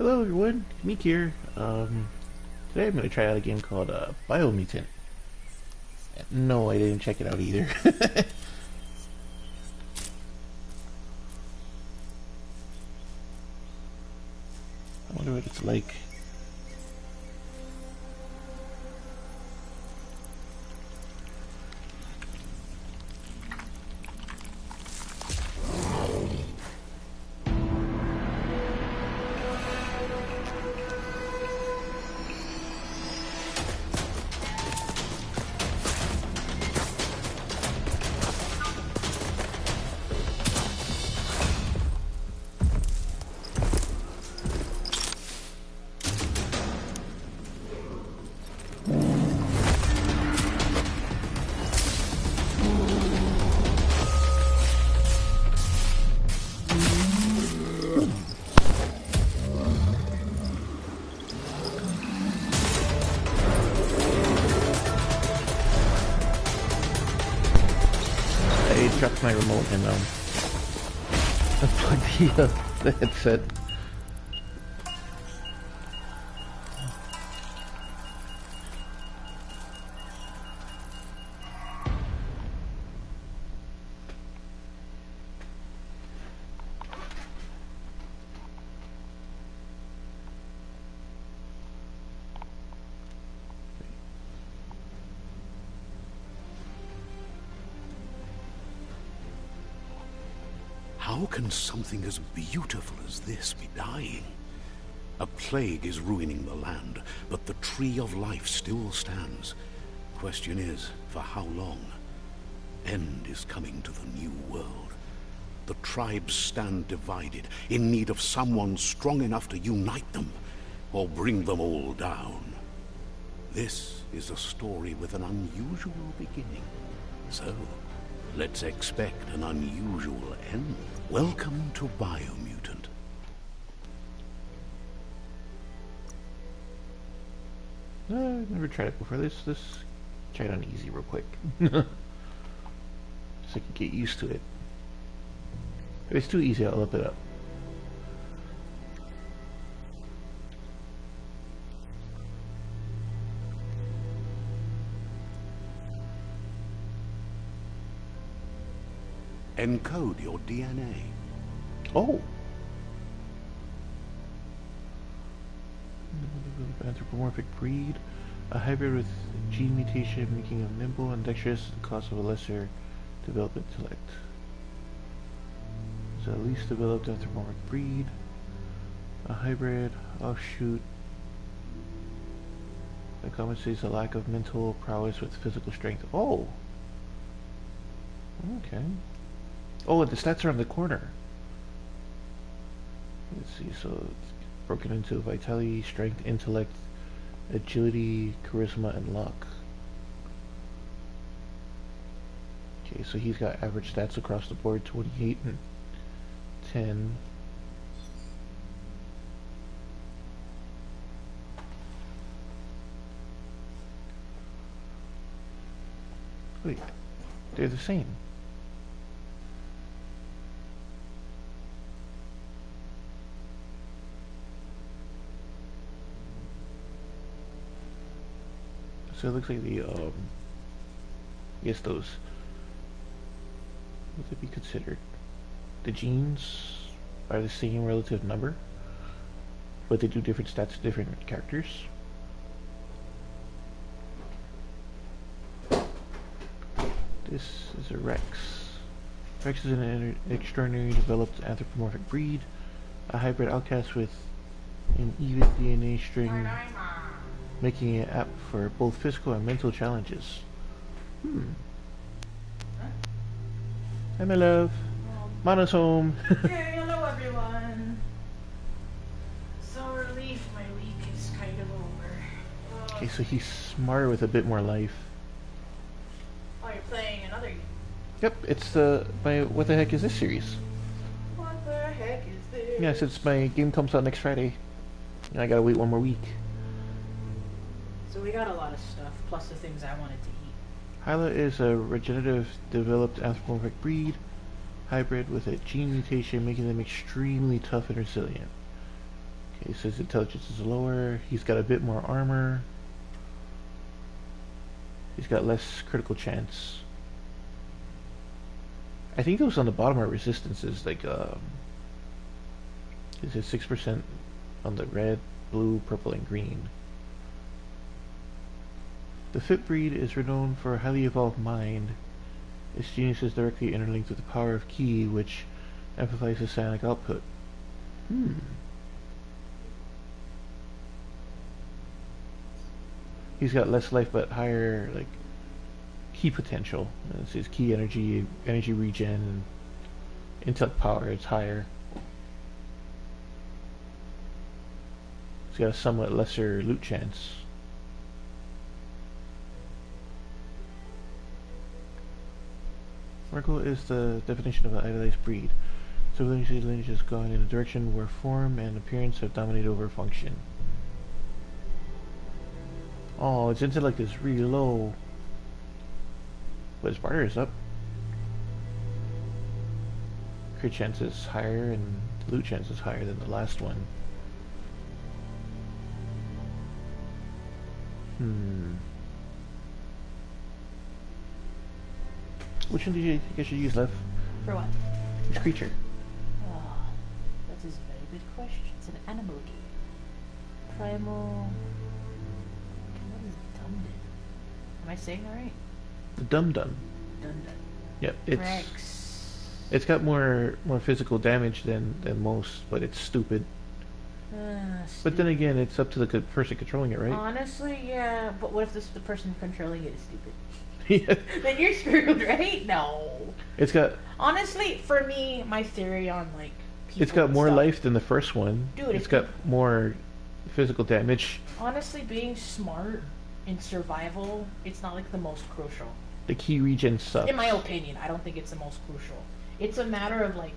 Hello everyone, Meek here. Today I'm going to try out a game called Biomutant. No, I didn't check it out either. I wonder what it's like. I dropped my remote and unplugged the headset. How can something as beautiful as this be dying? A plague is ruining the land, but the tree of life still stands. Question is, for how long? End is coming to the new world. The tribes stand divided, in need of someone strong enough to unite them, or bring them all down. This is a story with an unusual beginning. So, let's expect an unusual end. Welcome to Biomutant. I've never tried it before. Let's try it on easy real quick. So I can get used to it. If it's too easy, I'll up it up. Encode your DNA. Oh! Anthropomorphic breed. A hybrid with gene mutation making him nimble and dexterous at the cost of a lesser developed intellect. It's a least developed anthropomorphic breed. A hybrid offshoot that compensates a lack of mental prowess with physical strength. Oh! Okay. Oh, the stats are on the corner. Let's see, so it's broken into vitality, strength, intellect, agility, charisma, and luck. Okay, so he's got average stats across the board, 28 and 10. Wait, they're the same. So it looks like the, I guess those, would they be considered? The genes are the same relative number, but they do different stats to different characters. This is a Rex. Rex is an extraordinary developed anthropomorphic breed, a hybrid outcast with an even DNA string, making it apt for both physical and mental challenges. Hi, my love. Mana's home. Hey, hello everyone. So relieved my week is kind of over. Okay, so he's smarter with a bit more life. Oh, you're playing another game. Yep, it's my what the heck is this series? What the heck is this? Yeah, since my game comes out next Friday, and I gotta wait one more week. So we got a lot of stuff, plus the things I wanted to eat. Hyla is a regenerative developed anthropomorphic breed, hybrid with a gene mutation making them extremely tough and resilient. Okay, so his intelligence is lower. He's got a bit more armor. He's got less critical chance. I think those on the bottom are resistances, like, is it 6% on the red, blue, purple, and green? The Fit breed is renowned for a highly evolved mind. Its genius is directly interlinked with the power of Ki, which amplifies the psionic output. He's got less life but higher, like, Ki potential. This is Ki energy, energy regen, and intellect power. It's higher. He's got a somewhat lesser loot chance. Merkle is the definition of an idolized breed. So lineage has gone in a direction where form and appearance have dominated over function. Oh, its intellect is really low. But his barter is up. Crit chance is higher and loot chance is higher than the last one. Which one do you think I should use, Lev? For what? Which creature? Oh, that is a very good question. It's an animal game. Primal. What is Dumdin? Am I saying that right? The Dum-Dum. Dundun. Yep, it's Rex. it's got more physical damage than most, but it's stupid. But then again, it's up to the good person controlling it, right? Honestly, yeah. But what if the person controlling it is stupid? Yeah. Then you're screwed, right? No. It's got Honestly, for me, my theory on like people it's got and more stuff, life than the first one. Dude, It's if got you- more physical damage. Honestly, being smart in survival, it's not like the most crucial. The key regen sucks. In my opinion, I don't think it's the most crucial. It's a matter of like,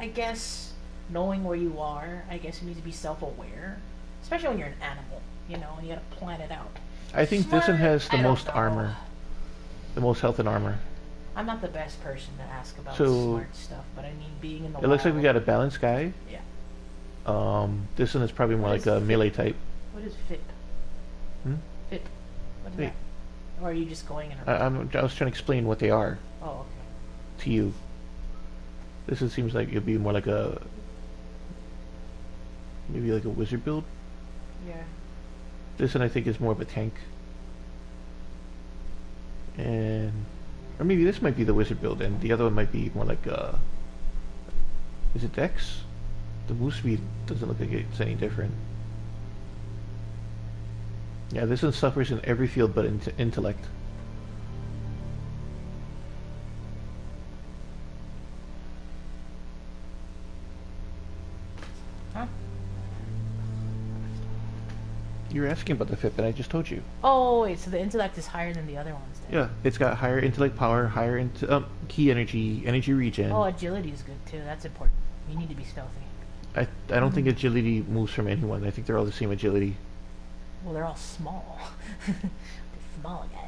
I guess, knowing where you are. I guess you need to be self-aware, especially when you're an animal, you know, and you gotta plan it out. I think this one has the I don't most know. armor. The most health and armor. I'm not the best person to ask about So, smart stuff, but I mean, being in the It looks like we wild- got a balanced guy. Yeah. This one is probably more What like is a fit? melee type. What is FIP? Hmm? FIP. What is Wait. that? Or are you just going in a... I was trying to explain what they are Oh, okay. to you. This one seems like it'd be more like a maybe like a wizard build. Yeah. This one I think is more of a tank. And or maybe this might be the wizard build and the other one might be more like is it Dex? The move speed doesn't look like it's any different. Yeah, this one suffers in every field but intellect. Huh? You were asking about the FIP and I just told you. Oh, wait, so the intellect is higher than the other ones then? Yeah, it's got higher intellect power, higher key energy, energy regen. Oh, agility is good too. That's important. You need to be stealthy. I don't think agility moves from anyone. I think they're all the same agility. Well, they're all small. They're small guys.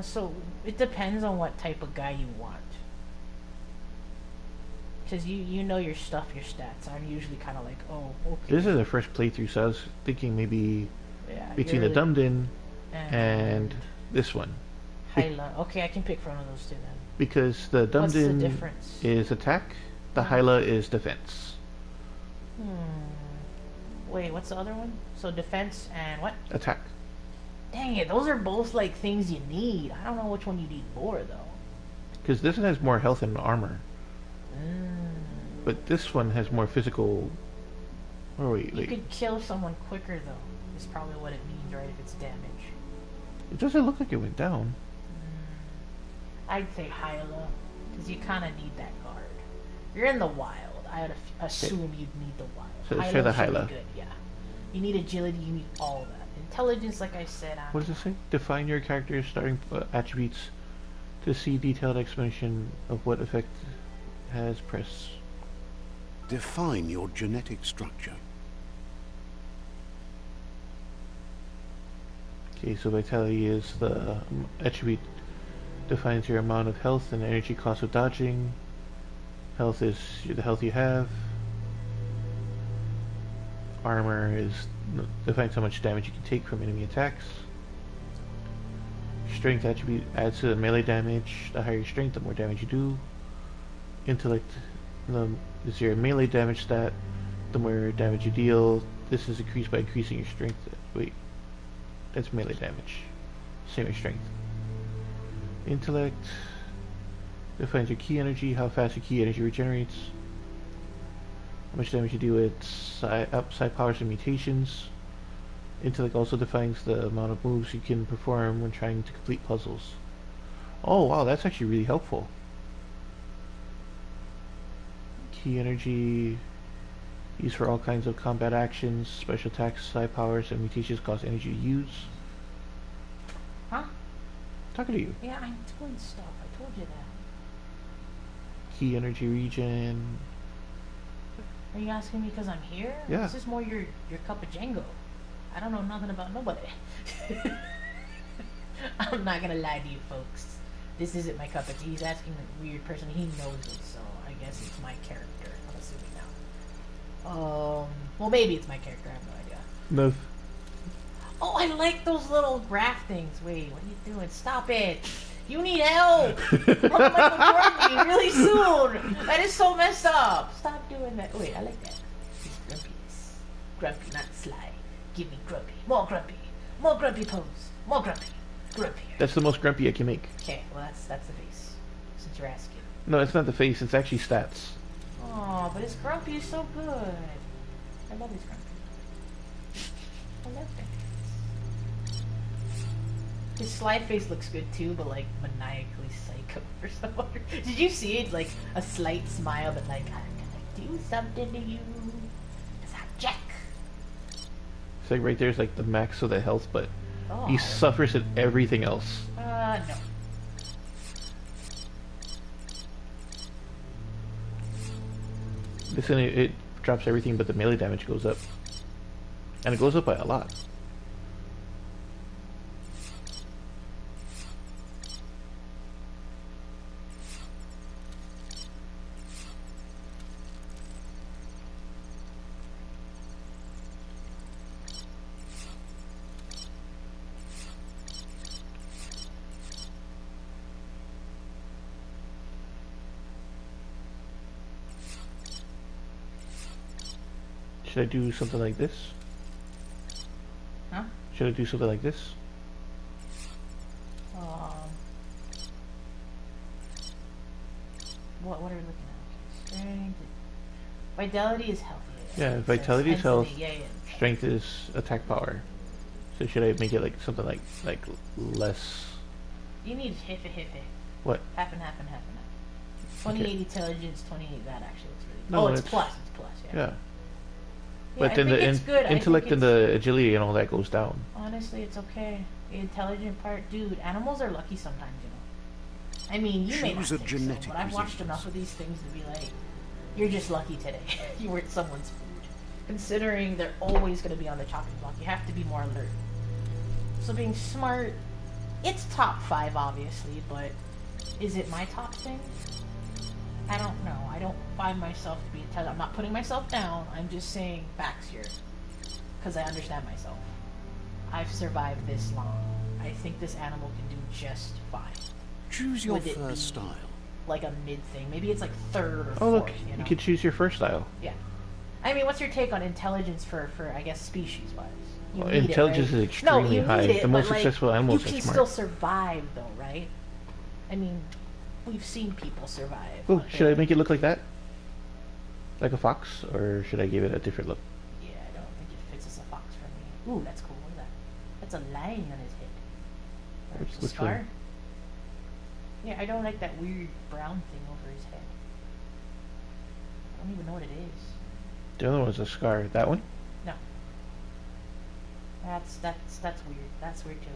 So it depends on what type of guy you want. Because you know your stuff, your stats. I'm usually kind of like, oh, okay. This is the first playthrough, so I was thinking maybe Yeah, between the you're Dumdin and this one. Hyla. Okay, I can pick from one of those two then. Because the What's the Dumdin difference? is attack, the Hyla is defense. Wait, what's the other one? So defense and what? Attack. Dang it, those are both like things you need. I don't know which one you need more though. Because this one has more health and armor. But this one has more physical... Oh wait, You wait. could kill someone quicker though. Is probably what it means, right? If it's damage. It doesn't look like it went down. I'd say Hyla, because you kind of need that guard. You're in the wild. I would assume you'd need the wild. So let's try the should be Hyla. good, yeah. You need agility. You need all that. Intelligence, like I said. What does it say? Define your character's starting attributes to see detailed explanation of what effect has press. Define your genetic structure. Okay, so vitality is the attribute defines your amount of health and energy cost of dodging. Health is the health you have. Armor is defines how much damage you can take from enemy attacks. Strength attribute adds to the melee damage. The higher your strength, the more damage you do. Intellect is your melee damage stat. The more damage you deal, this is increased by increasing your strength. Wait, that's melee damage. Same as strength. Intellect defines your key energy, how fast your key energy regenerates. How much damage you do with side powers and mutations. Intellect also defines the amount of moves you can perform when trying to complete puzzles. Oh wow, that's actually really helpful. Key energy used for all kinds of combat actions, special attacks, side powers, and mutations cost energy to use. Huh? Talking to you. Yeah, I'm doing stuff. I told you that. Key energy regen. Are you asking me because I'm here? Yeah. This is more your cup of Django. I don't know nothing about nobody. I'm not gonna lie to you folks. This isn't my cup of tea. He's asking a weird person. He knows it, so I guess it's my character. I'm assuming now. Well, maybe it's my character. I have no idea. No. Oh, I like those little graph things. Wait, what are you doing? Stop it. You need help. Look, Michael Jordan really soon. That is so messed up. Stop doing that. Wait, I like that. He's grumpiness. Grumpy, not sly. Give me grumpy. More grumpy. More grumpy pose. More grumpy. Grumpy. That's the most grumpy I can make. Okay, well that's the face. Since you're asking. No, it's not the face. It's actually stats. Oh, but his grumpy is so good. I love his grumpy. I love it. His sly face looks good too, but like maniacally psycho for some reason. Did you see it? Like a slight smile, but like, I'm gonna do something to you. Cause I'm Jack. It's like right there's like the max of the health, but Oh. he suffers at everything else. No. This one, it drops everything, but the melee damage goes up. And it goes up by a lot. Should I do something like this? Huh? Should I do something like this? What are we looking at? Strength. Vitality is healthy. Yeah, vitality is health. Yeah. Strength is attack power. So should I make it like something like less? You need hit. What? Half and half. 28 intelligence, 28 that actually looks really good. No, it's plus. It's plus, yeah. Yeah. Yeah, But I then think the it's good. I intellect think and the agility and all that goes down. honestly, it's okay. The intelligent part, dude, animals are lucky sometimes, you know. I mean, you may not Choose a think so, genetic but I've watched resilience. enough of these things to be like, you're just lucky today. You weren't someone's food. Considering they're always going to be on the chopping block, you have to be more alert. So being smart, it's top 5, obviously, but is it my top thing? I don't know. I don't find myself to be intelligent. I'm not putting myself down. I'm just saying facts here. Because I understand myself. I've survived this long. I think this animal can do just fine. Choose your Would it be first style. like a mid thing? Maybe it's like 3rd or 4th, Oh look, you know? you can choose your first style. Yeah. I mean, what's your take on intelligence for I guess, species-wise? You Well, need it, intelligence right? is extremely you high. need it, The most but, like, successful animals you are can smart. still survive, though, right? I mean, we've seen people survive. Oh, should I make it look like that? Like a fox? Or should I give it a different look? Yeah, I don't think it fits as a fox for me. Ooh, that's cool. What is that? That's a lion on his head. Or Which- it's a which scar. one? Yeah, I don't like that weird brown thing over his head. I don't even know what it is. The other one's a scar. That one? No. That's weird. That's weird too.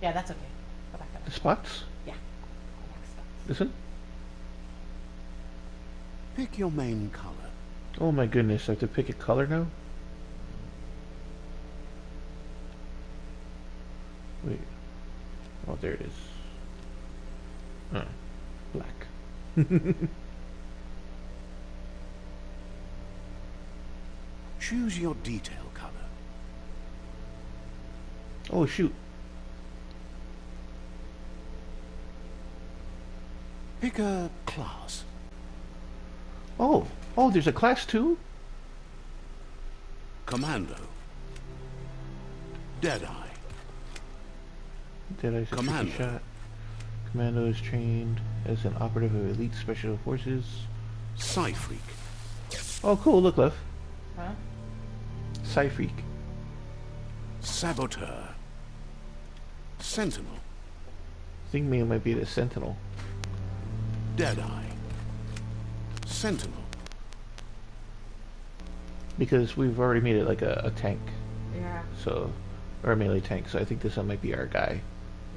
Yeah, that's okay. Go back that The way. spots? Yeah. Go back spots. This one? Pick your main color. Oh my goodness, I have to pick a color now? Wait. Oh, there it is. Oh, black. Choose your detail color. Oh, shoot. Pick a class. Oh, there's a class 2? Commando. Deadeye. Deadeye Commando. shot. Commando is trained as an operative of elite special forces. Psy-freak. Oh, cool. Look, left. Huh? Psy-freak. Saboteur. Sentinel. Think me might be the Sentinel. Deadeye. Sentinel. Because we've already made it like a tank. Yeah. So, or a melee tank. So I think this one might be our guy.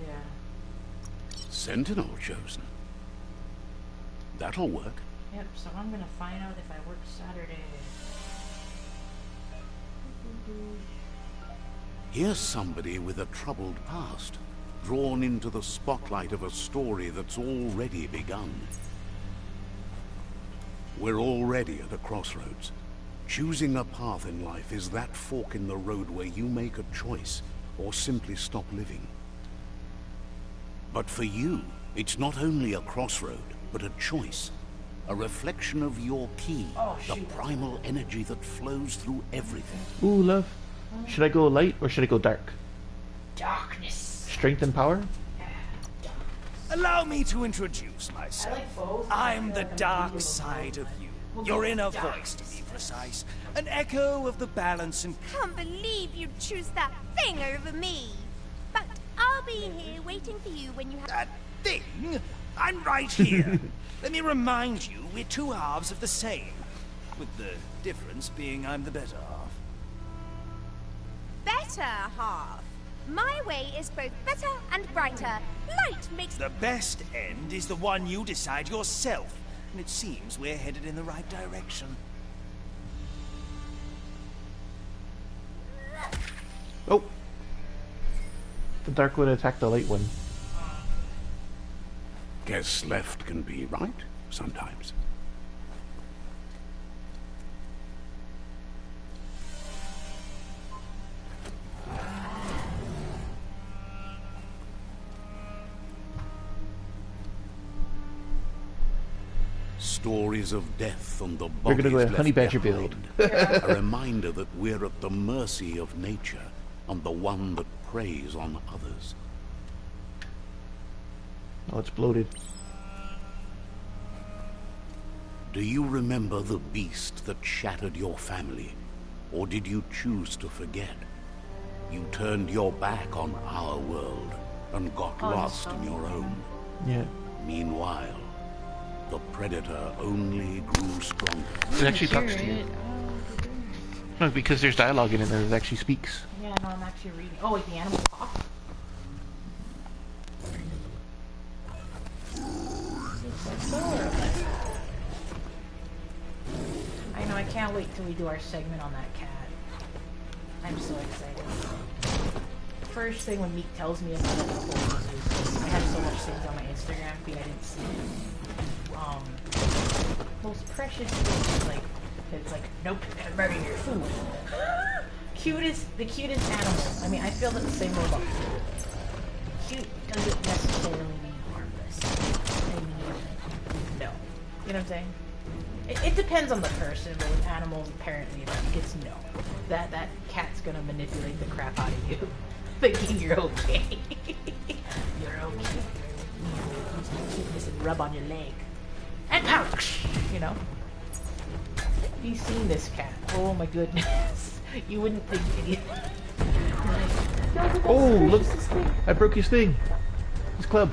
Yeah. Sentinel chosen. That'll work. Yep, so I'm gonna find out if I work Saturday. Here's somebody with a troubled past, drawn into the spotlight of a story that's already begun. We're already at a crossroads. Choosing a path in life is that fork in the road where you make a choice or simply stop living. But for you, it's not only a crossroad, but a choice. A reflection of your key, the primal energy that flows through everything. Ooh, love. Should I go light or should I go dark? Darkness. Strength and power? Allow me to introduce myself. I'm the dark side of you. Your inner voice, to be precise. An echo of the balance and... Can't believe you'd choose that thing over me. But I'll be here waiting for you when you have... That thing? I'm right here. Let me remind you, we're two halves of the same. With the difference being I'm the better half. Better half. My way is both better and brighter. Light makes... The best end is the one you decide yourself. And it seems we're headed in the right direction. Oh! The dark one attacked the light one. Guess left can be right sometimes. Stories of death on the We're bodies gonna go a left honey badger behind. build. A reminder that we're at the mercy of nature and the one that preys on others. Oh, it's bloated. Do you remember the beast that shattered your family? Or did you choose to forget? You turned your back on our world and got lost in your own. Yeah. Meanwhile, the predator only grew stronger. It actually talks to you. No, because there's dialogue in it that it actually speaks. Yeah, no, I'm actually reading. Oh, wait, the animal talk? I know, I can't wait till we do our segment on that cat. I'm so excited. First thing when Meek tells me about it, I have so much things on my Instagram feed I didn't see. Most precious thing, like, it's like, nope, I'm murdering your food. The cutest animal. I mean, I feel the same way about food. Cute doesn't necessarily mean harmless. I mean, no. You know what I'm saying? It depends on the person, but with animals, apparently, it's no. That cat's gonna manipulate the crap out of you, thinking you're okay. You're okay. Just rub on your leg. And ouch! You know? You've seen this cat. Oh my goodness. You wouldn't think anything. Oh, look! I broke his thing. His club.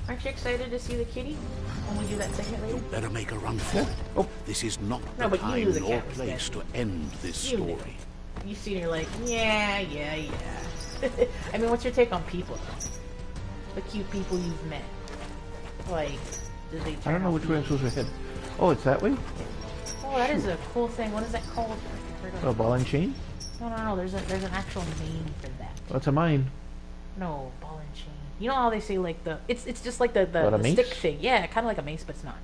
Aren't you excited to see the kitty when we do that segment later? Better make a run for it. Oh. This is not No, the but you knew time the nor cat was place dead. to end this You knew. story. You see, you're like, yeah. I mean, what's your take on people, though? The cute people you've met. Like, did they turn I don't know out which way I'm be- supposed to head. Oh, it's that way? Oh, that is a cool thing. What is that called? I forgot. Oh, ball and chain? No. There's an actual name for that. Oh, it's a mine. No, ball and chain. You know how they say like the it's just like the What, a stick mace? thing. Yeah, kind of like a mace, but it's not.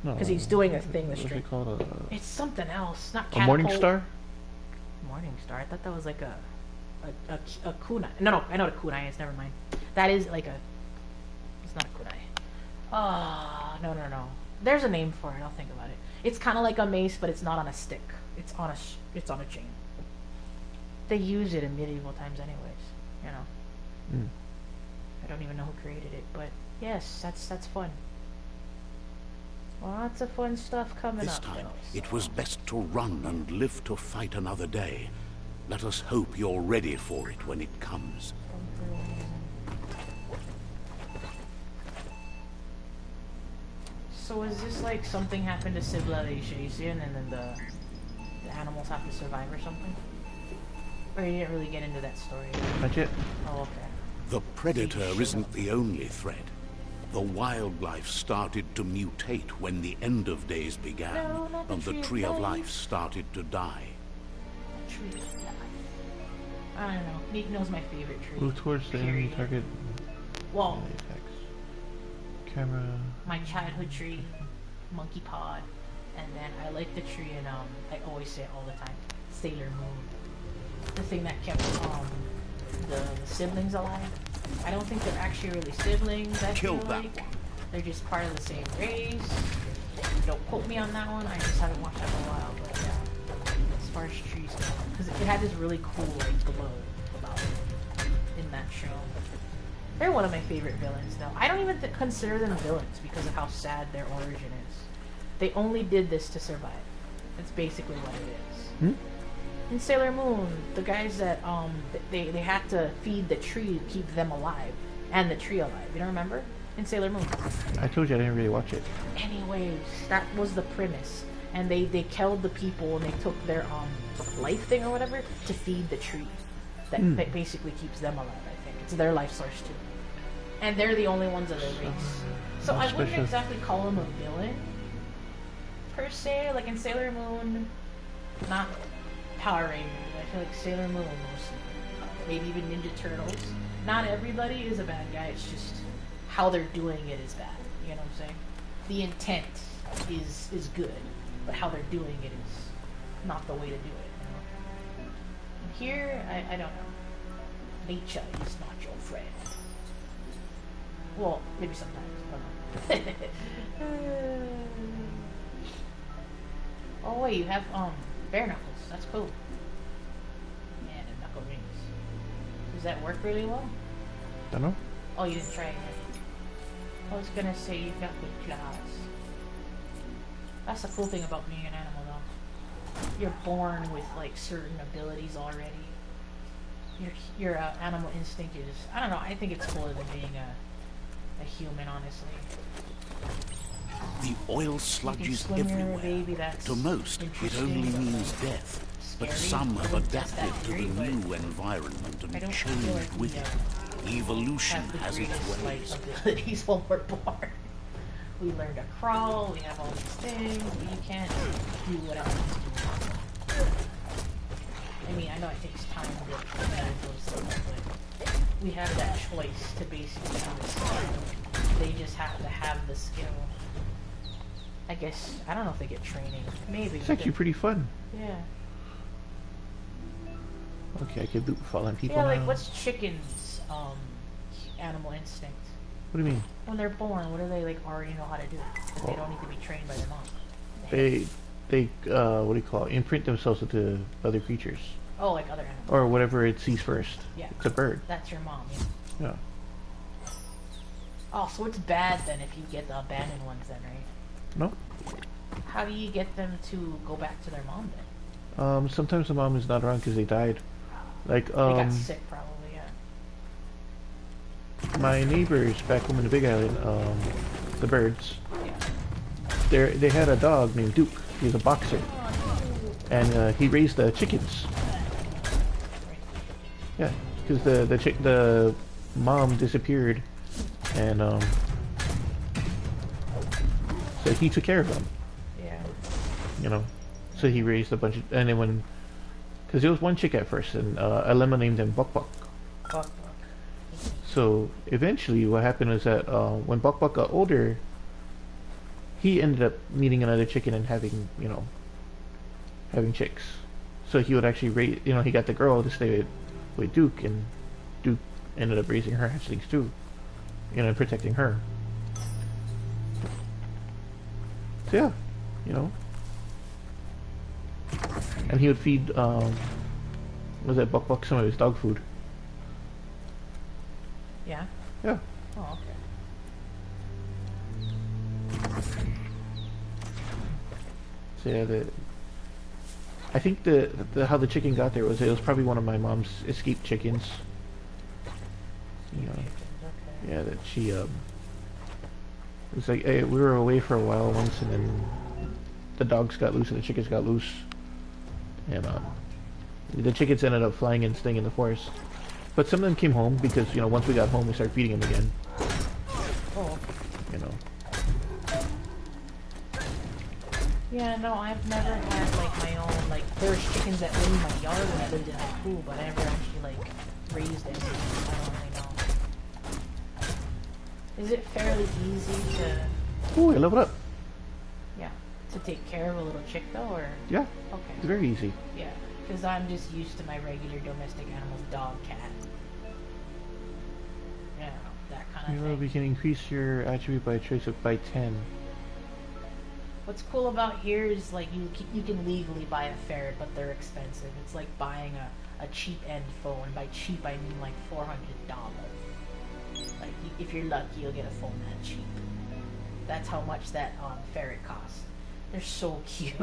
No. Because he's doing a thing. The What's string. it called? It's something else. Not A catapult. morning star? Morning star. I thought that was like a kunai. No, I know what a kunai is. Never mind. That is like a. It's not a kunai. No. There's a name for it. I'll think about it. It's kind of like a mace, but it's not on a stick. It's on a chain. They use it in medieval times, anyways. You know. Mm. I don't even know who created it, but yes, that's fun. Lots of fun stuff coming This up. time, Though, it was best to run and live to fight another day. Let us hope you're ready for it when it comes. So is this like something happened to civilization and then the animals have to survive or something? Or you didn't really get into that story? Not yet. Oh, okay. The predator isn't the only threat. The wildlife started to mutate when the end of days began, No, not the and the tree of tree of life. life started to die. Tree of life. I don't know. Nick knows my favorite tree. Move towards the enemy Period. target. Well, Attacks. Camera. my childhood tree, monkey pod, and then I like the tree in I always say it all the time, Sailor Moon. The thing that kept the siblings alive. I don't think they're actually really siblings. I feel Killed that like one. they're just part of the same race. Don't quote me on that one. I just haven't watched that in a while. But yeah, as far as trees go, because it had this really cool like glow about it in that show. They're one of my favorite villains, though. I don't even consider them villains because of how sad their origin is. They only did this to survive. That's basically what it is. Hmm? In Sailor Moon, the guys that they had to feed the tree to keep them alive and the tree alive. You don't remember? In Sailor Moon. I told you I didn't really watch it. Anyways, that was the premise. And they killed the people and they took their life thing or whatever to feed the tree. That basically keeps them alive, I think. It's their life source too. And they're the only ones of their race. So I wouldn't Special. exactly call them a villain per se. Like in Sailor Moon, not Power Rangers. I feel like Sailor Moon mostly. Maybe even Ninja Turtles. Not everybody is a bad guy. It's just how they're doing it is bad. You know what I'm saying? The intent is good, but how they're doing it is not the way to do it. You know? And here, I don't know. Nature is not your friend. Well, maybe sometimes. I don't know. Oh wait, you have bare knuckles. That's cool. Yeah, the knuckle rings. Does that work really well? Don't know. Oh, you didn't try it yet. I was gonna say you've got good claws. That's the cool thing about being an animal, though. You're born with like certain abilities already. Your animal instinct is, I don't know. I think it's cooler than being a human, honestly. The oil You sludge can is swim your everywhere. baby, that's To most, it interesting. only means death. But Scary. some I have wouldn't test adapted that to the theory, but new environment I and don't feel like changed with we it. Evolution have the has its greatest ways. abilities when we're born. We learn to crawl, we have all these things, but you can't do what else. I mean, I know it takes time to learn those things, but we have that choice to basically do this. They just have to have the skill. I guess, I don't know if they get training. Maybe. It's actually pretty fun. Yeah. Okay, I can loot fallen people Yeah, now. like what's chickens' animal instinct? What do you mean? When they're born, what do they like already know how to do? 'Cause they Oh. don't need to be trained by their mom. They what do you call it? Imprint themselves into other creatures. Oh, like other animals. Or whatever it sees first. Yeah. It's a bird. That's your mom, yeah. Yeah. Oh, so it's bad then if you get the abandoned ones then, right? No? How do you get them to go back to their mom then? Sometimes the mom is not around because they died. Like, They got sick probably, yeah. my neighbors back home in the Big Island, the birds, Yeah. they had a dog named Duke. He's a boxer. Oh, And he raised the chickens. no. Right. Yeah, because the mom disappeared, and so he took care of them. Yeah. You know, so he raised a bunch of, and then because there was one chick at first, and Alema named him Buck Buck. Fuck. So eventually, what happened is that when Buck Buck got older, he ended up meeting another chicken and having, having chicks. So he would actually raise, he got the girl to stay with Duke, and Duke ended up raising her hatchlings too, and protecting her. So yeah, and he would feed, was that Buck some of his dog food. Yeah. Yeah. Oh, okay. So yeah, I think how the chicken got there was it was probably one of my mom's escaped chickens. Okay. Yeah, that she it was like, hey, we were away for a while once, and then the dogs got loose and the chickens got loose, and the chickens ended up flying and staying in the forest. But some of them came home because once we got home we started feeding them again. Oh. Yeah, no, I've never had like my own, like there's chickens that live in my yard when I lived in Haiku, but I never actually like raised them. I don't really know. Is it fairly easy to? Ooh, I leveled up. Yeah, to take care of a little chick though, or? Yeah. Okay. It's very easy. Yeah, because I'm just used to my regular domestic animals, dog, cat. Yeah, that kind of thing. We can increase your attribute by choice by 10. What's cool about here is like you can legally buy a ferret, but they're expensive. It's like buying a cheap end phone, and by cheap I mean like $400. Like if you're lucky, you'll get a phone that cheap. That's how much that ferret costs. They're so cute.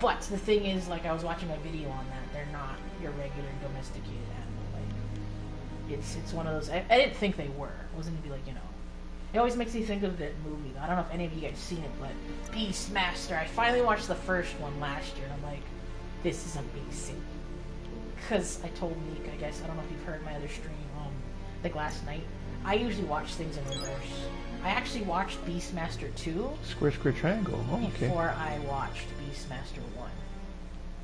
But the thing is, like I was watching a video on that. They're not your regular domesticated animal. Like it's one of those. I didn't think they were. It wasn't gonna be like It always makes me think of that movie. I don't know if any of you guys seen it, but Beastmaster. I finally watched the first one last year, and I'm like, this is amazing. Because I told Meek, I guess, I don't know if you've heard my other stream, like last night, I usually watch things in reverse. I actually watched Beastmaster 2 Square, square, triangle. Oh, okay. before I watched Beastmaster 1.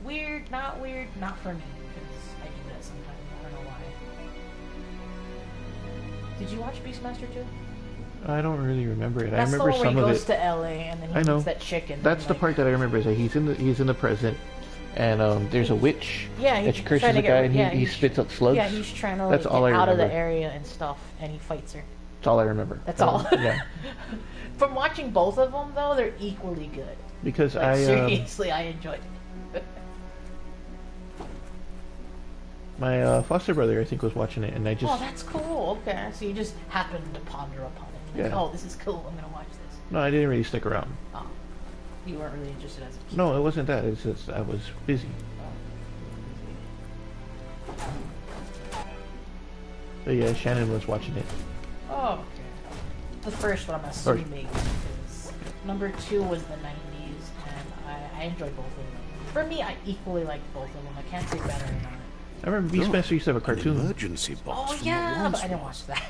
Weird, not for me, because I do that sometimes. I don't know why. Did you watch Beastmaster 2? I don't really remember it. That's I remember the one some where he of goes it. to LA and then he I know. meets that chicken. That's the part that I remember. Is that he's in the present, and there's a witch. Yeah, and she curses the guy, and he spits out slugs. Yeah, he's trying to That's like, all get I out of the remember. area and stuff, and he fights her. That's all I remember. That's all. Yeah. From watching both of them, though, they're equally good. Because Like, seriously, I enjoyed it. my foster brother, I think, was watching it, and I just Oh, that's cool. Okay, so you just happened to ponder upon it. Like, Yeah. oh, this is cool. I'm gonna watch this. no, I didn't really stick around. Oh, you weren't really interested as a kid. No, it wasn't that. It's just I was busy. But yeah, Shannon was watching it. Oh, okay. The first one, I'm assuming, because number 2 was the 90s, and I enjoyed both of them. For me, I equally liked both of them. I can't say better or not. I remember Beastmaster used to have a An cartoon. emergency box Oh from yeah, the but I didn't once watch that.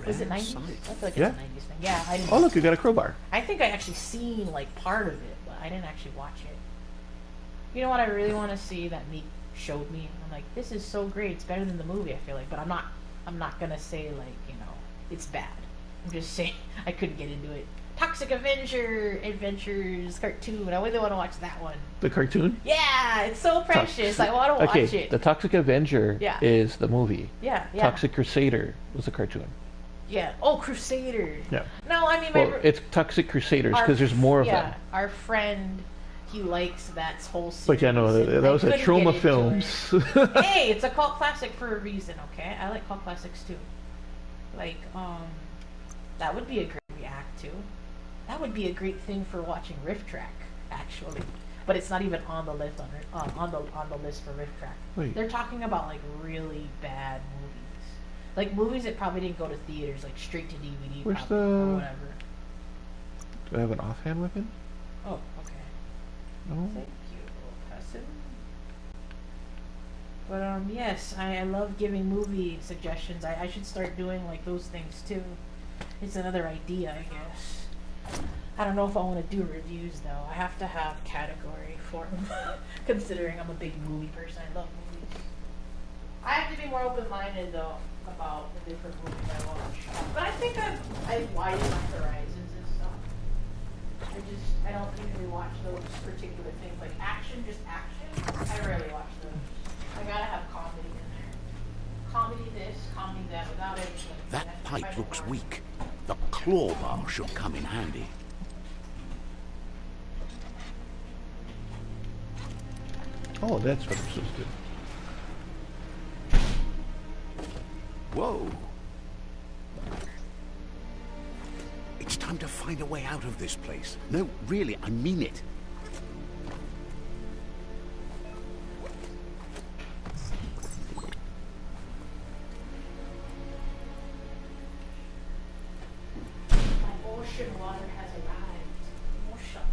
a Was it rare 90s? sight. I feel like Yeah. it's a 90s thing. Yeah, I didn't. Oh watch look, you it. got a crowbar. I think I actually seen like part of it, but I didn't actually watch it. You know what I really want to see that Meek showed me? I'm like, this is so great. It's better than the movie. I feel like, but I'm not gonna say like it's bad. I'm just saying I couldn't get into it. Toxic Avenger Adventures cartoon. I really want to watch that one. The cartoon? Yeah, it's so precious. I want to watch Okay, it. the Toxic Avenger Yeah. is the movie. Yeah, yeah. Toxic Crusader was the cartoon. Yeah. Oh, Crusader. Yeah. No, I mean Well, it's Toxic Crusaders our- because there's more of yeah, them. our friend, he likes that whole series. But yeah, no, and that I was a couldn't Trauma get into Films. it. Hey, it's a cult classic for a reason, okay? I like cult classics too. Like, that would be a great react to. That would be a great thing for watching Rift Track, actually. But it's not even on the list on the list for Rift Track. Wait. They're talking about like really bad movies, like movies that probably didn't go to theaters, like straight to DVD. Where's probably, the- or whatever? Do I have an offhand weapon? Oh, okay. No. Thank you, cousin. But yes, I love giving movie suggestions. I should start doing like those things too. It's another idea, I guess. I don't know if I want to do reviews though. I have to have category for them, considering I'm a big movie person. I love movies. I have to be more open-minded though about the different movies I watch. But I think I've widened my horizons and stuff. I don't usually watch those particular things. Like action, just action. I rarely watch those. I gotta have comedy in there. Comedy this, comedy that, without anything. That pipe looks weak. The claw bar should come in handy. Oh, that's what I'm supposed to do. Whoa. It's time to find a way out of this place. No, really, I mean it. My ocean water has arrived. Ocean.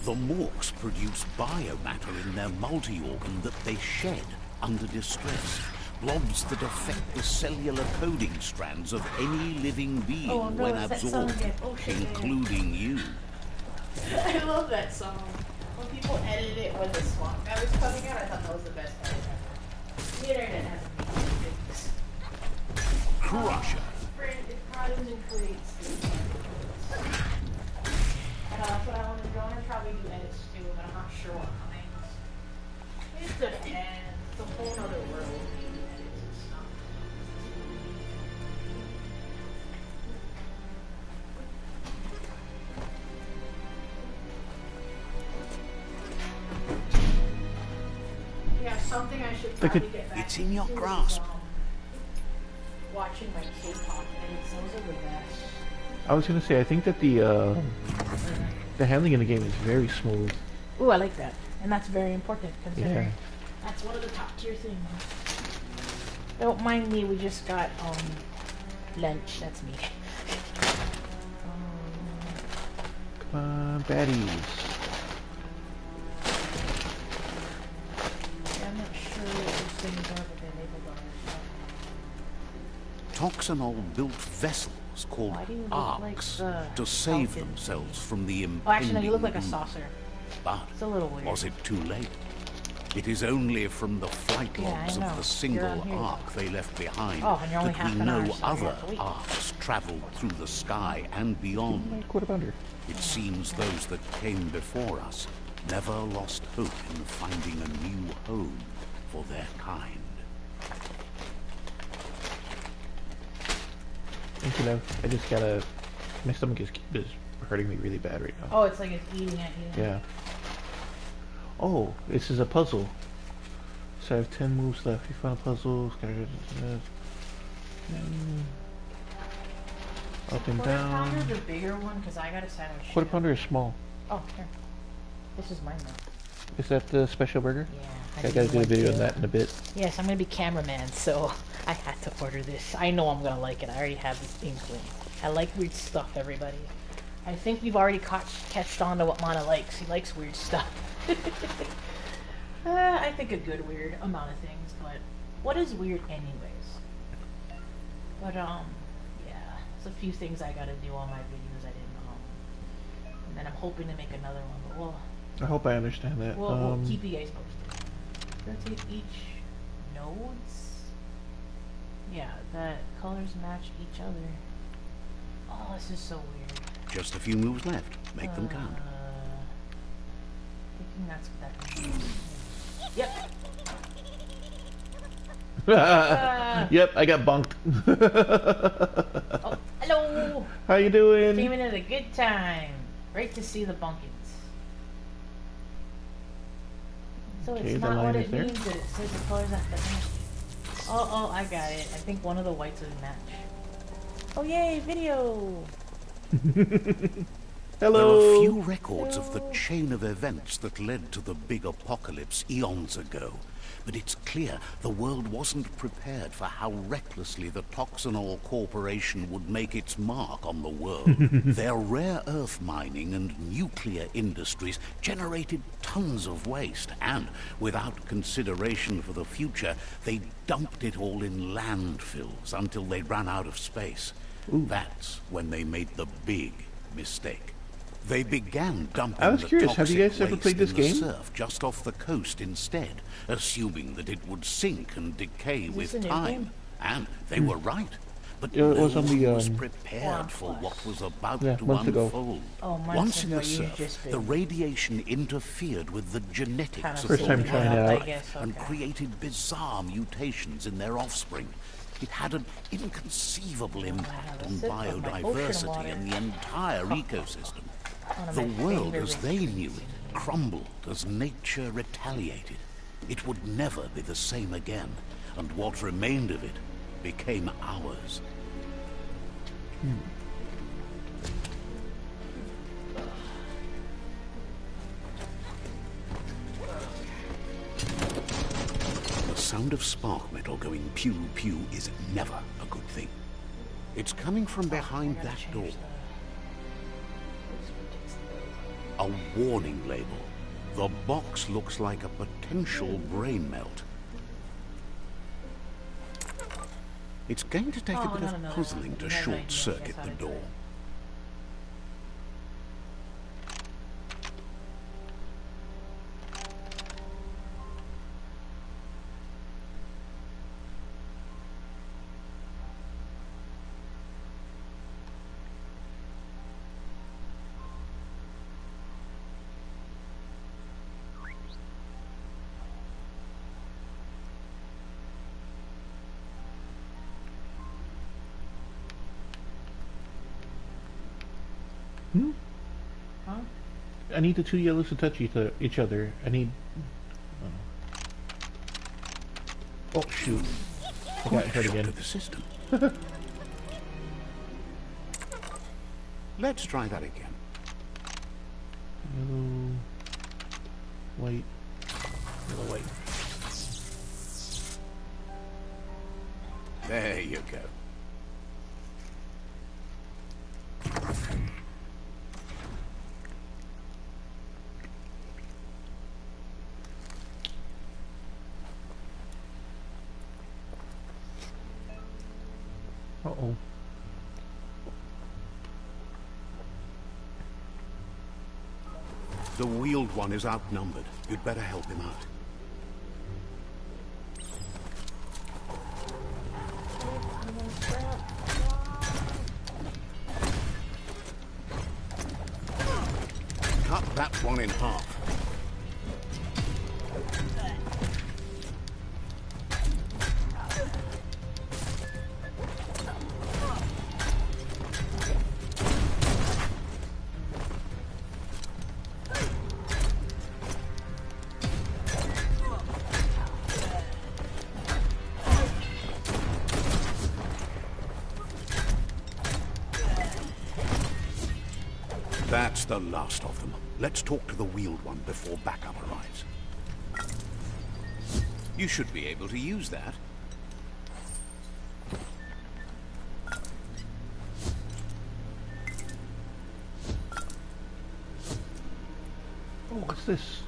The morks produce biomatter in their multi-organ that they shed under distress. Blobs that affect the cellular coding strands of any living being Oh, no, when it's that song absorbed, again. Ocean. including you. I love that song. When people edited it when the song that was coming out, I thought that was the best part ever. The internet has amazing things. Crusher. It produces and creates things. And that's what I want to do. I want to probably do edits too, but I'm not sure what kinds. It depends. It's a whole other world. Edits and stuff. Yeah, something I should Look at- probably get back It's in your to is, grasp. watching my K-pop edits. Those are the best. I was gonna say, I think that the handling in the game is very smooth. Ooh, I like that. And that's very important considering Yeah. that's one of the top tier things. Don't mind me, we just got lunch, that's me. Come on, baddies. Yeah, I'm not sure what those things are, but they're labeled on the shelf. Toxanol built vessels called Why do you look like arcs the to save fountain? themselves from the impending Oh, actually, no, you look like a doom. saucer. But It's a little weird. was it too late? It is only from the flight Yeah, I logs know. of the You're single on here. arc they left behind Oh, and you're only that half we an know hour, so you other have to wait. arcs traveled through the sky and beyond. Quarter pounder. It seems those that came before us never lost hope in finding a new home for their kind. Thank you, love. I just gotta. My stomach is hurting me really bad right now. Oh, it's like it's eating at you. Yeah. Oh, this is a puzzle. So I have 10 moves left. You find a puzzle. Up and Quarter pounder, down. the bigger one, because I got a sandwich. Quarter too. pounder is small. Oh, here. This is mine now. Is that the special burger? Yeah. I didn't gotta do a like video it. on that in a bit. Yes, I'm gonna be cameraman, so I had to order this. I know I'm gonna like it. I already have this inkling. I like weird stuff, everybody. I think we've already catched on to what Mana likes. He likes weird stuff. I think a good weird amount of things, but what is weird anyways? But yeah, there's a few things I gotta do on my videos. I didn't and then I'm hoping to make another one, but I hope I understand that. we'll keep you guys posted. Rotate each nodes. Yeah, the colors match each other. Oh, this is so weird. Just a few moves left. Make them count. Thinking that's what that means. Yep. Yep, I got bunked. Oh, hello. How you doing? Came in at a good time. Great to see the bunkins. So Okay, it's the not line what is it there. means that it says the colors have to match. Oh, I got it. I think one of the whites would match. Oh, yay, video. There Hello. are few records of the chain of events that led to the big apocalypse eons ago, but it's clear the world wasn't prepared for how recklessly the Toxanol Corporation would make its mark on the world. Their rare earth mining and nuclear industries generated tons of waste, and without consideration for the future, they dumped it all in landfills until they ran out of space. That's when they made the big mistake. They began dumping I was the curious, have you toxic guys ever waste played this in the game? surf just off the coast instead, assuming that it would sink and decay this with a new time. game? And they were right. But It no was on one the, was Or prepared for plus. what was about Yeah, to months ago. unfold. Oh, months Once in ago, the you've surf, just the been radiation interfered with the kind genetics of of First the time saving trying it it up, out. I guess. and Okay. created bizarre mutations in their offspring. It had an inconceivable impact on that's it. Of my ocean water. biodiversity and the entire ecosystem. One of The my world favorite as they treats. knew it crumbled as nature retaliated. It would never be the same again, and what remained of it became ours. The sound of spark metal going pew pew is never a good thing. It's coming from behind I gotta that change door. the- A warning label. The box looks like a potential brain melt. It's going to take a Oh, bit not of another puzzling one. to You have an idea, I short-circuit guess, how the to do door. it. Hmm? Huh? I need the two yellows to touch each other. I need... Oh, shoot. I got hurt Shock again. to the system. Let's try that again. Yellow... White... Yellow, white. There you go. Uh-oh. The wheeled one is outnumbered. You'd better help him out. Cut that one in half. That's the last of them. Let's talk to the wheeled one before backup arrives. You should be able to use that. Oh, what's this?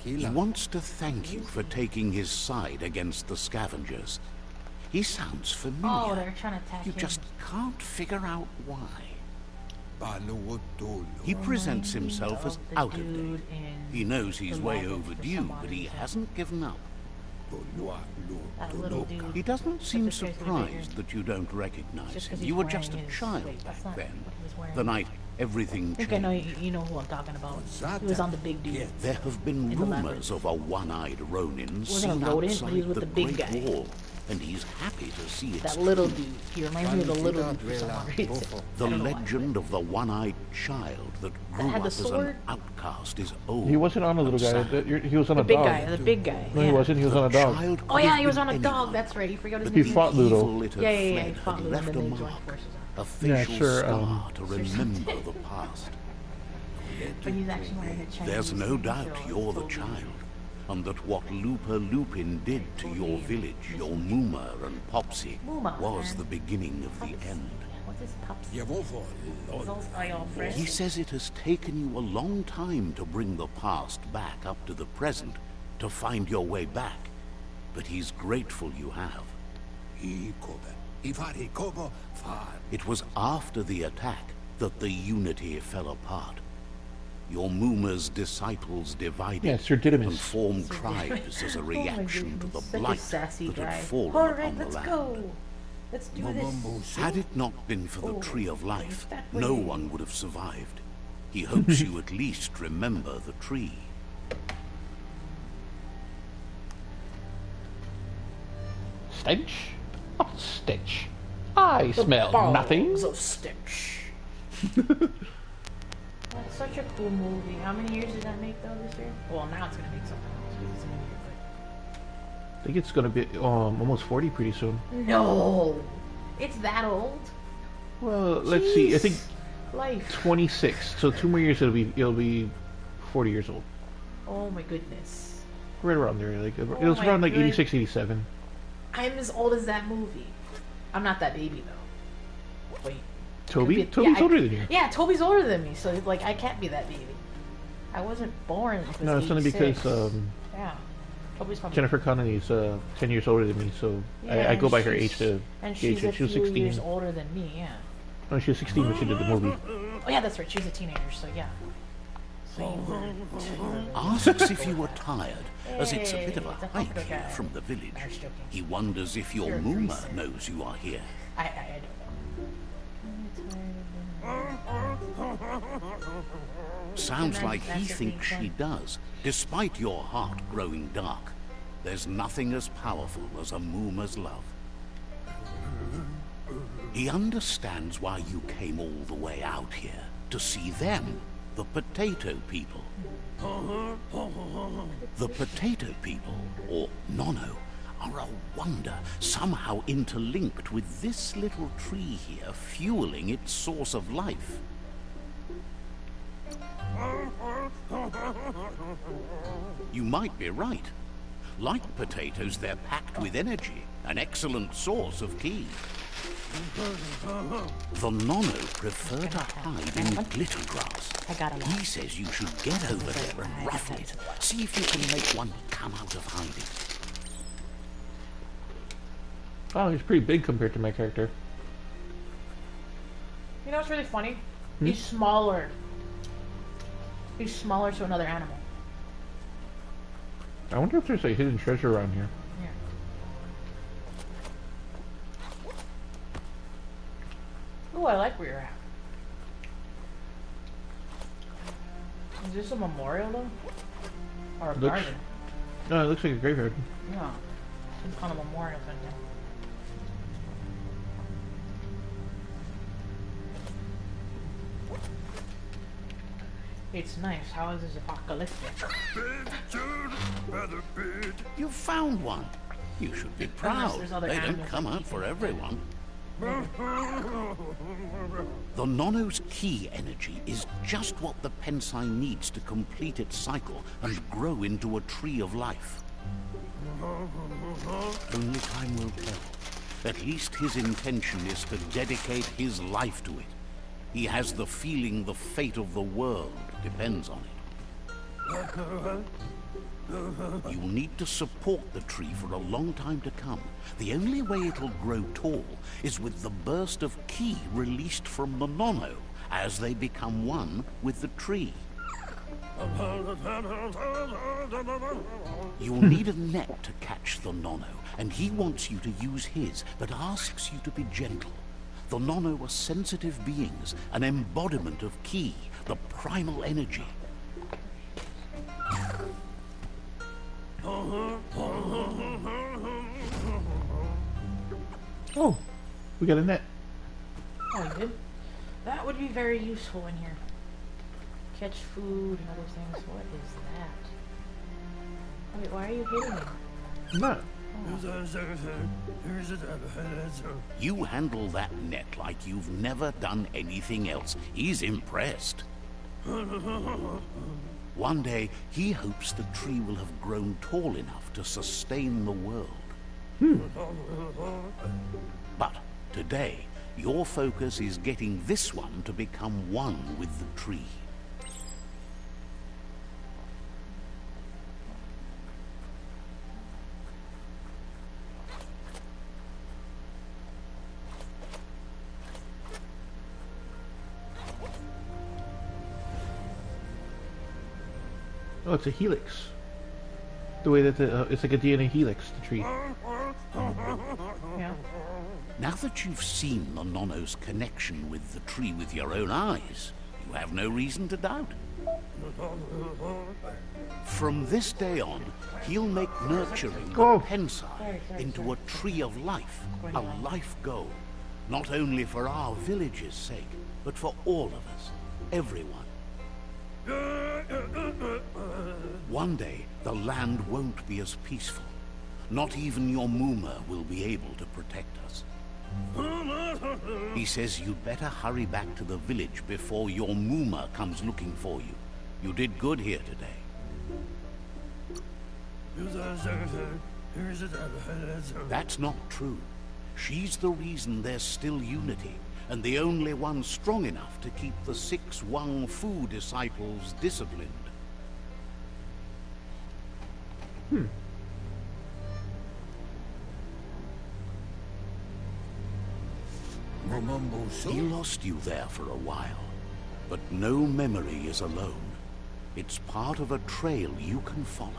He wants to thank you for taking his side against the scavengers. He sounds familiar. Oh, they're trying to attack You him. just can't figure out why. He presents himself as The out of dude date. in He knows he's the way lava for overdue, some but he reason. hasn't given up. That little dude. He doesn't seem This guy's bigger. surprised that you don't recognize Just 'cause him. he's You were wearing just a his- child wait, that's back not then. what he was wearing. The night everything I think I know changed. you know who I'm talking about. He was on the big dude. There have been In the rumors of a one-eyed Ronin Wasn't a seen rodent, but outside he was with the the big Great guy. Wall, and he's happy to see it's That little true. dude. He reminds me of the little dude for some reason. The I don't know why. legend of the one-eyed child that grew had up the as an sword? outcast is old. He wasn't on a little guy. and sad. He was on The a big dog. guy. The big guy. No, yeah. he wasn't. He was on a dog. Child Oh could yeah, have he was been on a dog. anyone. That's right. He forgot his He name. fought Ludo. Evil it had Yeah, yeah, yeah. fled He fought had Ludo, left and a then they mark, joined forces. a Yeah, facial sure, scar to remember the past. But he's actually wearing a Chinese. There's no doubt so you're the totally- child, and that what Looper Lupin did to your village, your Mooma and Popsy, Mooma, was man. the beginning of the end. What's this pups? Are y'all friends? He says it has taken you a long time to bring the past back up to the present, to find your way back. But he's grateful you have. It was after the attack that the unity fell apart. Your Muma's disciples divided Yeah, Sir Didymus. and formed tribes as a reaction to the Such a blight sassy that guy. had fallen Alright, upon the let's land. go. Let's do this. Had it not been for the Oh, Tree of Life, that no way. one would have survived. He hopes you at least remember the tree. Stench? What stench? I The smell balls nothing. of stench. That's such a cool movie. How many years did that make though this year? Well, now it's gonna make something else. 'Cause it's a new year, I think it's gonna be almost 40 pretty soon. but... No! It's that old? Well, let's see. I think Jeez. Life. 26. So 2 more years it'll be 40 years old. Oh my goodness. Right around there. Like it Oh was my around like good- 86, 87. I'm as old as that movie. I'm not that baby though. Wait. Toby? Could be- Toby's yeah, older than you. Yeah, Toby's older than me, so like I can't be that baby. I wasn't born. If it was No, it's only because 86. Yeah. Toby's probably Jennifer Connelly's 10 years older than me, so Yeah, I go by her she's- age to and gauge she's it. a She was few 16. years older than me. Yeah. No, she was 16 when she did the movie. Oh yeah, that's right. She's a teenager, so yeah. Asks if you are tired, as it's a bit of a Hey, it's a hike comforter here guy. from the village. I was joking. He wonders if your You're a Muma greaser. knows you are here. I Sounds Imagine like he that's what thinks being she does, despite your heart growing dark. There's nothing as powerful as a Muma's love. He understands why you came all the way out here, to see them, the potato people. The potato people, or Nono, are a wonder, somehow interlinked with this little tree here, fueling its source of life. You might be right. Like potatoes, they're packed with energy, an excellent source of ki. The Nono prefer to hide in glitter grass. I got a lot. He says you should get over there and ruffle it. See if you can make one come out of hiding. Oh, he's pretty big compared to my character. You know what's really funny? He's smaller. He's smaller to another animal. I wonder if there's a hidden treasure around here. Yeah. Oh, I like where you're at. Is this a memorial though? Or a Looks- garden? No, it looks like a graveyard. No. Some kind of memorial thing. Yeah. It's nice. How is this apocalyptic? You found one. You should be proud. there's other They don't animals come that out eat for them. everyone. The Nono's ki energy is just what the Pensai needs to complete its cycle and grow into a tree of life. Only time will tell. At least his intention is to dedicate his life to it. He has the feeling the fate of the world depends on it. You'll need to support the tree for a long time to come. The only way it'll grow tall is with the burst of ki released from the Nono as they become one with the tree. You'll need a net to catch the Nono, and he wants you to use his, but asks you to be gentle. The Nono are sensitive beings, an embodiment of ki, the primal energy. Oh, we got a net. Oh, you did? That would be very useful in here. Catch food and other things. What is that? Wait, why are you hitting me? I'm not. You handle that net like you've never done anything else. He's impressed. One day, he hopes the tree will have grown tall enough to sustain the world. But today, Your focus is getting this one to become one with the tree. Oh, it's a helix. The way that it's like a DNA helix, the tree. Yeah. Now that you've seen the Nono's connection with the tree with your own eyes, you have no reason to doubt. From this day on, he'll make nurturing the Pensai into a tree of life, a life goal. Not only for our village's sake, but for all of us, everyone. One day, the land won't be as peaceful. Not even your Muma will be able to protect us. He says you'd better hurry back to the village before your Muma comes looking for you. You did good here today. That's not true. She's the reason there's still unity, and the only one strong enough to keep the 6 Wang Fu disciples disciplined. He lost you there for a while, but no memory is alone. It's part of a trail you can follow.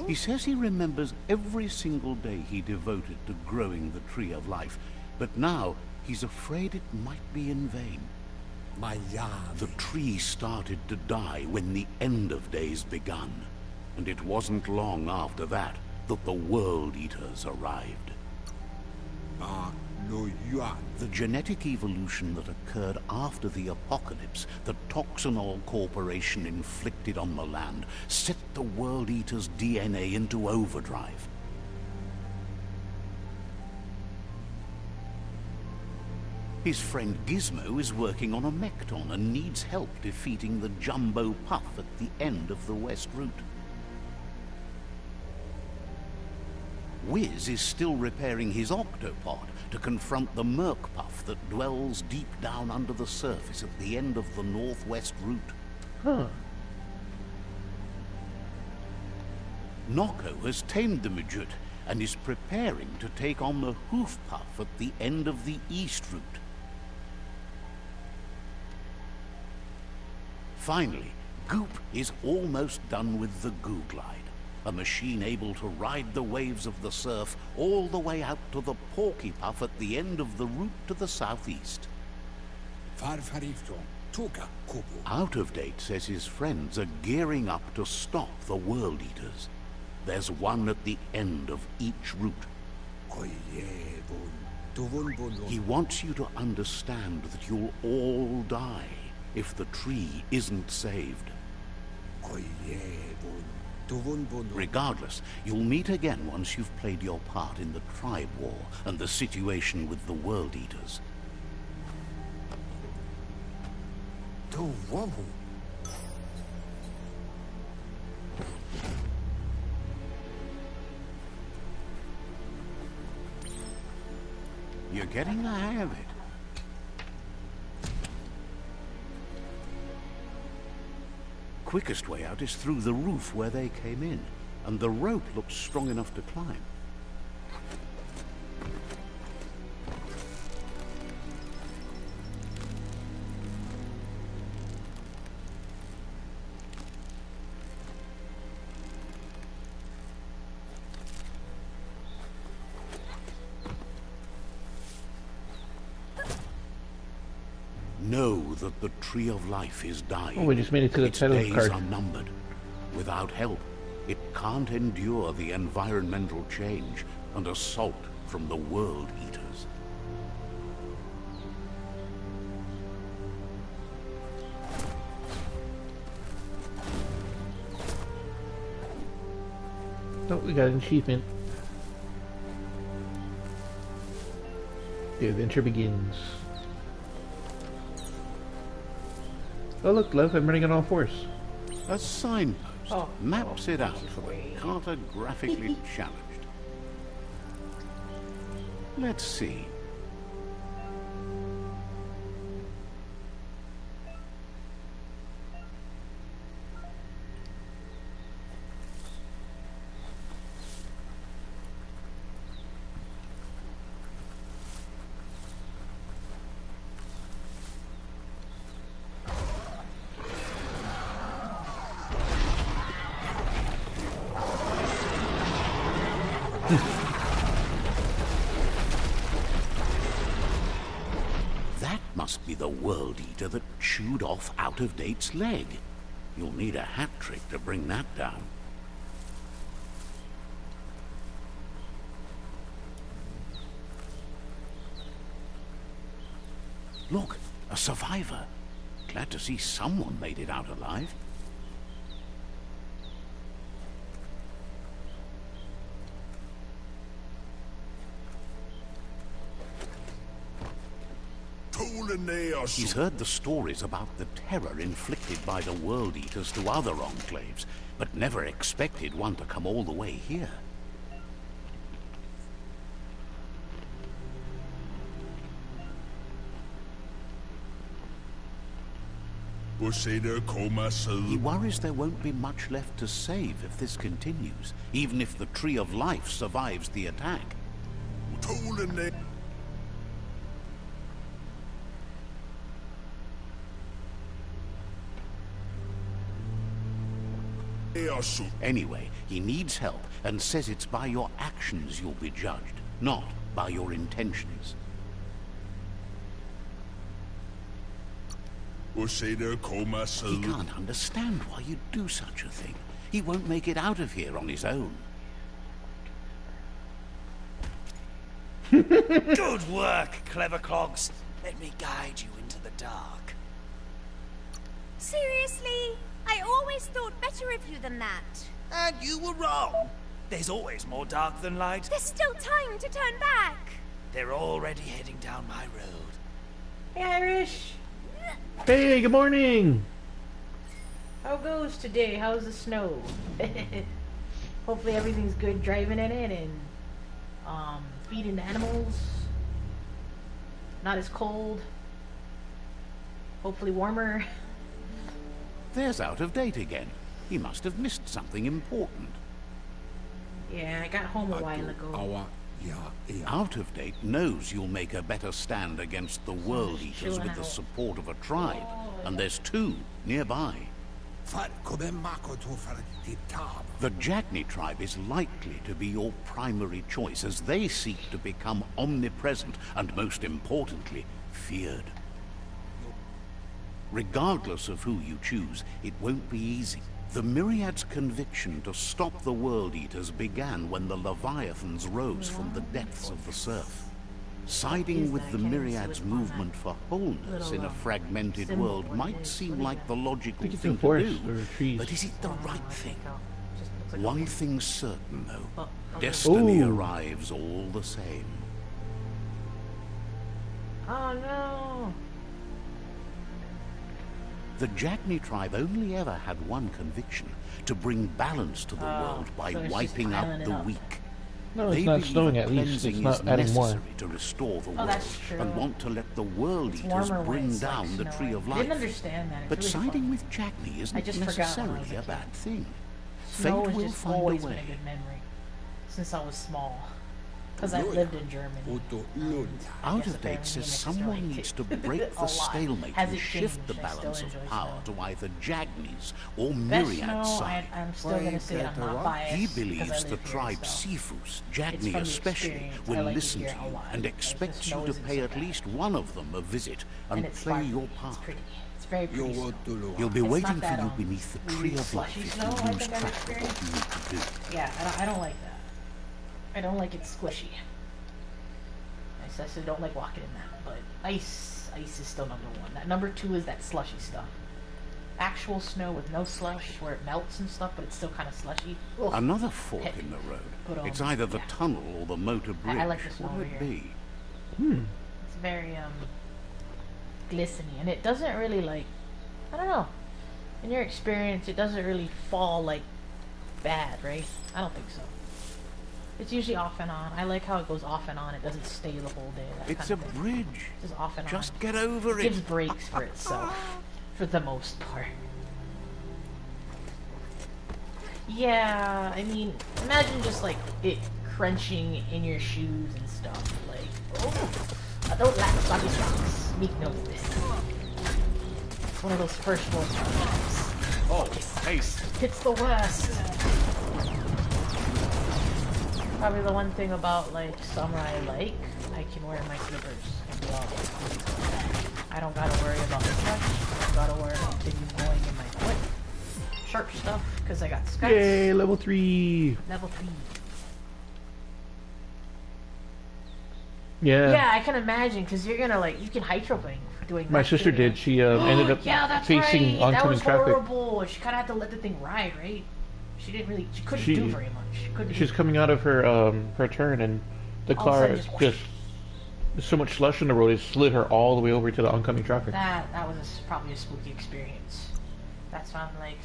He says he remembers every single day he devoted to growing the Tree of Life, but now he's afraid it might be in vain. The tree started to die when the end of days begun, and it wasn't long after that that the World Eaters arrived. The genetic evolution that occurred after the apocalypse that Toxanol Corporation inflicted on the land set the World Eater's DNA into overdrive. His friend Gizmo is working on a Mekton and needs help defeating the Jumbo Puff at the end of the West Route. Wiz is still repairing his octopod to confront the Merc Puff that dwells deep down under the surface at the end of the Northwest Route. Huh. Noko has tamed the Majut and is preparing to take on the Hoof Puff at the end of the East Route. Finally, Goop is almost done with the Goo Glide, a machine able to ride the waves of the surf all the way out to the Porky Puff at the end of the route to the southeast. Out of Date says his friends are gearing up to stop the World Eaters. There's one at the end of each route. He wants you to understand that you'll all die if the tree isn't saved. Regardless, you'll meet again once you've played your part in the tribe war and the situation with the World Eaters. You're getting the hang of it. Quickest way out is through the roof where they came in, and the rope looks strong enough to climb. Know that the Tree of Life is dying. Oh, we just made it to the Its title days card. are numbered. Without help, it can't endure the environmental change and assault from the World Eaters. Oh, we got an achievement. The adventure begins. Oh look, love, I'm running on all fours. A signpost maps it out for the sweet. cartographically challenged. Let's see. Must be the World Eater that chewed off Out-of-Date's leg. You'll need a hat trick to bring that down. Look, a survivor. Glad to see someone made it out alive. He's heard the stories about the terror inflicted by the World Eaters to other enclaves, but never expected one to come all the way here. He worries there won't be much left to save if this continues, even if the Tree of Life survives the attack. Anyway, he needs help and says it's by your actions you'll be judged, not by your intentions. He can't understand why you'd do such a thing. He won't make it out of here on his own. Good work, clever clogs. Let me guide you into the dark. Seriously? I always thought better of you than that. And you were wrong. There's always more dark than light. There's still time to turn back. They're already heading down my road. Hey, Irish. Hey, good morning! How goes today? How's the snow? Hopefully everything's good driving in it and feeding the animals. Not as cold. Hopefully warmer. There's Out-of-Date again. He must have missed something important. Yeah, I got home a while ago. Out-of-Date knows you'll make a better stand against the World Eaters with the support of a tribe, and there's 2 nearby. The Jagni tribe is likely to be your primary choice as they seek to become omnipresent and, most importantly, feared. Regardless of who you choose, it won't be easy. The Myriad's conviction to stop the World Eaters began when the Leviathans rose from the depths of the surf. Siding with the Myriad's movement for wholeness in a fragmented world might seem like the logical thing to do, but is it the right thing? One thing's certain, though. Destiny arrives all the same. Oh no! The Jagni tribe only ever had one conviction: to bring balance to the world by wiping out the weak. No, it's They not believe snowing a at least. It's cleansing not is adding more. necessary to restore the world, that's true. and want to let the World It's Eaters warmer when bring it's, like, down the Tree snowing. of I Life. didn't understand that. It's But really siding fun. with Jagni I isn't just forgot when I was necessarily a a kid. bad thing. Snow Fate has will just find a always been a way. good memory since I was small. Because I lived in Germany. Out-of-Date says someone needs to break the stalemate Has and it shift the changed? I still balance of enjoy power snow. to either Jagni's or Best Myriad's snow, side. I'm still going to say I'm not biased. He because I believes the live here, tribe so. Sifus, It's Jagni from the especially, experience. I will like it listen here to a you lot. and Like, the expects snow you to isn't pay so at bad. least one of them a visit And and it's play sparkly. your It's part. pretty. It's very pretty snow. You'll be It's waiting not for that, you beneath the Tree weird of Life slushy if snow you I lose think I've track of what experienced. you need to do. Yeah, I don't like that. I don't like it squishy. I actually don't like walking in that, but ice is still number 1. That number 2 is that slushy stuff. Actual snow with no slush, where it melts and stuff, but it's still kind of slushy. Ugh. Another fork Heavy. in the road. But, It's either the yeah. tunnel or the motor bridge. I like the snow What over would it here. be? It's very glistening, and it doesn't really like, I don't know. In your experience, it doesn't really fall like bad, right? I don't think so. It's usually off and on. I like how it goes off and on. It doesn't stay the whole day. That It's kind a of thing. bridge. Just off and Just on. get over It it. gives breaks for itself, for the most part. Yeah, I mean, imagine just like it crunching in your shoes and stuff. Like, oh, I don't like sloppy socks. Meek knows this. It's one of those first world problems. Oh, taste. It's the worst. probably the one thing about like summer I like. I can wear my slippers and be all I don't gotta worry about the touch. I don't gotta worry about things going in my foot. Sharp stuff, because I got scuds. Yay, level 3. Level 3. Yeah. Yeah, I can imagine, because you're gonna like, you can hydropane for doing My that sister too, did. She ended up yeah, that's facing right. That oncoming was traffic. horrible. She kind of had to let the thing ride, right? She didn't really, she couldn't do very much. She couldn't She's do- coming out of her turn, and the All of a car sudden just just- there's so much slush on the road, it slid her all the way over to the oncoming traffic. That was probably a spooky experience. That's why I'm like,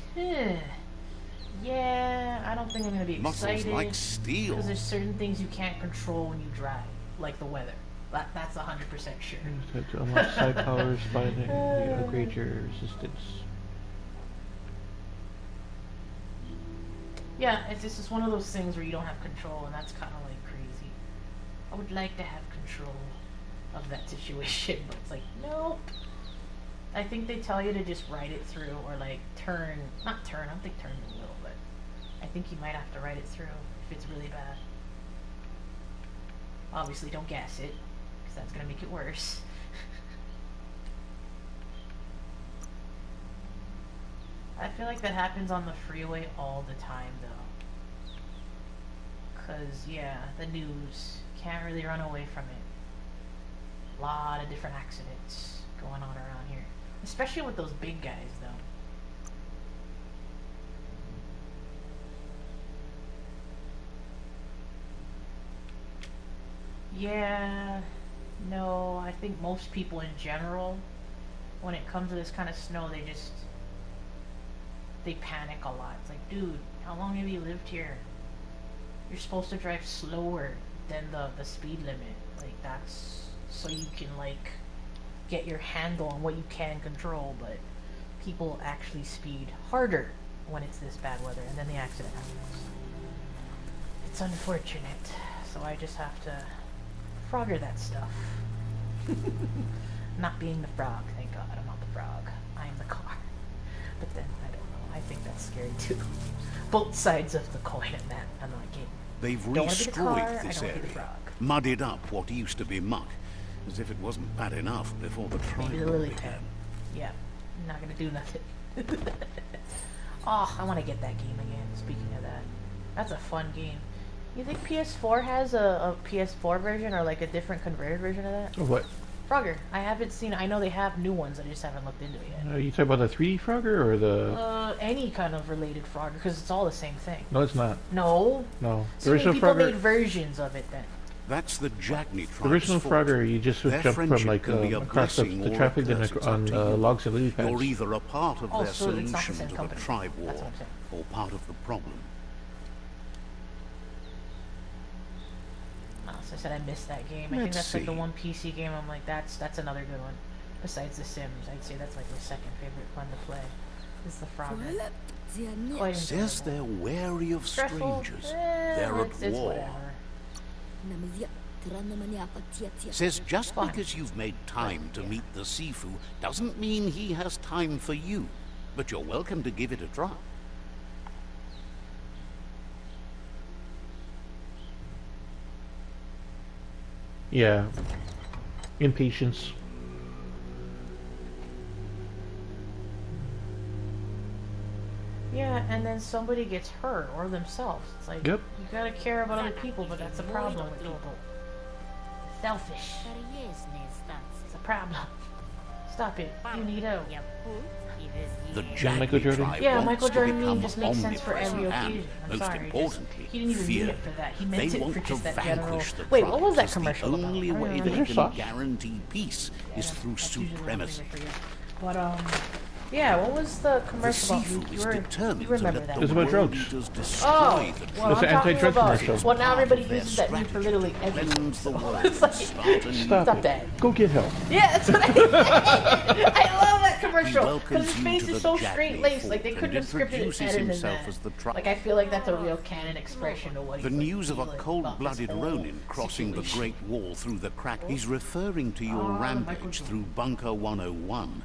yeah, I don't think I'm gonna be Muscles excited. like steel. Because there's certain things you can't control when you drive, like the weather. That's 100% sure. To unlock side powers, finally upgrade your resistance. Yeah, it's just one of those things where you don't have control, and that's kind of like crazy. I would like to have control of that situation, but it's like, nope. I think they tell you to just ride it through, or like not turn, I don't think turn you will, but I think you might have to ride it through if it's really bad. Obviously don't gas it, because that's going to make it worse. I feel like that happens on the freeway all the time, though. Because, yeah, the news, can't really run away from it. A lot of different accidents going on around here. Especially with those big guys, though. Yeah, no, I think most people in general, when it comes to this kind of snow, they panic a lot. It's like, dude, how long have you lived here? You're supposed to drive slower than the speed limit. Like, that's so you can, like, get your handle on what you can control, but people actually speed harder when it's this bad weather, and then the accident happens. It's unfortunate, so I just have to frogger that stuff. Not being the frog, thank God I'm not the frog. I'm the car. But then, I don't know, I think that's scary too. Both sides of the coin in that, I'm not kidding. They've Don't wanna be the destroyed car, this I don't wanna be the area, frog. muddied up what used to be muck, as if it wasn't bad enough before the Maybe the trial lily began. pad. Yeah, I'm not gonna do nothing. Oh, I want to get that game again. Speaking of that, that's a fun game. You think PS4 has a PS4 version or like a different converted version of that? What? Frogger. I haven't seen. I know they have new ones. I just haven't looked into it yet. You talking about the 3D Frogger or the? Any kind of related Frogger, because it's all the same thing. No, it's not. No. No. So many people made versions of it then. That's the Jagni tribe's The original fault. Frogger, you just would Their jump from friendship like can be a across the blessing or a traffic than curse. It's on up to you. logs and lily pads. You're either a part of Oh, their so it's not the solution same to company. the tribe That's war, what I'm saying. or part of the problem. Oh, so I said I missed that game. I think Let's that's like the see. one PC game. I'm like, that's another good one. Besides The Sims, I'd say that's like my second favorite one to play. Is the Frogger. Quite Says enjoyable. they're wary of Stressful? strangers. They're It's at war. whatever. Says just Fine. because you've made time to Yeah. meet the Sifu doesn't mean he has time for you. But you're welcome to give it a try. Yeah. Impatience. Yeah, and then somebody gets hurt or themselves. It's like, Yep. you gotta care about other people, but that's a problem with people. Selfish. It's a problem. Stop it. You need help. The Michael Jagni Jordan? tribe Yeah, wants Michael to Jordan become meme just makes sense for every omnipresent and, occasion. I'm most sorry. importantly, He didn't even fear. mean it for that. He meant They it want for to just that general. vanquish the Wait, what was that tribes, as commercial the about? only I don't way remember. they Is can there sauce? guarantee peace is through That's usually what I'm supremacy. thinking for you. But yeah, what was the The commercial about? Sifu is You determined to remember let that? the It's about world drugs. eaters destroy Oh, the well, It's I'm an talking anti-drug about. commercial. Well, now everybody Part of uses their that meme for strategy. literally everything. Cleanse the So world it's like, and start a new Stop Stop it. that. Go get help. Yeah, that's what I I love that commercial welcomes because his you face to is the so Jagni straight laced. Like they fort couldn't and have scripted it introduces better than himself that. as the tri- Like I feel like that's a real canon expression of what he's The like, news of a feeling about this cold-blooded whole Ronin crossing the situation. Great Wall through the crack. He's referring to your Michael rampage Jordan. through Bunker 101.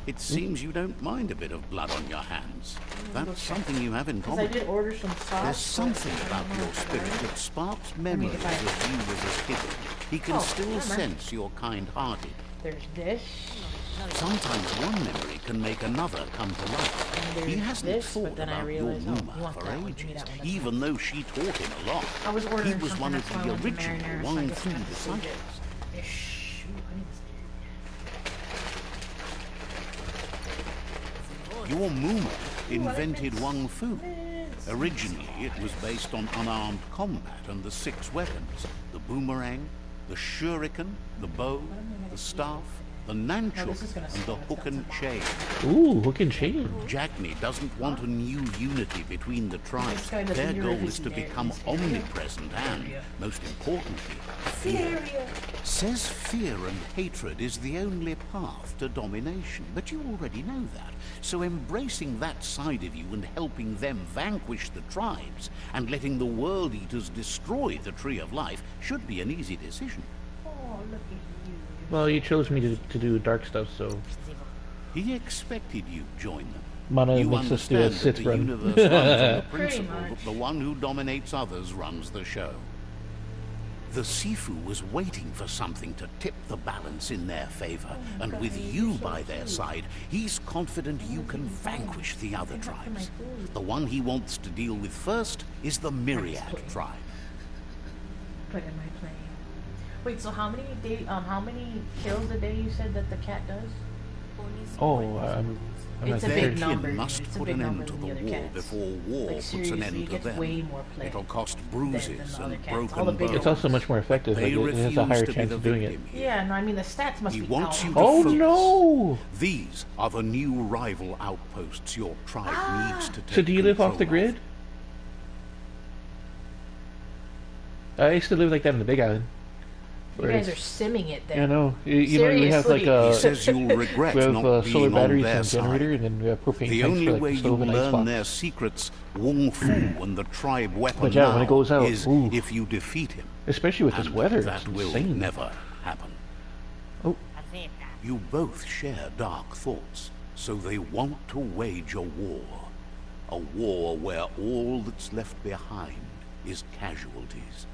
It seems you don't mind a bit of blood on your hands. That's something you have in Because I common. did order some sauce. There's something about your spirit that sparks memories of you as a kid. He can still sense you're kind-hearted. There's this. Sometimes one memory can make another come to life. He hasn't thought about your Uma for ages, even though she taught him a lot. I was ordering He was one of the original Wang Fu disciples. Your Muma invented Wang Fu. Originally, it was based on unarmed combat and the 6 weapons: the boomerang, the shuriken, the bow, the staff, the nunchuk, and the hook and chain. Ooh, hook and chain. Jackney doesn't want a new unity between the tribes. Their goal is to become omnipresent and, most importantly, fear. Says fear and hatred is the only path to domination, but you already know that. So embracing that side of you and helping them vanquish the tribes and letting the World Eaters destroy the Tree of Life should be an easy decision. Oh, look at you. Well, you chose me to do dark stuff, so... He expected you join them. Mana You makes us do a understand that Sith the run. universe runs on the Pretty principle much. that the one who dominates others runs the show. The Sifu was waiting for something to tip the balance in their favor, and with you by their side, he's confident you can vanquish the other tribes. The one he wants to deal with first is the Myriad tribe. What am I playing? Wait, so how many kills a day you said that the cat does? Oh, I'm It's not a big there. number. Must It's a put big an number end to than the the other war cats. before war Like, puts an seriously, end it to gets them. way more play It'll cost than bruises the other and cats. All the broken bigger bones. It's also much more effective. They Like, it has refuse a higher to be chance the of doing it. victim here. Yeah, no, I mean the stats must He be wants out. you to Oh focus. no! These are the new rival outposts your tribe needs to take So do you live off the control grid? I used to live like that in the Big Island. You Where guys are it's- simming it there. You know, you know, we have like Seriously. He says you'll regret we have not solar being on batteries their and a generator, side. and then we have propane The tanks only for like way the you stove and learn icebox. their secrets, Wong Fu and the tribe weapon But yeah, when now, it goes out, is ooh. if you defeat him. Especially with this And weather, that it's will insane. never happen. Oh, You both share dark thoughts, so they want to wage a war. A war where all that's left behind is casualties.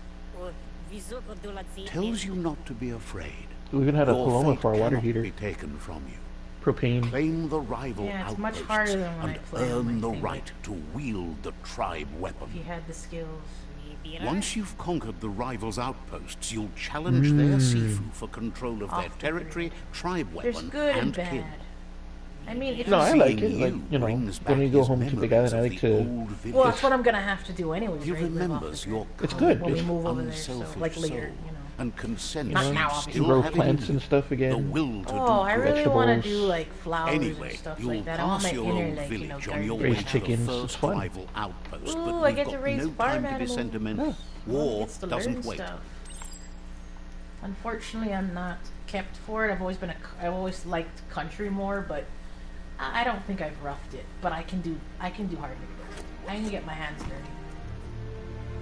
Tells you not to be afraid. we even had a Your Paloma fate for our water cannot heater. be taken from you. Propane. Claim the rival Yeah, it's much outposts harder than when I and play on earn my the thing. right to wield the tribe weapon. If you had the skills. Once you've conquered the rivals' outposts, you'll challenge their Sifu for control of their Off the territory, tribe There's weapon, good and kin. bad. I mean, if No, you I see- like Seeing it. Like, you know, brings when we back go his home to Big memories Island, I of like the to... old village. Well, that's what I'm gonna have to do anyways. He right? Live off remembers the your grid. It's good. calm, When we move over there, so unselfish like later, soul, you know. and consent Not you now, obviously. still grow have plants it in and stuff the again. will to Oh, I do really good. want to vegetables. do like flowers Anyway, and stuff you'll like that. I want pass my your inner, old like, you know, village on garden your Raise way house. to chickens, the it's first fun. rival outpost, Ooh, but I you've get to got raise no farm time to be animals. sentimental. Yeah. War Gets to doesn't learn wait. stuff. Unfortunately, I'm not kept for it. I've always liked country more, but I don't think I've roughed it. But I can do hard labor. I can get my hands dirty.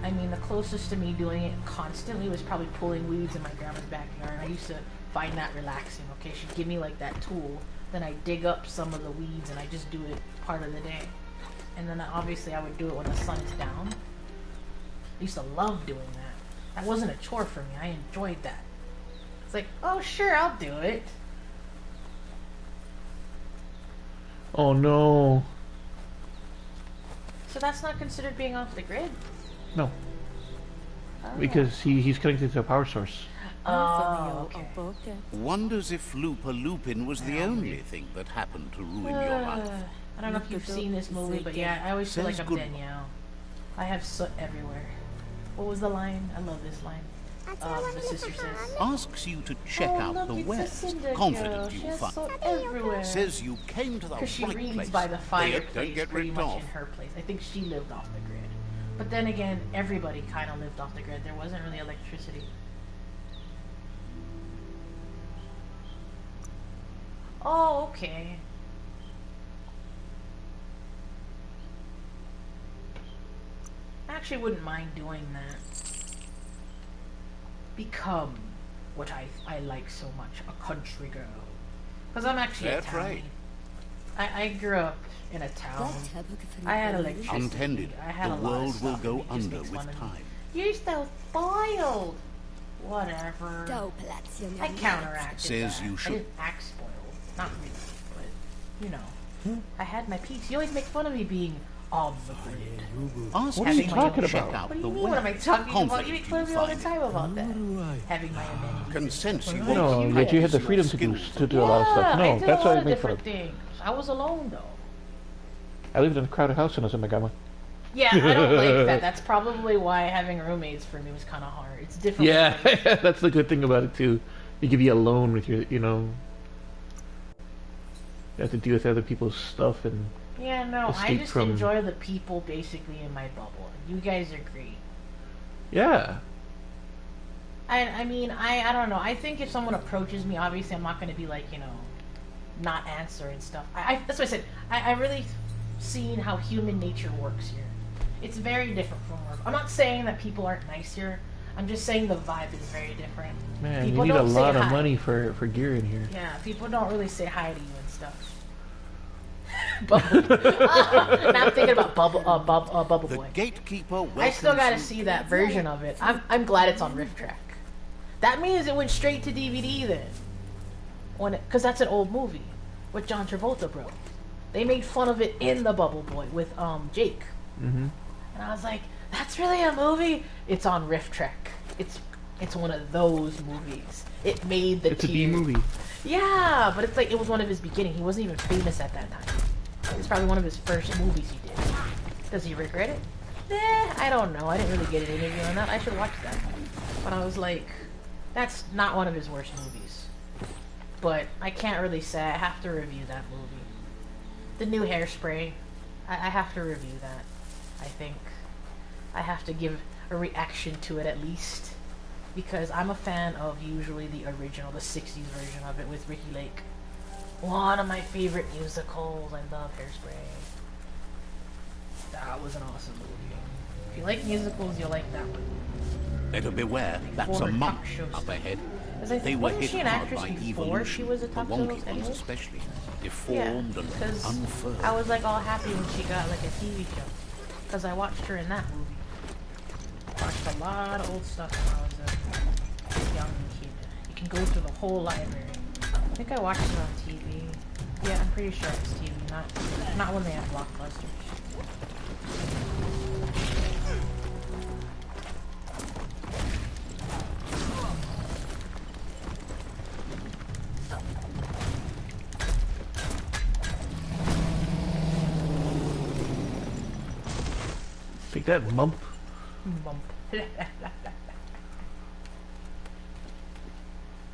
I mean, the closest to me doing it constantly was probably pulling weeds in my grandma's backyard. I used to find that relaxing. Okay, she'd give me like that tool, then I dig up some of the weeds and I just do it part of the day. And then obviously I would do it when the sun is down. I used to love doing that. That wasn't a chore for me. I enjoyed that. It's like, oh sure, I'll do it. Oh no. So that's not considered being off the grid? No. Oh. Because he's connected to a power source. Oh, okay. Wonders if Lupa Lupin was the only thing that happened to ruin your life. I don't know if you've seen this movie, but yeah, I always feel like Says I'm good- Danielle. I have soot everywhere. What was the line? I love this line. The sister says, Asks you to check "Oh, out look, the it's a wares. cinder girl. Confident She you'll has find. soot everywhere." Says you came to the Because she right reads place. by the Don't fireplace get pretty ripped much off. in her place. I think she lived off the grid. But then again, everybody kind of lived off the grid. There wasn't really electricity. Oh, okay. I actually wouldn't mind doing that. Become what I like so much, a country girl. Because I'm actually That's a townie. right. I grew up in a town. I had electricity. Untended, I had the a lot of world will stuff, go and he just under makes with fun of me. time. You're so spoiled. Whatever. I counteracted Says that. you I should. didn't act spoiled. Not really, but, you know. I had my peaks. You always make fun of me being on the grid. Ask What are you him to talking check about? out What do the you mean, what am I web. talking about? You Confident make fun of me all the find time about that. Having my amenities. Consents you Well, won't No, you yet you had the use freedom your to skills. do a lot of stuff. Yeah, I No, did that's a why lot I of make fun of. different things. I was alone, though. I lived in a crowded house when I was in my gamma. Yeah, I don't like that. That's probably why having roommates for me was kind of hard. It's different. Yeah, with roommates. that's the good thing about it too. You can be alone with your, you have to deal with other people's stuff and Yeah, no, I escape just from- enjoy the people basically in my bubble. You guys are great. yeah. I mean, I don't know. I think if someone approaches me, obviously I'm not going to be like, not answer and stuff. That's what I said. I really seen how human nature works here. It's very different from work. I'm not saying that people aren't nice here. I'm just saying the vibe is very different. Man, People you need a don't say lot of hi. money for gear in here. Yeah, people don't really say hi to you and stuff. Now I'm thinking about Bubble The Boy. gatekeeper I welcomes still gotta you. see that version of it. I'm glad it's on Rift Track. That means it went straight to DVD then. Because that's an old movie with John Travolta, bro. They made fun of it in the Bubble Boy with Jake. Mm-hmm. And I was like, that's really a movie? It's on Rift Track. It's one of those movies. It made the It's a B tier. movie. Yeah, but it's like it was one of his beginning. He wasn't even famous at that time. It's probably one of his first movies he did. Does he regret it? I don't know. I didn't really get an interview on that. I should watch that. But I was like, that's not one of his worst movies. But I can't really say. I have to review that movie. The new Hairspray. I have to review that. I think I have to give a reaction to it at least. Because I'm a fan of usually the original, the 60s version of it with Ricky Lake. One of my favorite musicals. I love Hairspray. That was an awesome movie. If you like musicals, you'll like that one. Better beware, that's Before a her monk talk show up stuff. ahead. As I They think, were wasn't hit she an hard actress by before evolution, she was a the talk show wonky host ones anyway? especially, Yeah, deformed and because unfurled. I was like all happy when she got like a TV show. Because I watched her in that movie. Watched a lot of old stuff when I was a young kid. You can go through the whole library. I think I watched it on TV. Yeah, I'm pretty sure it's TV, not when they have blockbusters. Take that, mump. Bump.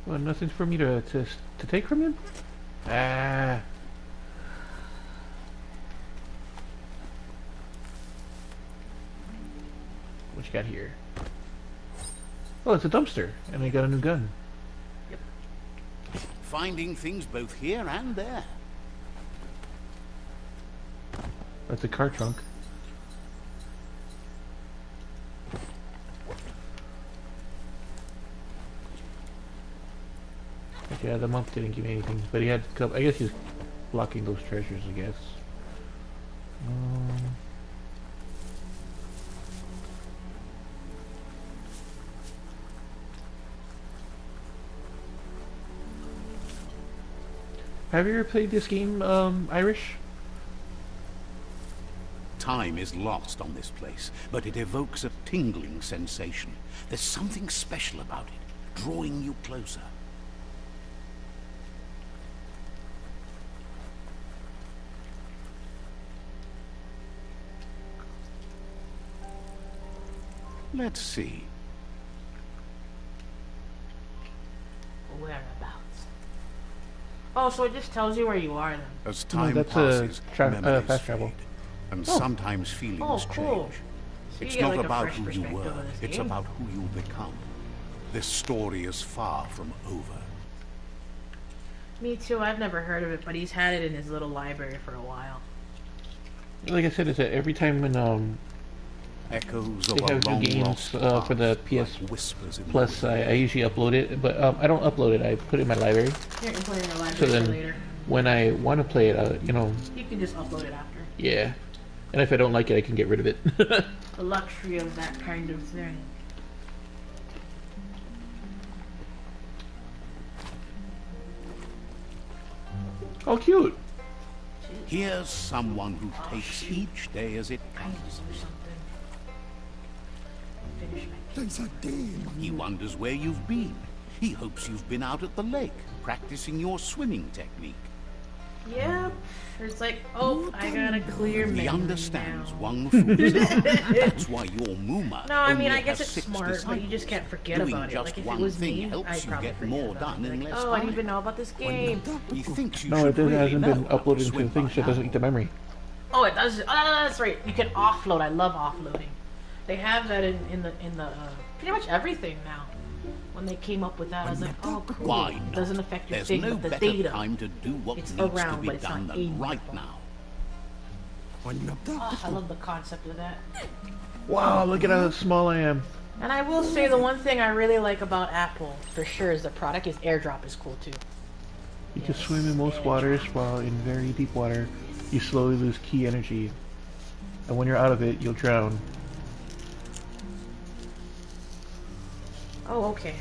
Well, nothing for me to take from you? Ah. What you got here? Oh, it's a dumpster, and I got a new gun. Finding things both here and there. That's a car trunk. Yeah, the monk didn't give me anything, but he had. I guess he's blocking those treasures. I guess. Have you ever played this game, Irish? Time is lost on this place, but it evokes a tingling sensation. There's something special about it, drawing you closer. Let's see. Whereabouts? Oh, so it just tells you where you are then. As time that's passes, memories fast travel. fade, and sometimes feelings Oh, cool. change. So you It's get, not like, a about fresh who you perspective were, of this it's game. about who you become. This story is far from over. Me too. I've never heard of it, but he's had it in his little library for a while. Like I said, it's every time when Echoes They of a have new long games, lost for the past, PS like whispers in the Plus, wind. I usually upload it, but I don't upload it. I put it in my library. Here, you can put it in your library So then- for later. when I want to play it, you know, You can just upload it after. yeah. And if I don't like it, I can get rid of it. The luxury of that kind of thing. Oh, cute. Here's someone who takes each day as it I need to comes. do something. Finish my He wonders where you've been. He hopes you've been out at the lake, practicing your swimming technique. Yep. It's like, oh, I gotta clear He memory understands now. one food. That's why your Muma No, I mean, only I guess has it's 6 smart, but you just disciples. can't forget Doing about it. just Like, if one it was thing me, helps I'd you probably get forget more about done it. in Like, less oh, I time. didn't even know about this game. He thinks you No, should it doesn't, really hasn't know been how to uploaded into swim the thing, by so it doesn't now. eat the memory. Oh, it does. Oh, that's right. You can offload. I love offloading. They have that in the pretty much everything now. When they came up with that, I was like, oh, cool. Why It not? doesn't affect your There's thing, no but the better data. time to do what It's needs to around, be but it's done not than in right your phone. now. Oh, I love the concept of that. Wow, look at how small I am. And I will say the one thing I really like about Apple, for sure, is the product is AirDrop is cool too. You can swim in most waters, while in very deep water, you slowly lose key energy. And when you're out of it, you'll drown. Oh, okay.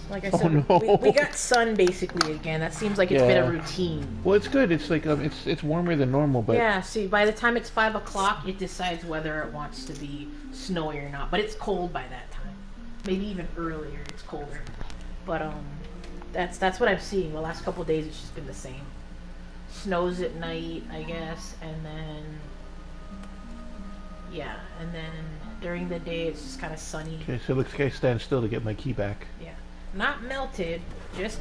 Like I Oh, said, no. we got sun basically again. That seems like it's been Yeah. a routine. Well, it's good. It's like it's warmer than normal, but Yeah, see, by the time it's 5 o'clock, it decides whether it wants to be snowy or not. But it's cold by that time. Maybe even earlier, it's colder. But that's what I'm seeing. The last couple of days, it's just been the same. Snows at night, I guess, and then yeah, and then during the day, it's just kind of sunny. okay. So it looks like I stand still to get my key back. Yeah, not melted. Just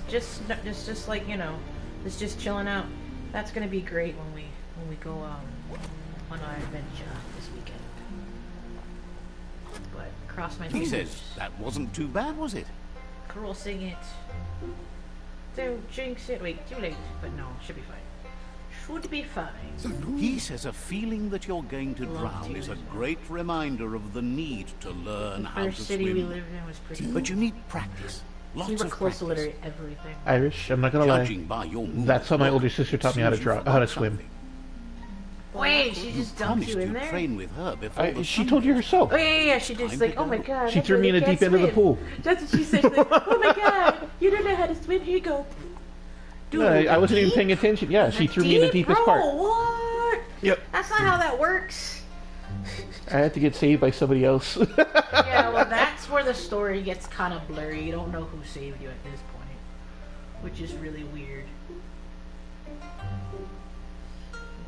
like just chilling out. That's gonna be great when we go on our adventure this weekend. But cross my He fingers. says, that wasn't too bad, was it? Crossing it. Don't jinx it. Wait, too late. But no, should be fine. Should be fine. He says a feeling that you're going to Love drown to. is a great reminder of the need to learn how to First city we swim. lived in was pretty. But you need practice. We Lots were of close to practice. literally everything. Irish. I'm not gonna lie. Judging by your movement, That's how my look, older sister taught me how to seems you how to forgot swim. something. Wait, she just dumped Promised you in you'd there? train with her before the She sun told you goes herself. Oh yeah. She just Time like, to oh my go. god. She that threw me in really the deep can't end of the swim." pool. That's what she said. She's like, oh my god, you don't know how to swim. Here you go. Dude, No, I wasn't even deep? paying attention. Yeah, she threw me in the Deep? deepest Bro, part. What? Yep. That's not how that works. I had to get saved by somebody else. Yeah, well, that's where the story gets kind of blurry. You don't know who saved you at this point, which is really weird.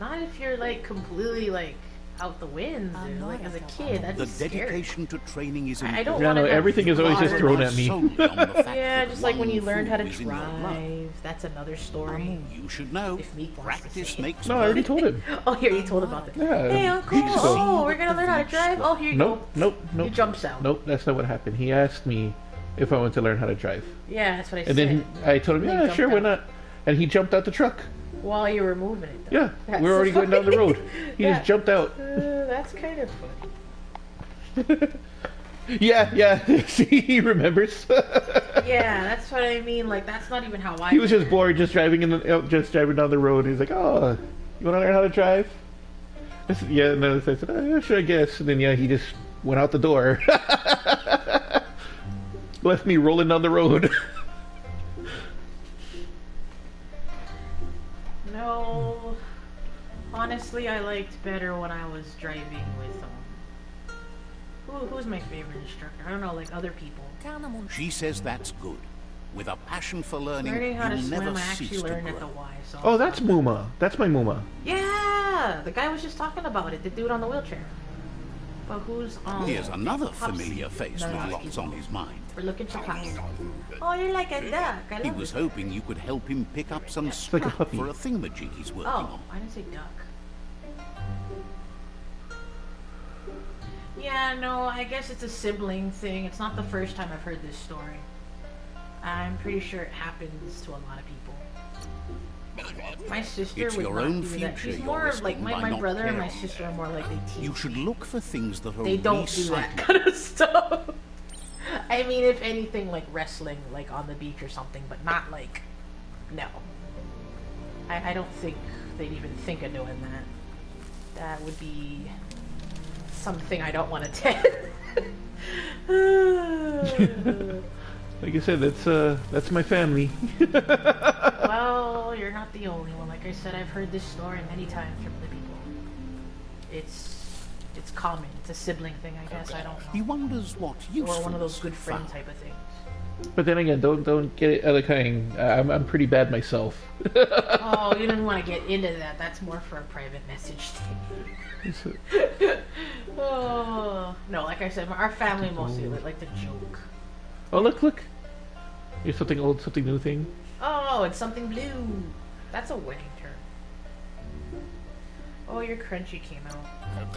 Not if you're like completely like out the winds, dude. Like as a kid, that'd The be scary. dedication to training is I don't important. Yeah, no, wanna have everything is always just water. thrown at me. Solely on the fact Yeah, that just like when one you learned how to food is in your blood. drive. That's another story. You should know. If Meek wants to Practice say it. makes No, I already told him. Oh, here you told about that. Yeah, Hey, Uncle. weeks ago. Oh, we're gonna learn how to drive. Oh, here you go. Nope. He jumps out. Nope, that's not what happened. He asked me if I wanted to learn how to drive. Yeah, that's what I And said. then I told him, And then yeah, he sure, why jumped not? And he jumped out the truck. While you were moving it. Though. Yeah, That's we were already going down the road. He Yeah. just jumped out. That's kind of funny. Yeah. See, he remembers. Yeah, that's what I mean. Like, that's not even how I. He was just bored, just driving just driving down the road. He's like, "Oh, you want to learn how to drive?" I said, yeah, and then I said, "Oh, yeah, sure, I guess." And then yeah, he just went out the door, left me rolling down the road. No, honestly, I liked better when I was driving with who's my favorite instructor? I don't know, like other people. She says that's good. With a passion for learning, Learning how to you'll swim, never I actually cease to learned at the grow. Y. So Oh, that's Muma. That's my Muma. yeah, the guy was just talking about it. The dude on the wheelchair. But who's on? Here's another Popsy. familiar face No, with no, lots on his mind. We're looking for Popsy. Oh, you're like a duck. I He love was it. hoping you could help him pick up some like a scrap puppy. for a thingamajig he's working Oh, on. I didn't say duck. Yeah, no, I guess it's a sibling thing. It's not the first time I've heard this story. I'm pretty sure it happens to a lot of people. My sister It's would your not own do that. future She's you're more of like risking by my not brother and my caring. sister are more like they teach. You should look for things that are They don't do that recyclable. kind of stuff. I mean, if anything, like wrestling, like on the beach or something, but not like No. I don't think they'd even think of doing that. That would be something I don't want to test. Like I said, that's my family. Well, you're not the only one. Like I said, I've heard this story many times from the people. It's common. It's a sibling thing, I guess. I don't know. He wonders what usefulness Or one of those good friend found. type of things. But then again, don't get it other kind. I'm pretty bad myself. Oh, you don't want to get into that. That's more for a private message thing. Oh no, like I said, our family mostly like to joke. Oh look! Here's something old, something new thing. Oh, it's something blue. That's a wedding term. Oh, your crunchy came out.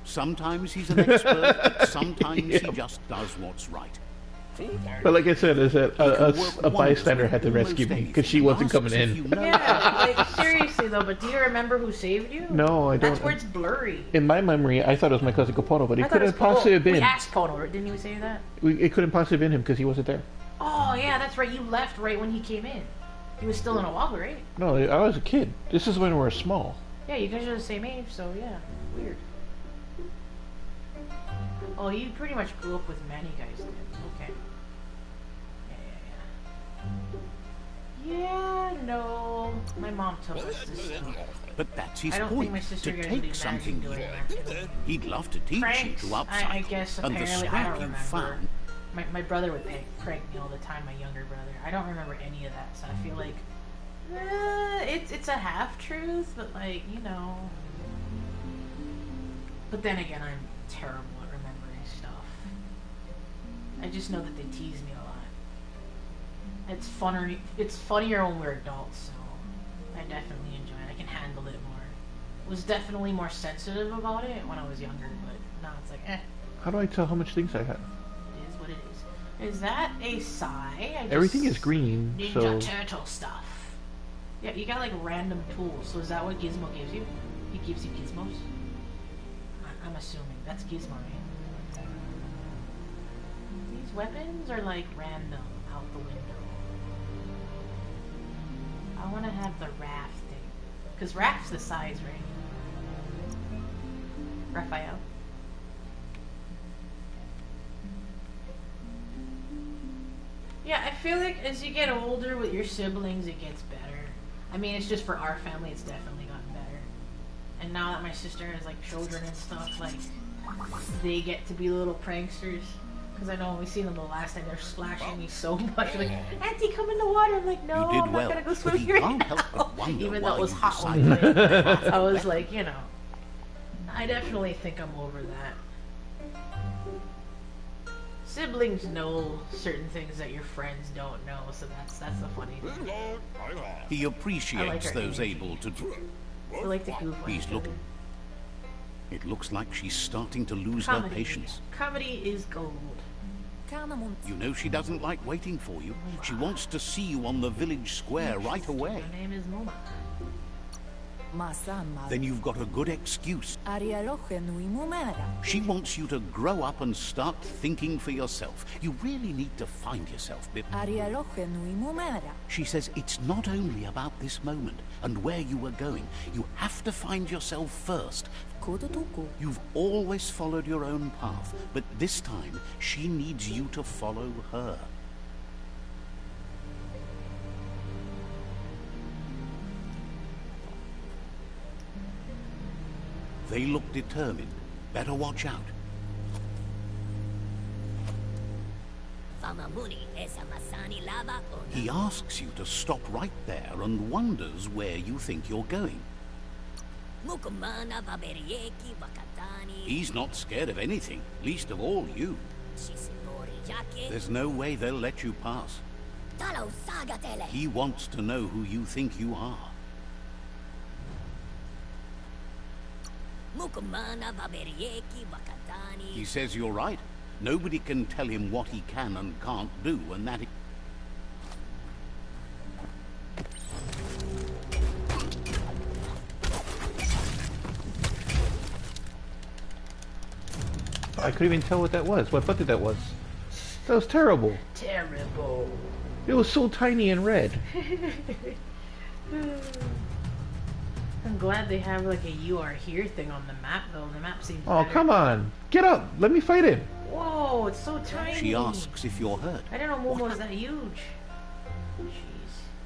Sometimes he's an expert, but sometimes he just does what's right. But like I said, is that He can a work bystander wonders had to with rescue almost me anything. because she He wasn't asks coming if in. you know Yeah, like seriously though. But do you remember who saved you? No, I don't. That's where it's blurry. In my memory, I thought it was my cousin Capono, but I it thought couldn't it was possibly have We been. asked Pono, didn't you say that? It couldn't possibly have been him because he wasn't there. Oh yeah, that's right. You left right when he came in. He was still in a wobble, right? No, I was a kid. This is when we were small. Yeah, you guys are the same age, so yeah, weird. Oh, you pretty much grew up with many guys then. Okay. Yeah, no. My mom took us to school. But that's his I don't point. think my sister To would take imagine something doing that too. he'd love to teach Pranks, you to upcycle. I guess and the apparently I scrap don't you remember. found. My brother would prank me all the time, my younger brother. I don't remember any of that, so I feel like it's a half truth, but like, you know. But then again, I'm terrible at remembering stuff. I just know that they tease me a lot. It's funnier when we're adults, so I definitely enjoy it. I can handle it more. Was definitely more sensitive about it when I was younger, but now it's like, How do I tell how much things I have? it is what it is. Is that a sigh? Everything is green, Ninja so Turtle stuff. Yeah, you got like random tools. So is that what Gizmo gives you? He gives you gizmos? I'm assuming. That's Gizmo, right? These weapons are like random out the window. I want to have the raft thing. Because raft's the size, right? Raphael? Yeah, I feel like as you get older with your siblings, it gets better. I mean, it's just for our family, it's definitely gotten better. And now that my sister has like children and stuff, like they get to be little pranksters. Because I know when we seen them the last time, they're splashing me so much. Like, Auntie, come in the water. I'm like, no, You did I'm well, not gonna go but swimming you right can't help now. but wonder Even though why it was you hot when we decided played. I was like, you know, I definitely think I'm over that. Siblings know certain things that your friends don't know, so that's the funny thing. He appreciates her those energy. able to do. They like to goof on He's each other. looking. It looks like she's starting to lose her Comedy. patience. Comedy is gold. You know she doesn't like waiting for you. She wants to see you on the village square right away. Her name is Moma. Then you've got a good excuse. She wants you to grow up and start thinking for yourself. You really need to find yourself, Bip. She says it's not only about this moment and where you were going. You have to find yourself first. You've always followed your own path, but this time she needs you to follow her. They look determined. Better watch out. He asks you to stop right there and wonders where you think you're going. He's not scared of anything, least of all you. There's no way they'll let you pass. He wants to know who you think you are. He says you're right. Nobody can tell him what he can and can't do, and that... I couldn't even tell what that was. What button that was. That was terrible. Terrible. It was so tiny and red. I'm glad they have like a "you are here" thing on the map, though. The map seems Oh, better. come on. Get up. Let me fight him. Whoa, it's so tiny. She asks if you're hurt. I didn't know Momo was that huge. She's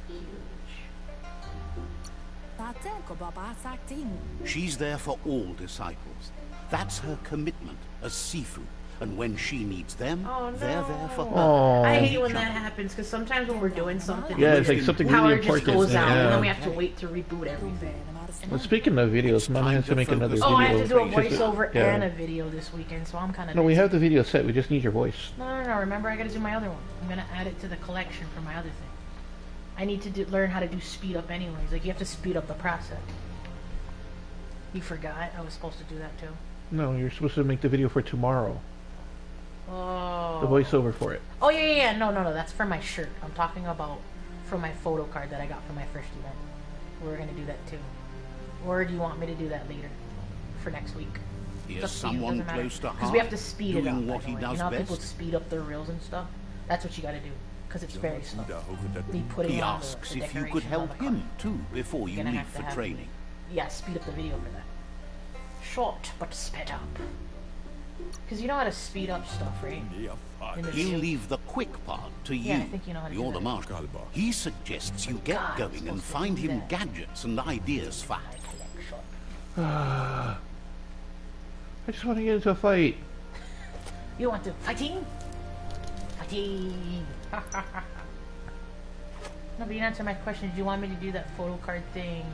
huge. She's there for all disciples. That's her commitment as Sifu. And when she needs them, Oh, no. they're there for her. Oh. I hate when that happens, because sometimes when we're doing something, Yeah, it's like something power really just important. goes out, and then we Yeah. have to wait to reboot everything. Well, speaking of videos, Mama has to make another video. Oh, I have to do a Just- voiceover yeah. and a video this weekend, so I'm kind of No, we have the video set. We just need your voice. No. Remember, I gotta do my other one. I'm gonna add it to the collection for my other thing. I need to learn how to do speed up anyways. Like, you have to speed up the process. You forgot? I was supposed to do that too. No, you're supposed to make the video for tomorrow. Oh. The voiceover for it. Oh, yeah. No. That's for my shirt. I'm talking about for my photo card that I got for my first event. We're gonna do that too. Or do you want me to do that later? For next week? Here's someone close to Because we have heart, to speed it up. doing by what the he way. does You know how best. people speed up their reels and stuff? That's what you gotta do. Because it's very slow. Me putting He on asks the if you could decorations on help the card. him too before you Gonna leave have to for have training. Yeah, speed up the video for that. Short, but sped up. Because you know how to speed up stuff, right? In the He'll video. leave the quick part to you. Yeah, I think you know how to do You're the that. master. He suggests you get God, I'm going and supposed to find do him that. gadgets and ideas for. My collection. I just want to get into a fight. You want to fighting? Fighting! No, but you didn't answer my question. Do you want me to do that photo card thing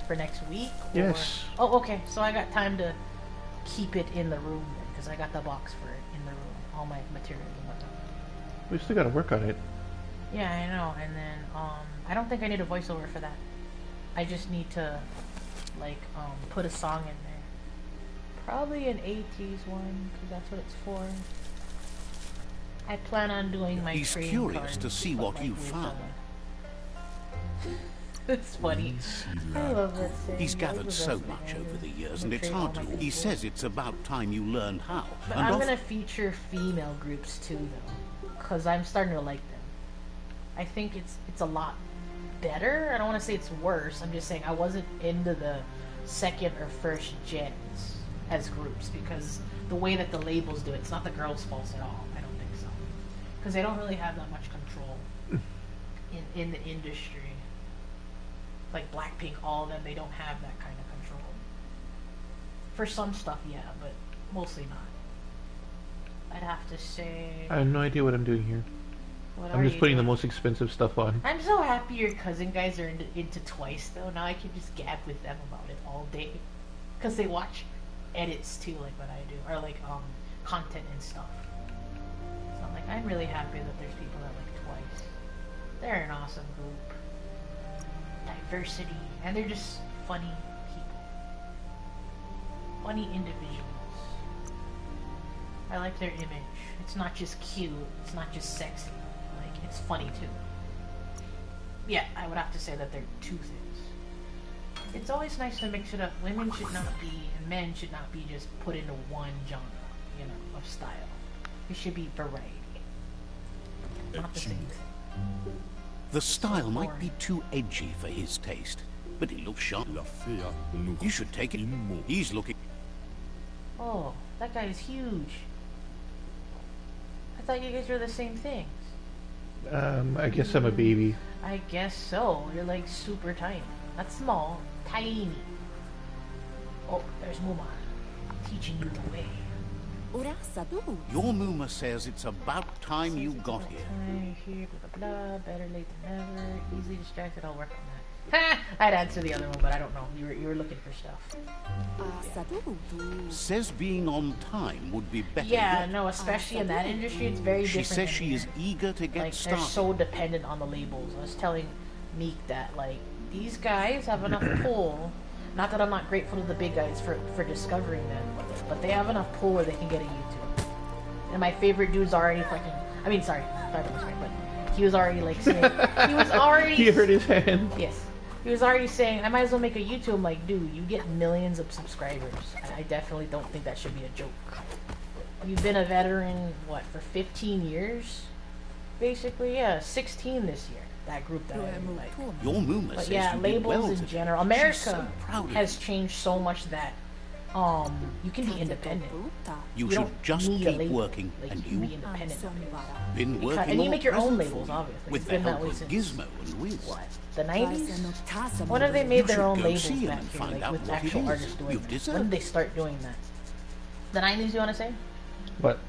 for next week? Or... Yes. Oh, okay. So I got time to keep it in the room then, because I got the box for it in the room. All my materials and whatnot. We still gotta work on it. Yeah, I know. And then, I don't think I need a voiceover for that. I just need to, like, put a song in there. Probably an 80s one, because that's what it's for. I plan on doing my He's trading curious cards, to see but, what like, you with, found. It's funny. I love that saying. He's That gathered was the so best thing much ever. over the years, I'm and it's gonna hard trade to. all my He people. says it's about time you learned how. But And I'm off- gonna feature female groups too, though, because I'm starting to like them. I think it's a lot better. I don't want to say it's worse. I'm just saying I wasn't into the second or first gens as groups because the way that the labels do it, it's not the girls' fault at all. I don't think so, because they don't really have that much control in the industry. Like Blackpink, all of them, they don't have that kind of control. For some stuff, yeah, but mostly not. I'd have to say. I have no idea what I'm doing here. What I'm are just you putting the doing? most expensive stuff on. I'm so happy your cousin guys are into Twice though. Now I can just gab with them about it all day, cause they watch edits too, like what I do, or like content and stuff. So I'm like, I'm really happy that there's people that like Twice. They're an awesome group. Diversity, and they're just funny people, funny individuals. I like their image. It's not just cute. It's not just sexy. Like, it's funny too. Yeah, I would have to say that they're two things. It's always nice to mix it up. Women should not be, and men should not be just put into one genre, you know, of style. It should be variety. Not the same thing. The style might be too edgy for his taste, but it looks sharp. You should take it. He's looking. Oh, that guy is huge. I thought you guys were the same things. I guess I'm a baby. I guess so. You're like super tiny. Not small, tiny. Oh, there's Muma. Teaching you the way. Your Muma says it's about time you got here. Time here, blah, blah, blah. Better late than never. Easily distracted, I'll work on that. Ha! I'd answer the other one, but I don't know. You were looking for stuff. Says being on time would be better. Yeah, yet. no, especially in that industry, it's very She different. says than she here. is eager to get Like, they're started. so dependent on the labels. I was telling Meek that, like, these guys have enough pull. Not that I'm not grateful to the big guys for discovering them, but they have enough pull where they can get a YouTube. And my favorite dude's already fucking. I mean, sorry but he was already like saying. He was already. He hurt his hand. Yes. He was already saying, I might as well make a YouTube. I'm like, dude, you get millions of subscribers. I definitely don't think that should be a joke. You've been a veteran, what, for 15 years? basically, yeah, 16 this year. That group that I like. Your Muma But says yeah, you did labels well in today. general. She's so America proud of has you. changed so much that you can be independent. You You should don't just need a keep label. working, Like and you can be you've independent nowadays. been Because, working and you all make your own present labels, for you, obviously. with It's the been that help way of since Gizmo and Wiz. what? The 90s? When have they You made their should own go labels see 'em back and here, find like out with what it actual is. artists doing You that? deserve When did they it. start doing that? The 90s, you want to say? But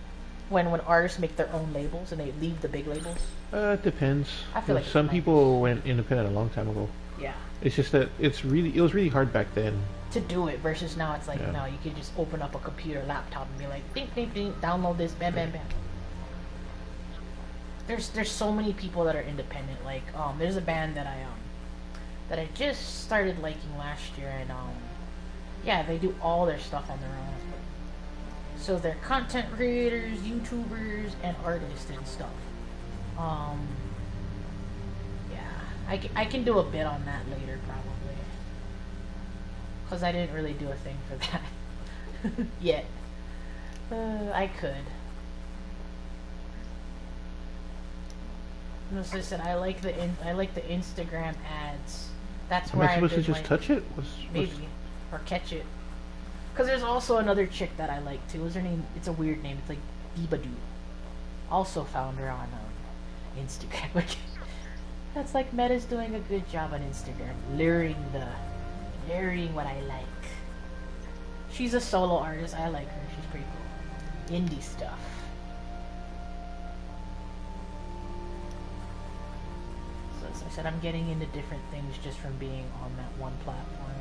When artists make their own labels and they leave the big labels? it depends. I feel like Some it's people went independent a long time ago. Yeah. It's just that it was really hard back then. To do it versus now it's like, Yeah. no, you can just open up a computer, laptop, and be like, ding, ding, ding, download this, bam, bam, bam. There's so many people that are independent. Like, there's a band that I just started liking last year, and yeah, they do all their stuff on their own. So they're content creators, YouTubers, and artists and stuff. Yeah, I can do a bit on that later probably, because I didn't really do a thing for that yet. I could. As I said, I like the Instagram ads. That's Am where I I've supposed to been, just like, touch it? maybe, or catch it. Because there's also another chick that I like too. What's her name? It's a weird name. It's like Dibadoo. Also found her on Instagram. That's like Meta's doing a good job on Instagram, luring what I like. She's a solo artist. I like her. She's pretty cool. Indie stuff. So as I said, I'm getting into different things just from being on that one platform.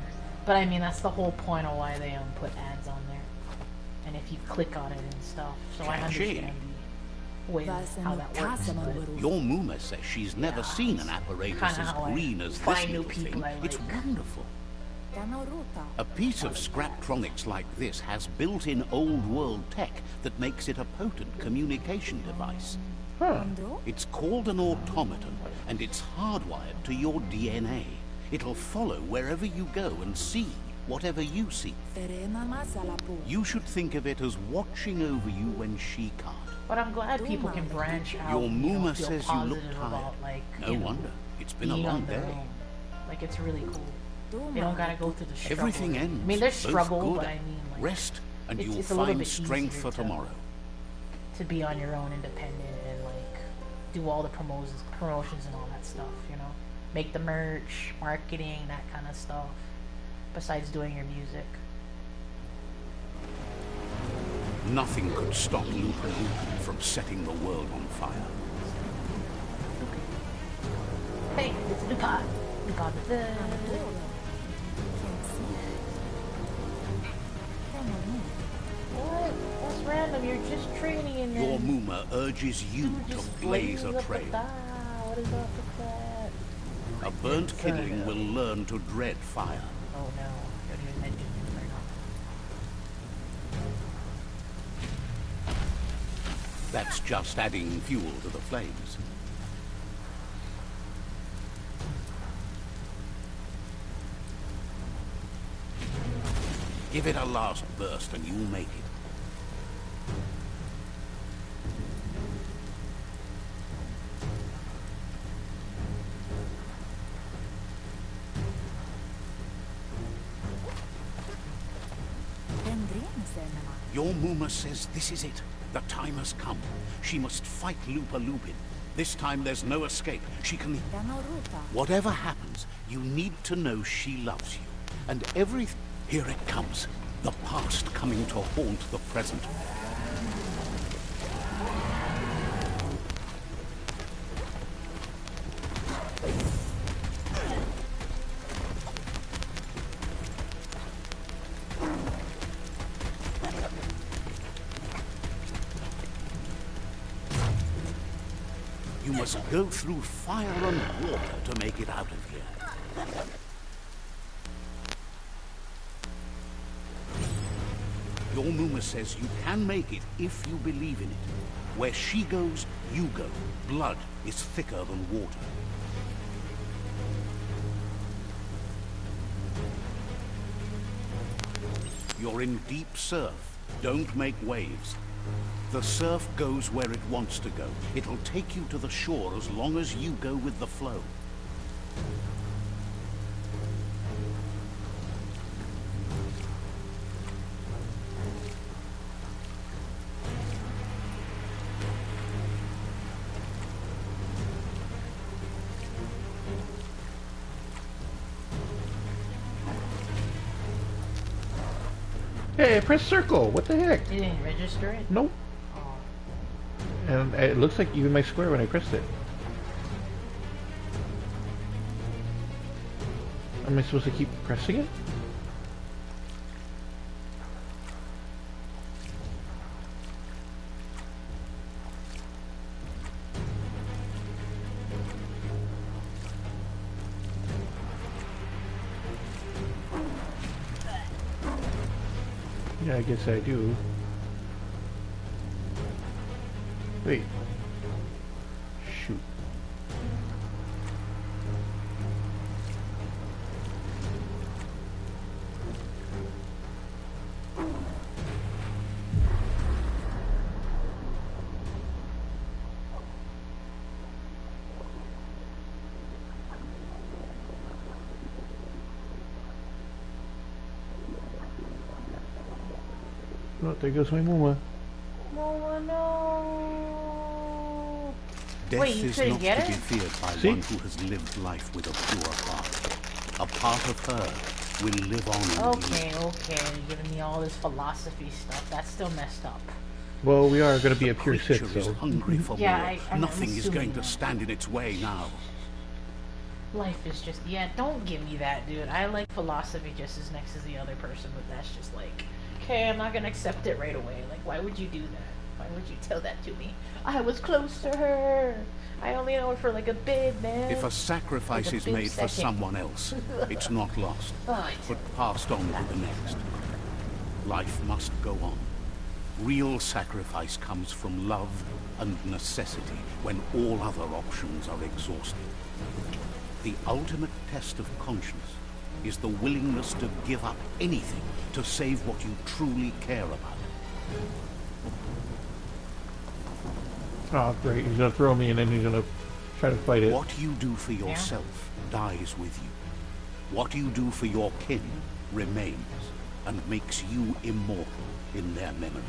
But I mean, that's the whole point of why they put ads on there. And if you click on it and stuff, so I understand the way how that works. But Your Muma says she's never seen an apparatus Kinda as how I green as this find new little people thing. I It's like. wonderful. A piece of Scraptronics like this has built-in old-world tech that makes it a potent communication device. Huh. It's called an automaton, and it's hardwired to your DNA. It'll follow wherever you go and see whatever you see. You should think of it as watching over you when she can't. But I'm glad people can branch out. Your and, Muma feel says you look positive tired. about, like, No wonder. It's been a being long on their day. own. Like, it's really cool. They don't gotta go through the struggle. Everything ends. I mean, there's both struggle, good but I and mean, like, rest, and it's- you'll it's a little find bit strength easier for to- tomorrow. to be on your own, independent, and like do all the promotions and all that stuff. You know, make the merch, marketing, that kind of stuff. Besides doing your music. Nothing could stop Lupa from setting the world on fire. Hey, it's Lupa. Lupa the What? That's random. You're just training in there. Your Muma urges you to Just blaze a blazing up the trail. fire. What is up with that? A burnt kindling will learn to dread fire. Oh no, don't even mention it right now. That's just adding fuel to the flames. Give it a last burst and you'll make it. Your Muma says this is it. The time has come. She must fight Lupa Lupin. This time there's no escape. She can... Whatever happens, you need to know she loves you. And every... Here it comes. The past coming to haunt the present. You must go through fire and water to make it out of here. Your Muma says you can make it if you believe in it. Where she goes, you go. Blood is thicker than water. You're in deep surf. Don't make waves. The surf goes where it wants to go. It'll take you to the shore as long as you go with the flow. Hey, I pressed circle. What the heck? You didn't register it? Nope. Oh. And it looks like even my square when I pressed it. Am I supposed to keep pressing it? Yeah, I guess I do. Wait. Shoot. Oh, there goes my Mooma. Moa, no. Death Wait, you is couldn't not get to be it? feared by See? one who has lived life with a pure heart. A part of her will live on in Okay, okay. You're giving me all this philosophy stuff. That's still messed up. Well, we are going to be a The pure creature Sith, is so... hungry for Yeah, more. I'm Nothing is going assuming to that. stand in its way now. Life is just, yeah, don't give me that, dude. I like philosophy just as next as the other person, but that's just like, okay, I'm not gonna accept it right away. Like, why would you do that? Why would you tell that to me? I was close to her. I only know her for like a bit, man. If a sacrifice Like a is big made for second. someone else, it's not lost, Oh, it's- but passed on to the next. Life must go on. Real sacrifice comes from love and necessity when all other options are exhausted. The ultimate test of conscience is the willingness to give up anything to save what you truly care about. Oh, great. He's going to throw me and then he's going to try to fight it. What you do for yourself dies with you. What you do for your kin remains and makes you immortal in their memory.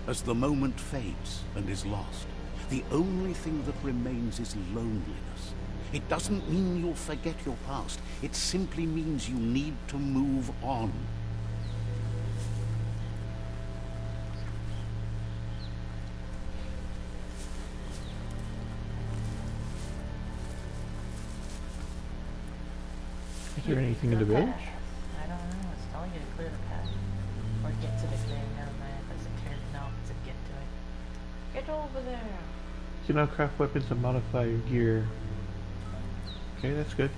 As the moment fades and is lost, the only thing that remains is loneliness. It doesn't mean you'll forget your past. It simply means you need to move on. Is there anything in the Clear village? path. I don't know. It's telling you to clear the path. Or get to the thing. Never mind. Does it clear? No, it's a get to it. Get over there. You can now craft weapons and modify your gear. Okay, that's good.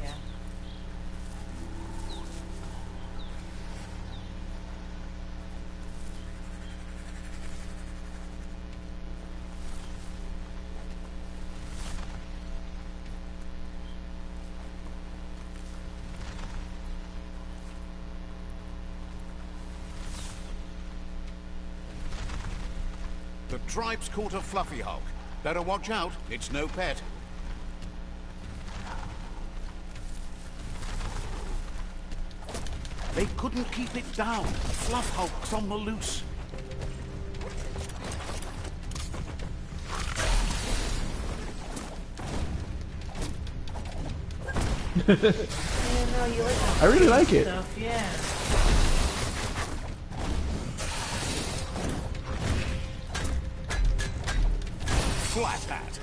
Yeah. The tribe's caught a fluffy hulk. Better watch out, it's no pet. They couldn't keep it down. Fluff hulk's on the loose. Yeah, no, you like that I really like it. stuff, yeah. Flat hat.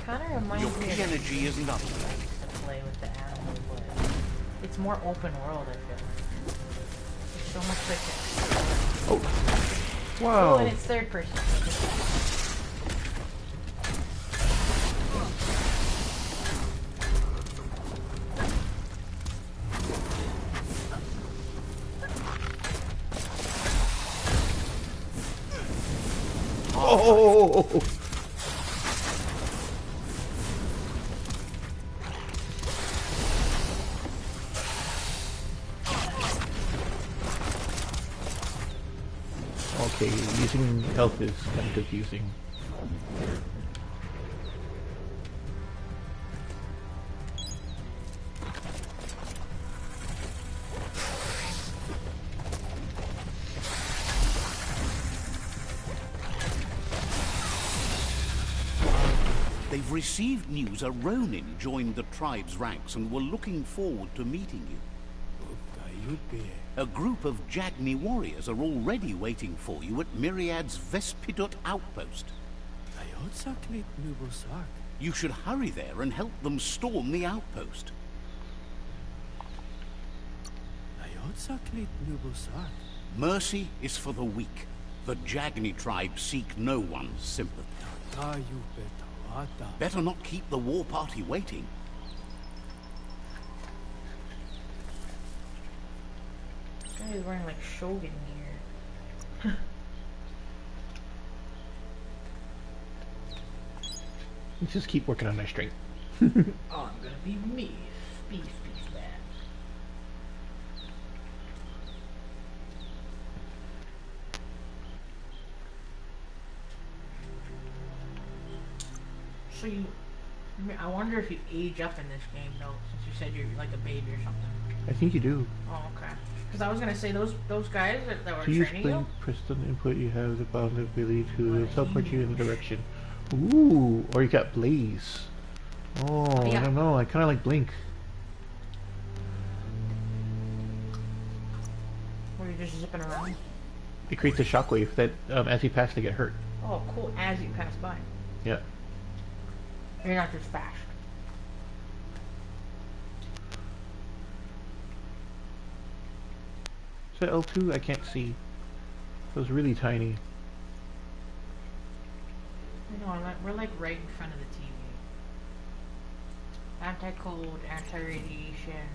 Kind of reminds Your me key of energy is nothing. to play with the animal, but it's more open world, I feel like. It's so much like Oh. Oh, Wow. and it's third person. Oh! Okay, using health is kind of confusing. They've received news a Ronin joined the tribe's ranks and were looking forward to meeting you. A group of Jagni warriors are already waiting for you at Myriad's Vespidut outpost. You should hurry there and help them storm the outpost. Mercy is for the weak. The Jagni tribe seek no one's sympathy. Better not keep the war party waiting. This guy is wearing like Shogun gear. Let's just keep working on my strength. Oh, I'm gonna be me. Beef man. So you, I wonder if you age up in this game though, since you said you're like a baby or something. I think you do. Oh, okay. Because I was gonna say those guys that were To use training you. blink, press the input, you have the ability to teleport you in the direction. Ooh, or you got Blaze. Oh, Yeah. I don't know. I kind of like Blink. Where you're just zipping around. It creates a shockwave that, as you pass, they get hurt. Oh, cool. As you pass by, Yeah. you're not just fast. Is that L2? I can't see. It was really tiny. You know, we're like right in front of the TV. Anti-cold, anti-radiation,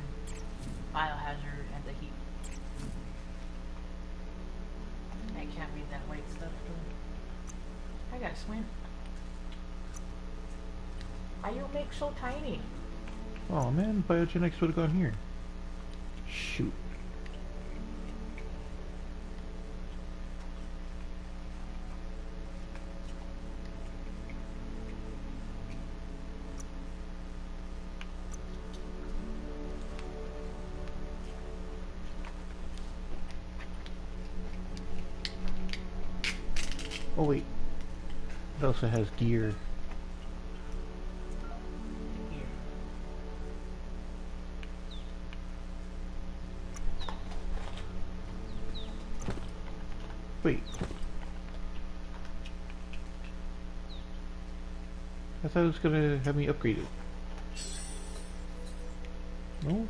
biohazard, anti-heat. I can't read that white stuff though. I gotta swim. Why you make so tiny? Oh man, Biogenics would have gone here. Shoot. Oh wait, it also has gear. Here. Wait. I thought it was gonna have me upgraded. No?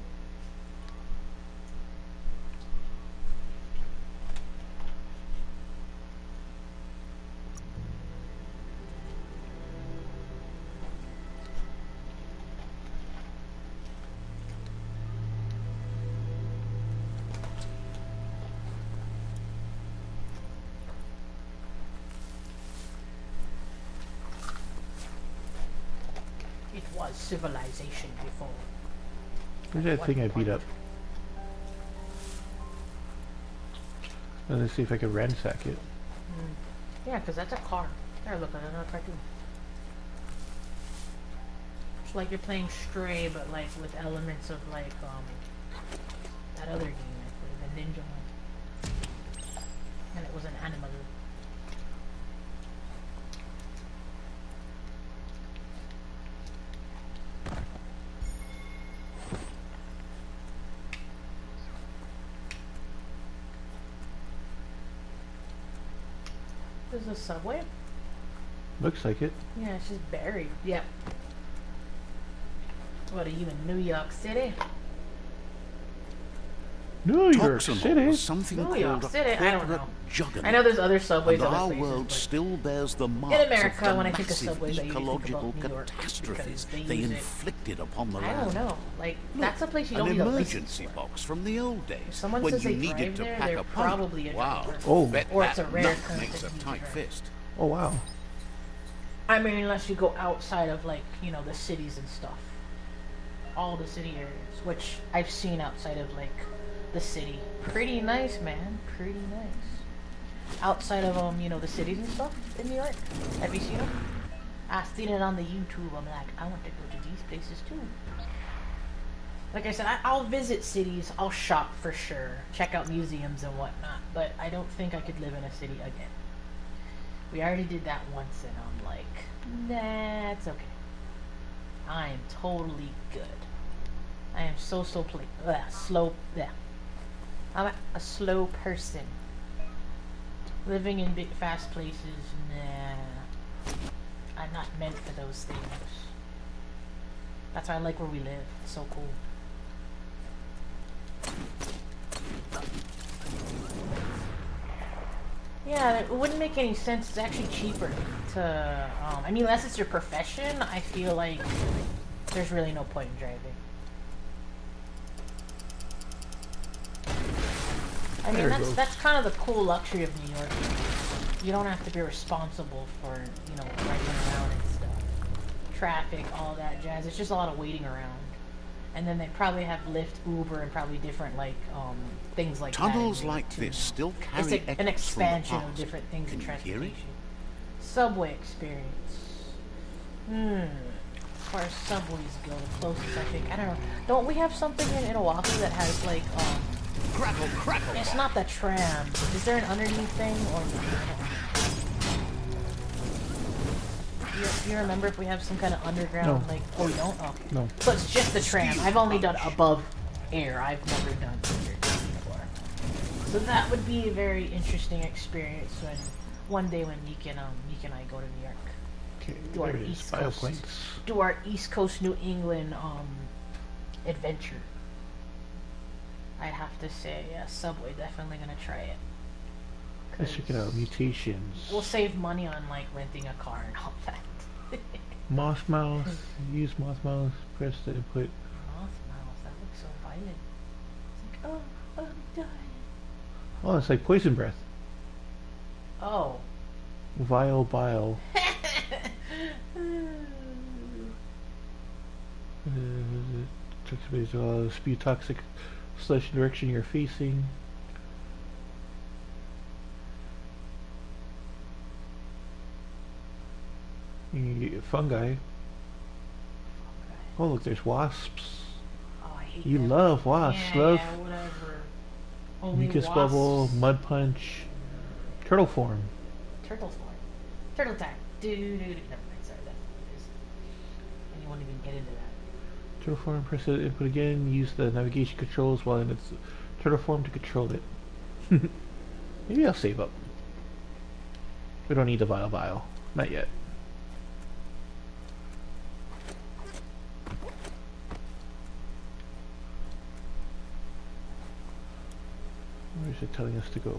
It was civilization before. Where's that thing I beat up? Let's see if I can ransack it. Yeah, because that's a car. There, look at another cartoon. It's like you're playing Stray, but like with elements of like that other game I played, the ninja one, and it was an animal. There's a subway? Looks like it. Yeah, it's just buried. Yep. What are you in New York City? New York Toxinol City. was something New called York a City? I don't corporate know. juggernaut. I know there's other subways And other our places, world but still bears the marks in America, of when the I think of massive subways, I usually think ecological about New York catastrophes because they use it. inflicted upon the I land. don't know. Like, Look, that's a place you don't an need a license emergency for. box from the old days If someone when says you they needed drive to there, pack they're a punch. probably a Wow, driver. Oh. bet Or that it's a rare nut occurrence makes a that you tight drive. fist. Oh wow. I mean, unless you go outside of, like, you know, the cities and stuff. All the city areas, which I've seen outside of, like, the city. Pretty nice, man. Pretty nice. Outside of, you know, the cities and stuff in New York. Have you seen them? I've seen it on the YouTube. I'm like, I want to go to these places too. Like I said, I'll visit cities. I'll shop for sure. Check out museums and whatnot. But I don't think I could live in a city again. We already did that once, and I'm like, nah, it's okay. I am totally good. I am so slow. Yeah. I'm a slow person. Living in big, fast places, nah. I'm not meant for those things. That's why I like where we live. It's so cool. Yeah, it wouldn't make any sense. It's actually cheaper to, I mean, unless it's your profession, I feel like there's really no point in driving. I mean, that's kind of the cool luxury of New York. You don't have to be responsible for, you know, driving around and stuff. Traffic, all that jazz. It's just a lot of waiting around. And then they probably have Lyft, Uber, and probably different, like, things like Tunnels that. like this still carry it's like an echoes from the expansion of past. different things in Can you hear it? transportation. Subway experience. As far as subways go, the closest I think, I don't know. Don't we have something in Oahu that has, like, Crackle, crackle. it's not the tram. Is there an underneath thing, or do you remember if we have some kind of underground, No. like, oh, you don't? Okay. No. So it's just the tram. I've only done above air. I've never done under before. So that would be a very interesting experience one day when Meek and I go to New York. Okay, Do our there it is. East Coast. Bioplanes. Do our East Coast New England adventure. I'd have to say, yeah, Subway, definitely gonna try it. Let's check it out. Mutations. We'll save money on, like, renting a car and all that. Moth mouse. Use moth mouse. Press the input. Moth mouse, that looks so violent. It's like, oh, I'm dying. Oh, it's like poison breath. Oh. Vile bile. Spew toxic / direction you're facing. You get fungi. Oh look, there's wasps. Oh, I hate You them. love wasps, Yeah, love. yeah, whatever. Only Mucus wasps. bubble, mud punch, turtle form. Turtle form. Turtle time. Never mind, sorry, that's what it is. And you won't even get into that. Turtle form, press the input again, use the navigation controls while in its turtle form to control it. Maybe I'll save up. We don't need the vile. Not yet. Where is it telling us to go?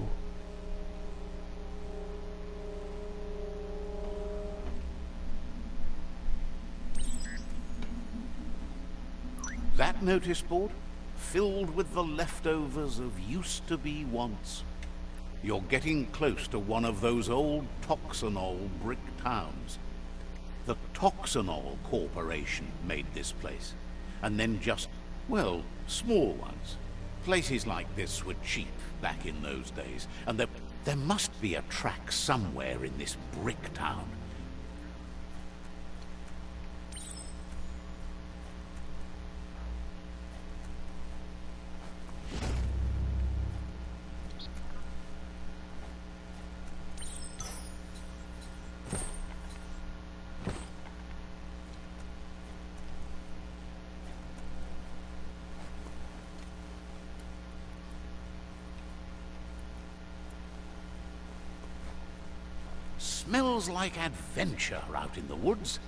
That notice board? Filled with the leftovers of used-to-be wants. You're getting close to one of those old Toxanol brick towns. The Toxanol Corporation made this place. And then just, well, small ones. Places like this were cheap back in those days. And there must be a track somewhere in this brick town. Smells like adventure out in the woods.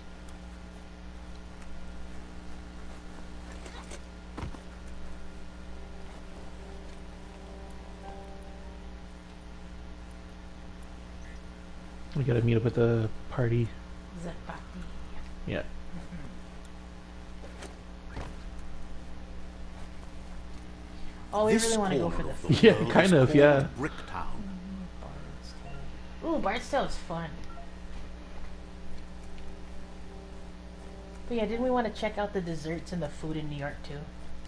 We gotta meet up at the party. Zapati. Yeah. Oh, we This really want to go for corner the of the Yeah, world kind is of, called yeah. Brick Town. Ooh, Bard's Tale is fun. But yeah, didn't we want to check out the desserts and the food in New York too?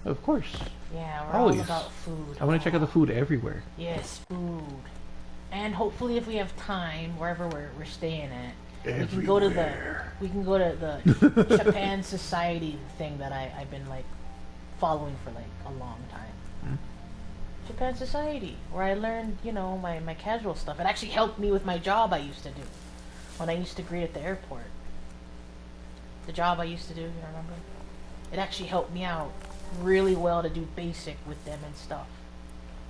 Of course. Yeah, we're Always. all about food. I want to check out the food everywhere. Yes, food. And hopefully, if we have time, wherever we're staying at, we can go to the Japan Society thing that I've been like following for like a long time. Hmm? Japan Society, where I learned, you know, my casual stuff. It actually helped me with my job I used to do when I used to greet at the airport. The job I used to do, you remember? It actually helped me out really well to do basic with them and stuff.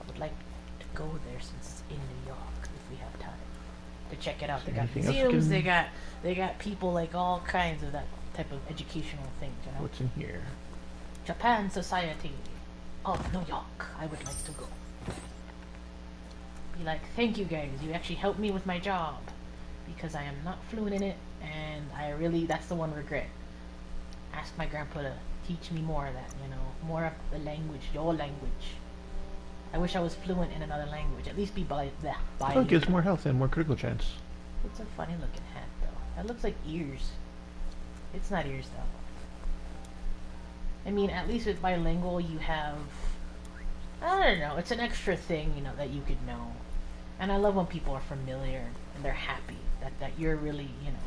I would like to go there since it's in New York if we have time to check it out. They got Anything else museums, can- they got people like all kinds of that type of educational things, you know. What's in here? Japan Society of New York. I would like to go. Be like, thank you guys, you actually helped me with my job because I am not fluent in it, and that's the one regret. Ask my grandpa to teach me more of that, you know, more of the language, your language. I wish I was fluent in another language, at least be Oh, bilingual. it gives more health and more critical chance. It's a funny looking hat though. That looks like ears. It's not ears though. I mean, at least with bilingual you have, I don't know, it's an extra thing, you know, that you could know. And I love when people are familiar and they're happy that you're really, you know,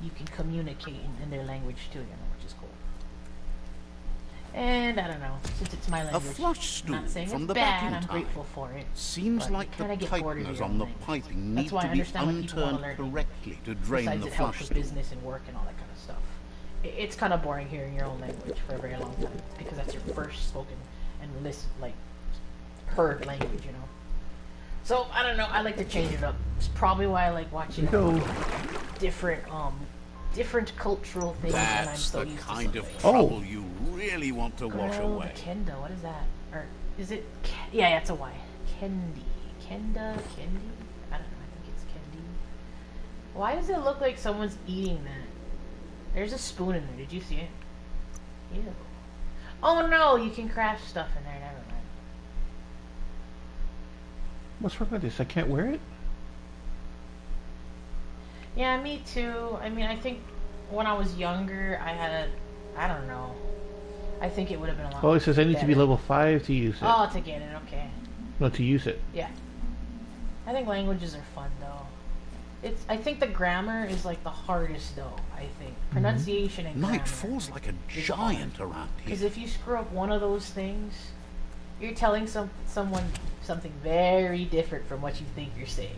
you can communicate in their language too, you know, which is cool. And I don't know, since it's my language, flush I'm not stool saying from it's the bad, backing I'm time. grateful for it. Seems but like you the kinda get bored of tighteners your on own the language. piping That's need why to I be understand why people wanna unturned learn correctly to drain Besides, the it helps flush with stool. business and work and all that kind of stuff. It's kind of boring hearing your own language for a very long time because that's your first spoken and heard language, you know. So I don't know. I like to change it up. It's probably why I like watching Go. different cultural things. And I'm That's so the used kind to of something. trouble you really want to wash Girl, away. the kendo. What is that? Or is it? Yeah, it's a Y. Kendi. Kenda. Kendi. I don't know. I think it's Kendi. Why does it look like someone's eating that? There's a spoon in there. Did you see it? Ew. Oh no! You can craft stuff in there. Never mind. What's wrong with this? I can't wear it? Yeah, me too. I mean, I think when I was younger, I don't know. I think it would have been a lot. Oh, it says I need to be better. level 5 to use it. Oh, to get it. Okay. No, to use it. Yeah. I think languages are fun though. I think the grammar is like the hardest though. I think pronunciation and grammar. Night falls like a giant around Because here. if you screw up one of those things, you're telling someone something very different from what you think you're saying.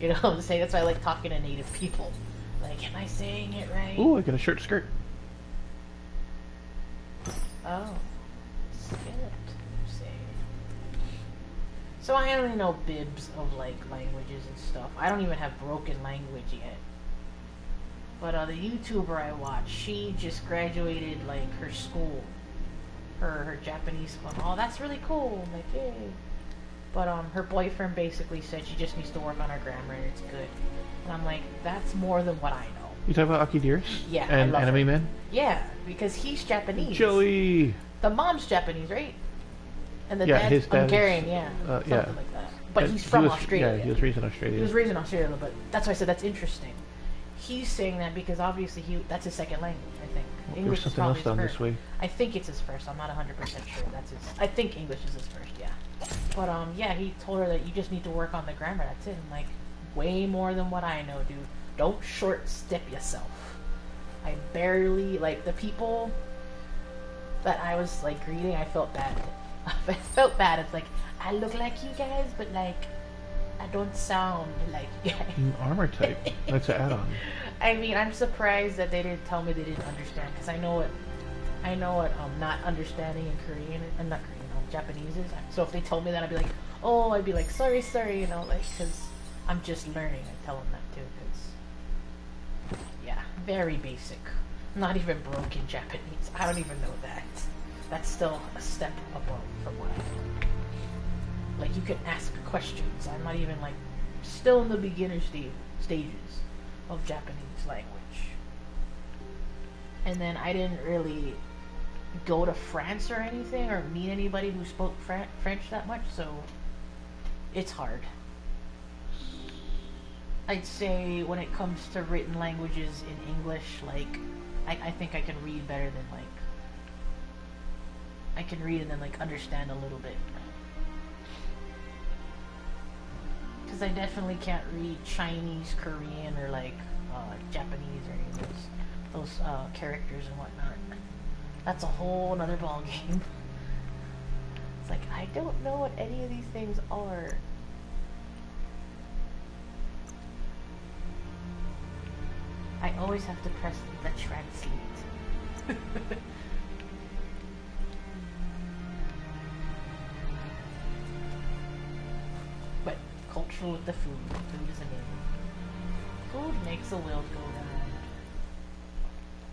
You know what I'm saying? That's why I like talking to native people. Like, am I saying it right? Ooh, I got a shirt skirt. Oh. Skirt. Say. So I only know bibs of like languages and stuff. I don't even have broken language yet. But the YouTuber I watch, she just graduated like her school. Her Japanese school. Oh, that's really cool. I'm like, yay. But her boyfriend basically said she just needs to work on her grammar and it's good. And I'm like, that's more than what I know. You talking about Aki Dearest? Yeah, I And love Anime her. Man? Yeah, because he's Japanese. Joey! The mom's Japanese, right? And the Yeah, dad's his dad is- Hungarian, yeah. Something yeah. like that. But And he's from was, Australia. Yeah, he was raised in Australia. He was raised in Australia, but that's why I said that's interesting. He's saying that because obviously that's his second language, I think. English is something probably else his down first. this way. I think it's his first. I'm not 100% sure. I think English is his first, yeah. But yeah, he told her that you just need to work on the grammar. That's it. I'm like, way more than what I know, dude. Don't short step yourself. I barely like the people that I was like greeting. I felt bad. I felt bad. It's like I look like you guys, but like I don't sound like you guys. Armor type. That's an add-on. I mean, I'm surprised that they didn't tell me they didn't understand because I know what not understanding in Korean and not Korean, Japanese is. So if they told me that, I'd be like, oh, I'd be like, sorry, you know, like because I'm just learning. I tell them that too because yeah, very basic, not even broken Japanese. I don't even know that. That's still a step above from what I know. Like you can ask questions. I'm not even like still in the beginner stages of Japanese language. And then I didn't really go to France or anything or meet anybody who spoke French that much, so it's hard. I'd say when it comes to written languages in English, like, I think I can read better than, like, I can read and then, like, understand a little bit. Because I definitely can't read Chinese, Korean, or, like, Japanese or any of those characters and whatnot. That's a whole nother ball game. It's like, I don't know what any of these things are. I always have to press the translate. But cultural with the food. Food is amazing. Food makes the world go round.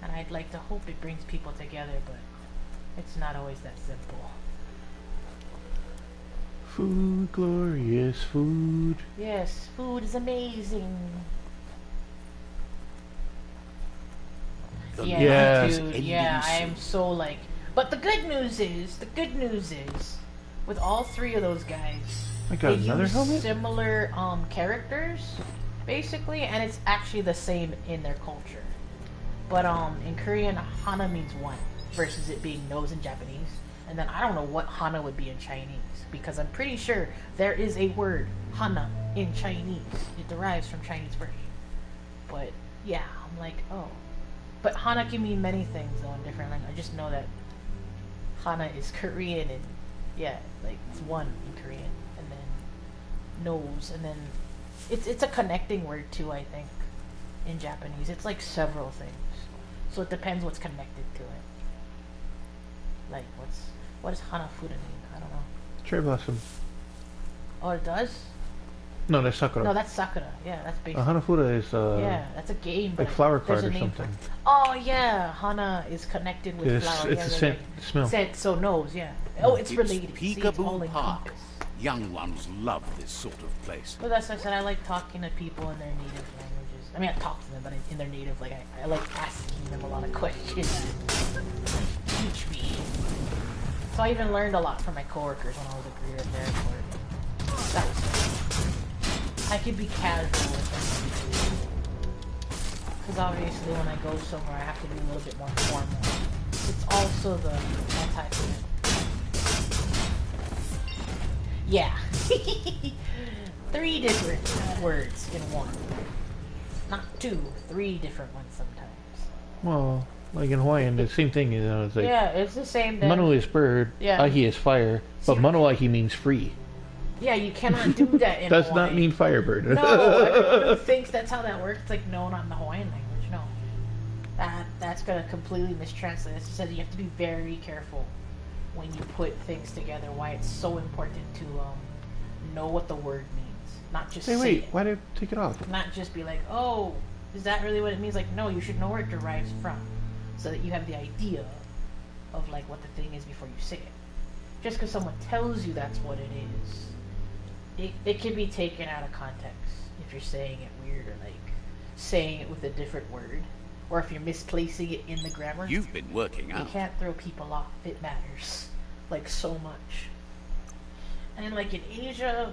And I'd like to hope it brings people together, but it's not always that simple. Food, glorious food. Yes, food is amazing. Yeah, Yes. dude, yeah, I am so like... But the good news is, with all three of those guys, I got they another use helmet? similar characters, basically, and it's actually the same in their culture. But in Korean, Hana means one, versus it being nose in Japanese. And then I don't know what Hana would be in Chinese, because I'm pretty sure there is a word, Hana, in Chinese. It derives from Chinese first. But yeah, I'm like, oh. But Hana can mean many things though in different languages. I just know that Hana is Korean and yeah, like it's one in Korean, and then nose, and then it's a connecting word too. I think in Japanese it's like several things, so it depends what's connected to it. Like what does Hanafuda mean? I don't know. Cherry blossom. Oh, it does? No, that's Sakura. No, that's Sakura. Yeah, that's basically. Hanafuda is Yeah, that's a game. like but flower there's card a or name for something. it. Oh yeah, Hana is connected with flower. It's yeah, a scent, smell. Scent, so nose, yeah. Oh, it's related. See, it's all Peekaboo Park. encompassed. Young ones love this sort of place. But that's what I said. I like talking to people in their native languages. I mean, I talk to them, but in their native, like I like asking them a lot of questions. Teach me. So I even learned a lot from my coworkers when I was at Greer at Airport. That was fun. I could be casual with them. Because obviously when I go somewhere I have to be a little bit more formal. It's also the anti-formal. Yeah. 3 different words in one. Not 2, 3 different ones sometimes. Well, like in Hawaiian, the same thing. You know, it's like Yeah, it's the same thing. manu is bird, Yeah. ahi is fire, but See- manuahi means free. Yeah, you cannot do that in Does Hawaii. not mean firebird. No, everyone who thinks that's how that works. It's like, no, not in the Hawaiian language, no. That's gonna completely mistranslate. It says you have to be very careful when you put things together, why it's so important to know what the word means. Not just Hey, say wait, it. why did I take it off? Not just be like, oh, is that really what it means? Like, no, you should know where it derives from, so that you have the idea of like what the thing is before you say it. Just because someone tells you that's what it is, it can be taken out of context if you're saying it weird or like saying it with a different word, or if you're misplacing it in the grammar. You've been working You out. can't throw people off. It matters, like so much. And like in Asia,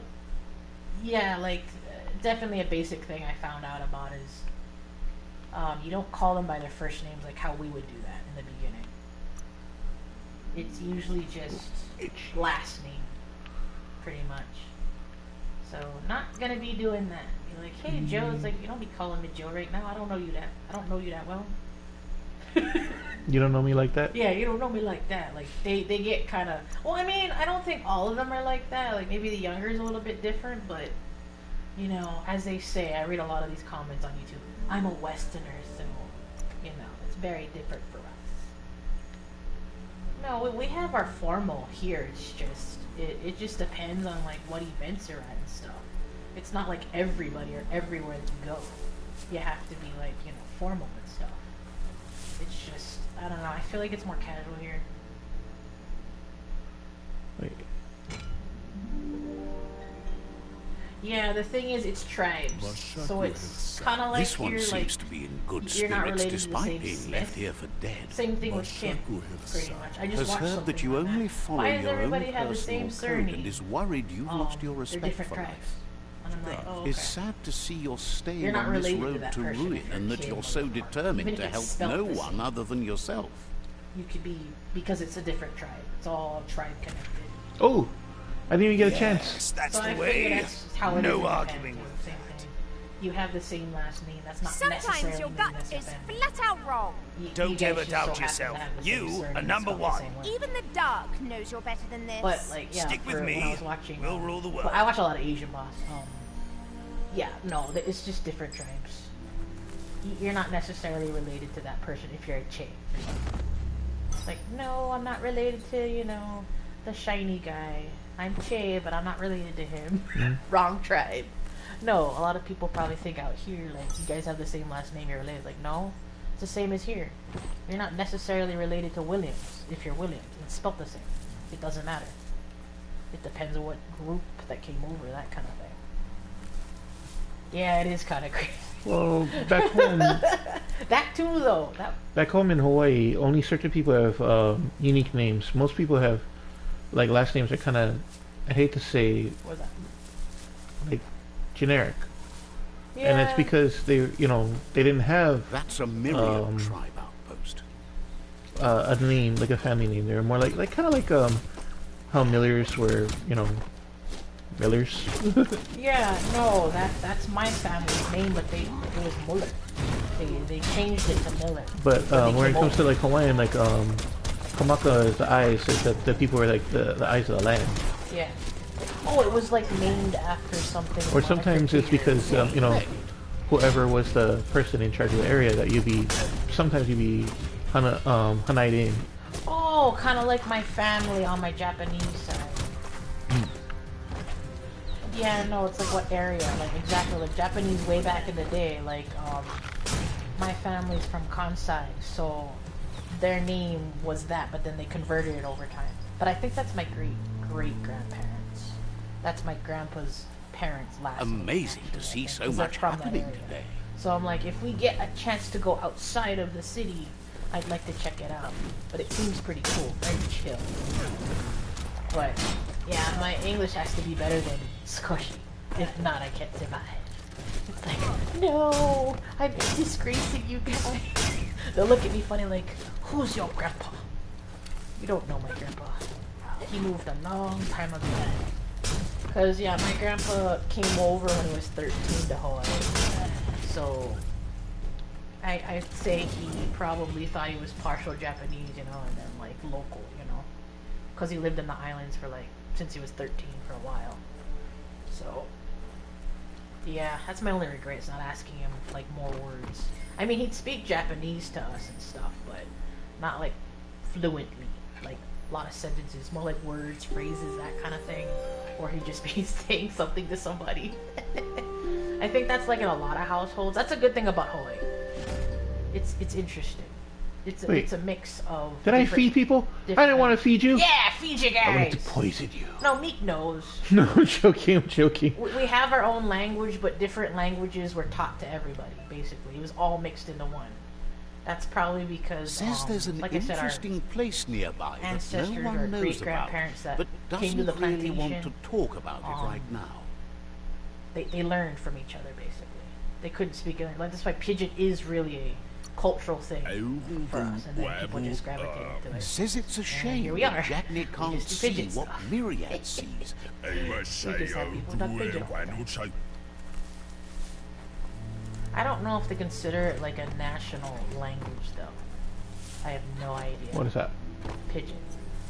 yeah, like definitely a basic thing I found out about is you don't call them by their first names like how we would do that in the beginning. It's usually just last name, pretty much. So not gonna be doing that. Be like, hey Joe, it's like you don't be calling me Joe right now. I don't know you that well. You don't know me like that? Yeah, you don't know me like that. Like they get kind of. Well, I mean, I don't think all of them are like that. Like maybe the younger is a little bit different, but you know, as they say, I read a lot of these comments on YouTube. I'm a Westerner, so you know, it's very different for us. No, we have our formal here. It's just it just depends on like what events you're at and stuff. It's not like everybody or everywhere that you go, you have to be like, you know, formal and stuff. It's just, I don't know, I feel like it's more casual here. Wait. Yeah, the thing is, it's tribes, so it's kind of like This one you're seems like to be in good you're not spirits related to the despite same being left Smith. here for dead. Same thing with Kim, pretty much. I just Has watched heard something that you on only that. follow Why does your own everybody have the personal same code surname? and is worried you lost your They're respect different for tribes. life. And I'm like, oh, okay. It's sad to see you're staying You're not on this related to road that to person ruin if you're and a that kid you're or so whatever. determined Even to if help it's spelled no the one same. other than yourself. You could be, because it's a different tribe. It's all tribe connected. Oh, I didn't even get a chance. Yes, that's So the I way. figure that's how it is No in Japan, arguing too, with same that. thing. You have the same last name. That's not Sometimes necessarily your mean gut that's your is family. flat out wrong. You Don't guys ever just doubt so happen to yourself. have the same You surname are number spelled the one. same way. Even the dark knows you're better than this. But like, yeah, Stick with for me. when I was watching, We'll rule the world. well, I watch a lot of Asian boss. Yeah, no, it's just different tribes. You're not necessarily related to that person if you're a Che or something. Like, no, I'm not related to, you know, the shiny guy. I'm Che, but I'm not related to him. Wrong tribe. No, a lot of people probably think out here, like, you guys have the same last name, you're related. Like, no, it's the same as here. You're not necessarily related to Williams if you're Williams. It's spelled the same. It doesn't matter. It depends on what group that came over, that kind of thing. Yeah, it is kind of crazy. Well, back home, That too, though. back home in Hawaii, only certain people have unique names. Most people have, like, last names are kind of, I hate to say, What's that? like, generic. Yeah. And it's because they didn't have That's a Myriad tribe outpost. a name, like a family name. They were more like kind of like how Millers were, Millers. Yeah, no, that's my family's name, but it was Muller. They changed it to Miller. But When they when it came comes to over. like Hawaiian, like Kamaka is the eyes, is the people are like the eyes of the land. Yeah. Oh, it was like named after something. Or sometimes it's because whoever was the person in charge of the area that sometimes you'd be hanai'd in. Oh, kind of like my family on my Japanese side. Yeah, no, it's like what area, like exactly, like Japanese way back in the day, like, my family's from Kansai, so their name was that, but then they converted it over time. But I think that's my great-grandparents. That's my grandpa's parents' last name, Amazing to actually, see I think, so 'cause they're much from that happening area. today. So I'm like, if we get a chance to go outside of the city, I'd like to check it out. But it seems pretty cool, very chill. But, yeah, my English has to be better than squishy. If not, I can't survive. It's like, no, I'm disgracing you guys. They'll look at me funny like, who's your grandpa? You don't know my grandpa. He moved a long time ago. Because, yeah, my grandpa came over when he was 13 to Hawaii. So, I'd say he probably thought he was partial Japanese, and then, like, local, Because he lived in the islands for, like, since he was 13 for a while. So, yeah, that's my only regret, is not asking him, like, more words. I mean, he'd speak Japanese to us and stuff, but not, like, fluently. Like, a lot of sentences, more like words, phrases, that kind of thing. Or he'd just be saying something to somebody. I think that's, like, in a lot of households. That's a good thing about Hawaii. It's interesting. It's a mix of... Did I feed people? I didn't want to feed you. Yeah, feed you guys! I wanted to poison you. No, Meek knows. No, I'm joking, I'm joking. We have our own language, but different languages were taught to everybody, basically. It was all mixed into one. That's probably because, Says there's an like I said, our interesting place nearby that ancestors no or one knows about, great-grandparents that but came to doesn't the really want to plantation, talk about it right now. they learned from each other, basically. They couldn't speak English. Like, that's why Pidgin is really a cultural thing for us, and then people just gravitate into it. Says it's a shame here we that are. Jackney We can't just do see pigeon what stuff. Myriad sees. We just have people that pigeon all the time. I don't know if they consider it like a national language, though. I have no idea. What is that? Pidgin.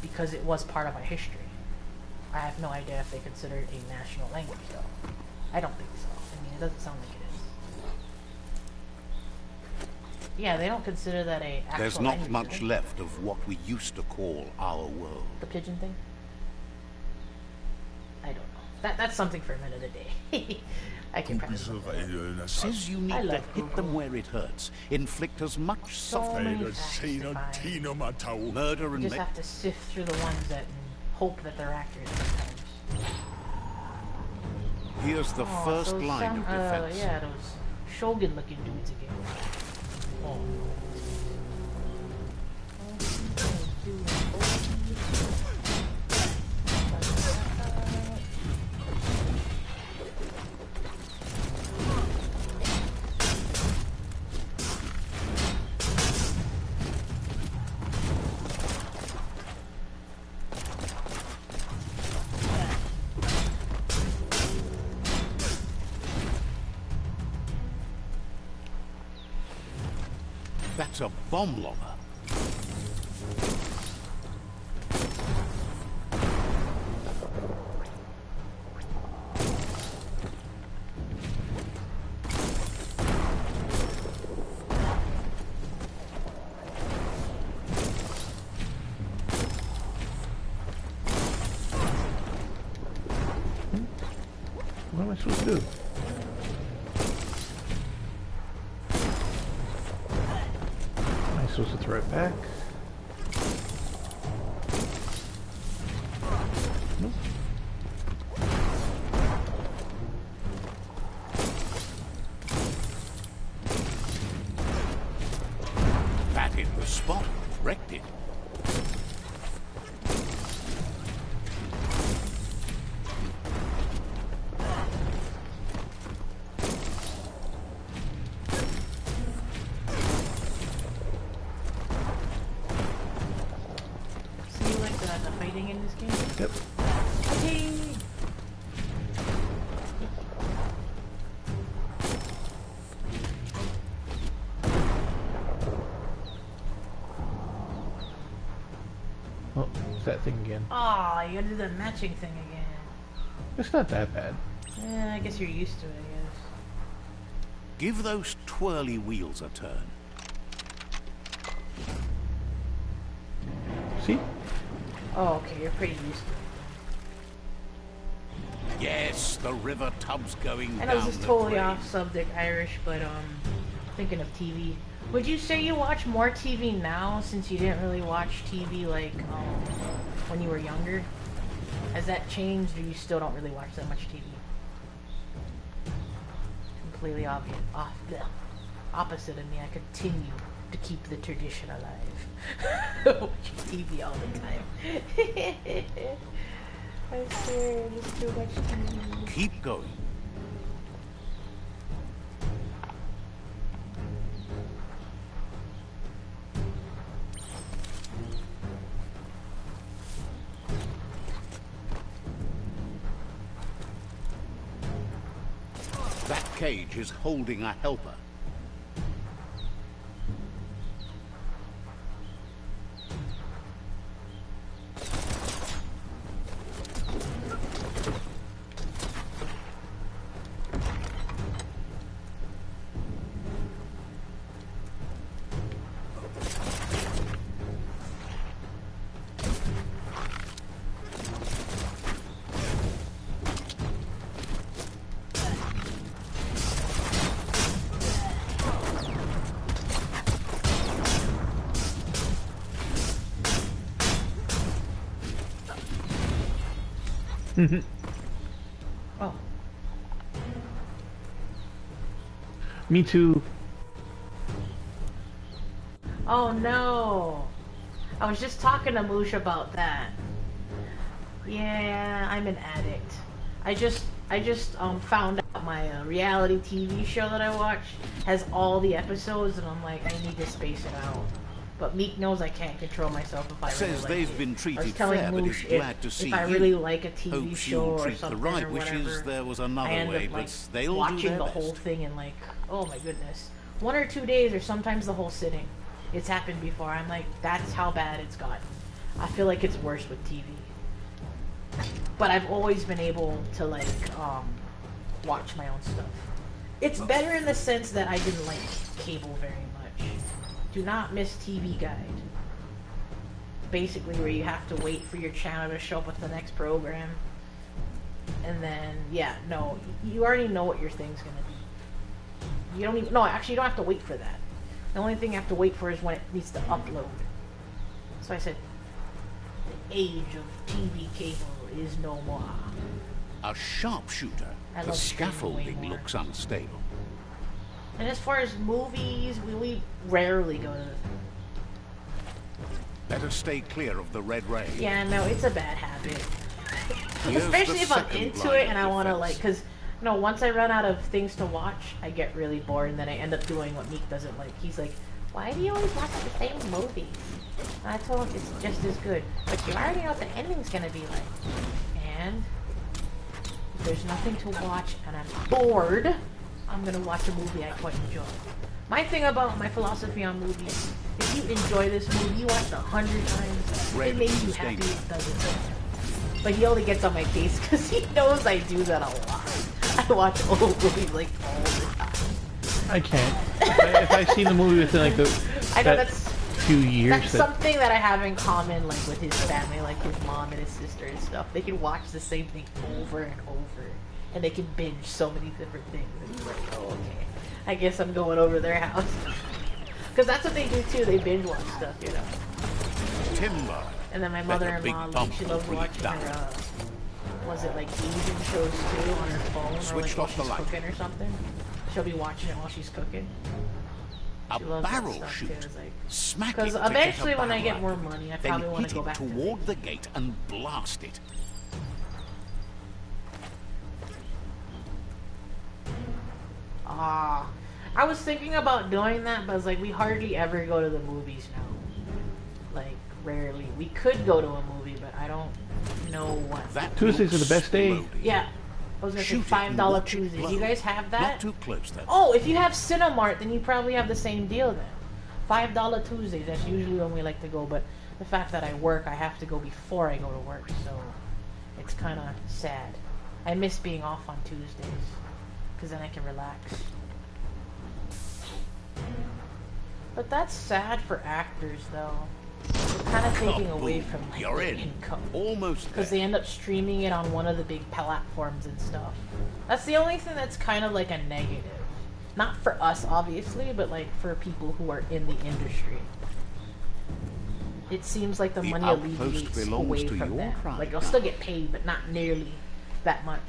Because it was part of our history. I have no idea if they consider it a national language, though. I don't think so. I mean, it doesn't sound like it is. Yeah, they don't consider that a actual There's language, not do much they? left of what we used to call our world. The pigeon thing? I don't know. That's something for a minute a day. I can probably look that up. Says you I need to love hit them Google. where it hurts. Inflict as much So suffering, many facts to find. murder, You and just have to sift through the ones that and hope that they're accurate sometimes. Here's the Oh, first those line of defense. yeah, those Shogun-looking dudes again. Oh. That's a bomb logger. What am I supposed to do? Am I supposed to throw it back? Nope. That hit the spot. Wrecked it. So you like the fighting in this game? Yep. Hey! Oh, it's that thing again. Aw, you gotta do the matching thing again. It's not that bad. I guess you're used to it, I guess. Give those twirly wheels a turn. See? Oh, okay, you're pretty used to it. Yes, the river tub's going I down know this is the totally drain. off subject, Irish, but thinking of TV. Would you say you watch more TV now since you didn't really watch TV like when you were younger? Has that changed, or you still don't really watch that much TV? Completely obvious, opposite of me. I continue to keep the tradition alive. Watch TV all the time. I swear, just too much TV. Keep going. That cage is holding a helper. Oh. Me too. Oh no! I was just talking to Moosh about that. Yeah, I'm an addict. I just found out my reality TV show that I watch has all the episodes, and I'm like, I need to space it out. But Meek knows I can't control myself if I really Says like they've it. been I was treated telling fair, but is Moosh glad to see if I you. really like a TV Hopes show you'll or treat the something right, or wishes whatever, there was I another end way, up like but they'll do watching their the best. whole thing in like, oh my goodness, 1 or 2 days or sometimes the whole sitting. It's happened before. I'm like, that's how bad it's gotten. I feel like it's worse with TV. But I've always been able to like watch my own stuff. It's better in the sense that I didn't like cable very much. Do not miss TV guide. Basically where you have to wait for your channel to show up with the next program. And then, yeah, no, you already know what your thing's gonna be. You don't even, no, actually you don't have to wait for that. The only thing you have to wait for is when it needs to upload. So I said, the age of TV cable is no more. A sharpshooter. I The love streaming way scaffolding more. looks unstable. And as far as movies, we rarely go to. Better stay clear of the red ray. Yeah, no, it's a bad habit. Here's Especially the if I'm second into line it of and I want to defense. like, cause no, once I run out of things to watch, I get really bored, and then I end up doing what Meek doesn't like. He's like, "Why do you always watch the same movies?" And I told him it's just as good, but you already know what the ending's gonna be like. And if there's nothing to watch and I'm bored, I'm gonna watch a movie I quite enjoy. My thing about my philosophy on movies, if you enjoy this movie, you watch it 100 times, it makes you happy it doesn't. But he only gets on my case because he knows I do that a lot. I watch old movies like all the time. I can't. If I see the movie within like the I know that's few years, that's something that I have in common, like with his family, like his mom and his sister and stuff. They can watch the same thing over and over, and they can binge so many different things. And he's like, oh, okay, I guess I'm going over their house. Because that's what they do too. They binge watch stuff, you know. Timber. And then my mother-in-law, like, she loves watching her, was it like Asian shows too on her phone, Switched or off like the while she's cooking or something. She'll be watching it while she's cooking. A She loves that barrel stuff shoot. too. Like, Smack it. because to eventually, get a when I barrel get more out. money, I Then probably want hit to go it back to toward the gate and blast it. Ah, I was thinking about doing that, but I was like, we hardly ever go to the movies now. Like, rarely. We could go to a movie, but I don't know what. That Tuesdays are the best day. exploding. Yeah, I was gonna say Shoot it and $5 watch it Tuesdays. blow. You guys have that? Not too close, though. Oh, if you have Cinemark, then you probably have the same deal then. $5 Tuesdays, that's usually when we like to go, but the fact that I work, I have to go before I go to work, so it's kind of sad. I miss being off on Tuesdays, because then I can relax. But that's sad for actors, though. They're kind of taking away Kaboom. from like, You're their in. income. Almost Because there. they end up streaming it on one of the big platforms and stuff. That's the only thing that's kind of like a negative. Not for us, obviously, but like for people who are in the industry. It seems like the The money outpost alleviates belongs away to from your them. tribe Like they'll now. still get paid, but not nearly that much.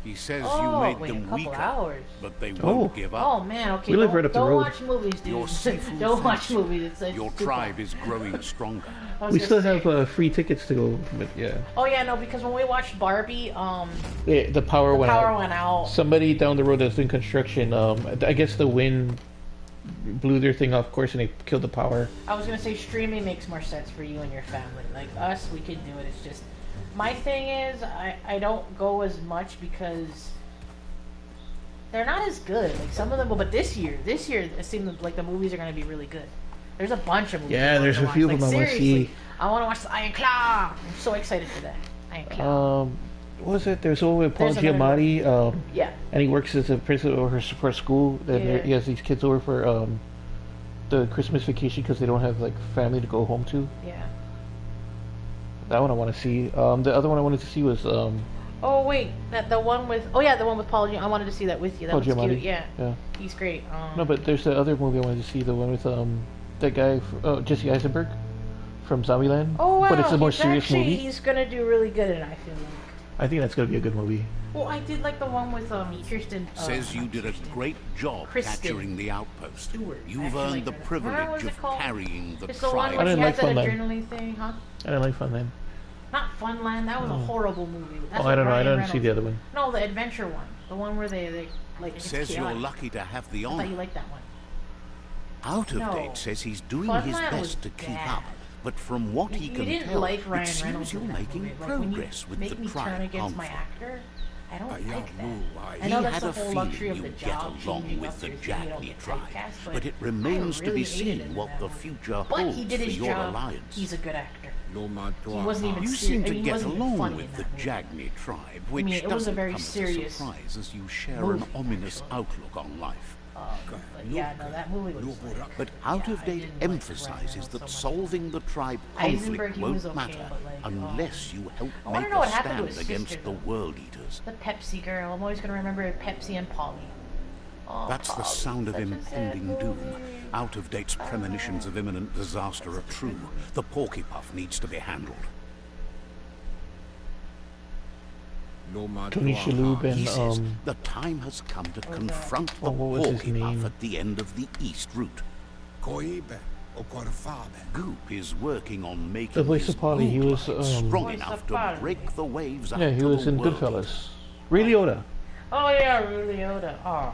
He says Oh, you made wait, a them couple weaker, hours. but they Oh. won't give up. Oh man, okay. We live don't, right up the don't road. watch movies, Your dude. seafood Don't watch feast. movies. It's Your stupid. tribe is growing stronger. I was We gonna still say- have free tickets to go, but yeah. Oh yeah, no, because when we watched Barbie, The power went power out. went out. Somebody down the road that's doing construction, I guess the wind blew their thing off course and they killed the power. I was gonna say streaming makes more sense for you and your family. Like us, we could do it. It's just my thing is I don't go as much because they're not as good. Like some of them, but this year it seems like the movies are gonna be really good. There's a bunch of movies. Yeah, I wanna there's a watch. few of Like, them I wanna seriously, see. I want to watch the Iron Claw. I'm so excited for that. Iron Claw. What was it? There's one with Paul There's another Giamatti, Yeah. and he works as a principal for a school. And Yeah. he has these kids over for the Christmas vacation because they don't have like family to go home to. Yeah. That one I want to see. The other one I wanted to see was Oh wait, the one with the one with Paul. I wanted to see that with you. That Paul was Giamatti. cute. Yeah. Yeah. He's great. No, but there's the other movie I wanted to see. The one with that guy, Jesse Eisenberg, from Zombieland. Oh wow. But it's a more he's serious actually, movie. He's gonna do really good in it, I feel like. I think that's gonna be a good movie. Well, I did like the one with Kirsten. Says you not did a Kirsten. great job Kristen capturing the outpost. Stewart. I You've actually earned like the her. What privilege was it of called? carrying the It's the one tribe. where I she didn't has like that Funland. adrenaline thing, huh? I didn't like Funland. Not Funland. That was a horrible movie. That's Oh, I don't know. I Ryan didn't see the Reynolds- other one. No, the adventure one. The one where they like. It's Says you're chaotic. lucky to have the I thought you honor. liked that one. Out of No. Date says he's doing his Funland was best to keep bad. up, but from what he You can didn't tell, like Ryan it seems Reynolds you're in that making movie. Like, progress when you with make the me turn tribe against my conflict. actor, I don't like that. I He know had that's a the whole feeling luxury of the you'd job, get along changing with up the your thing, you don't Jagny get tribe, typecast, but it I remains to really be hated seen him in what that the movie. future But holds he did for his your job. alliance. He's a good actor. No He wasn't even You serious. seem to he get wasn't even along funny with in the that movie. Jagny tribe, which it was a doesn't very come as a serious surprise as you share movie, an ominous outlook on life. But yeah, no, that movie was. Like, But Out yeah, of I Date didn't like Ryan emphasizes Reynolds that so much. solving the tribe Eisenberg, conflict he won't was okay, matter but, like, unless you help I wanna make know a what happened to stand his against sister, the though. World Eaters. The Pepsi girl. I'm always gonna remember Pepsi and Polly. Oh, That's the Polly, sound of such a sad impending doom. movie. Out of Date's premonitions of imminent disaster are true. The Porky Puff needs to be handled. Tony Shalhoub He and says the time has come to confront the Oh, what was his Porky name? Puff at the end of the East Route. Goop is working on making The voice his of Polly, he Goop was, line strong Voice enough of to Polly. break the waves out yeah, he to was the in world. Goodfellas. Ray Liotta. Oh yeah, Ray Liotta. Oh,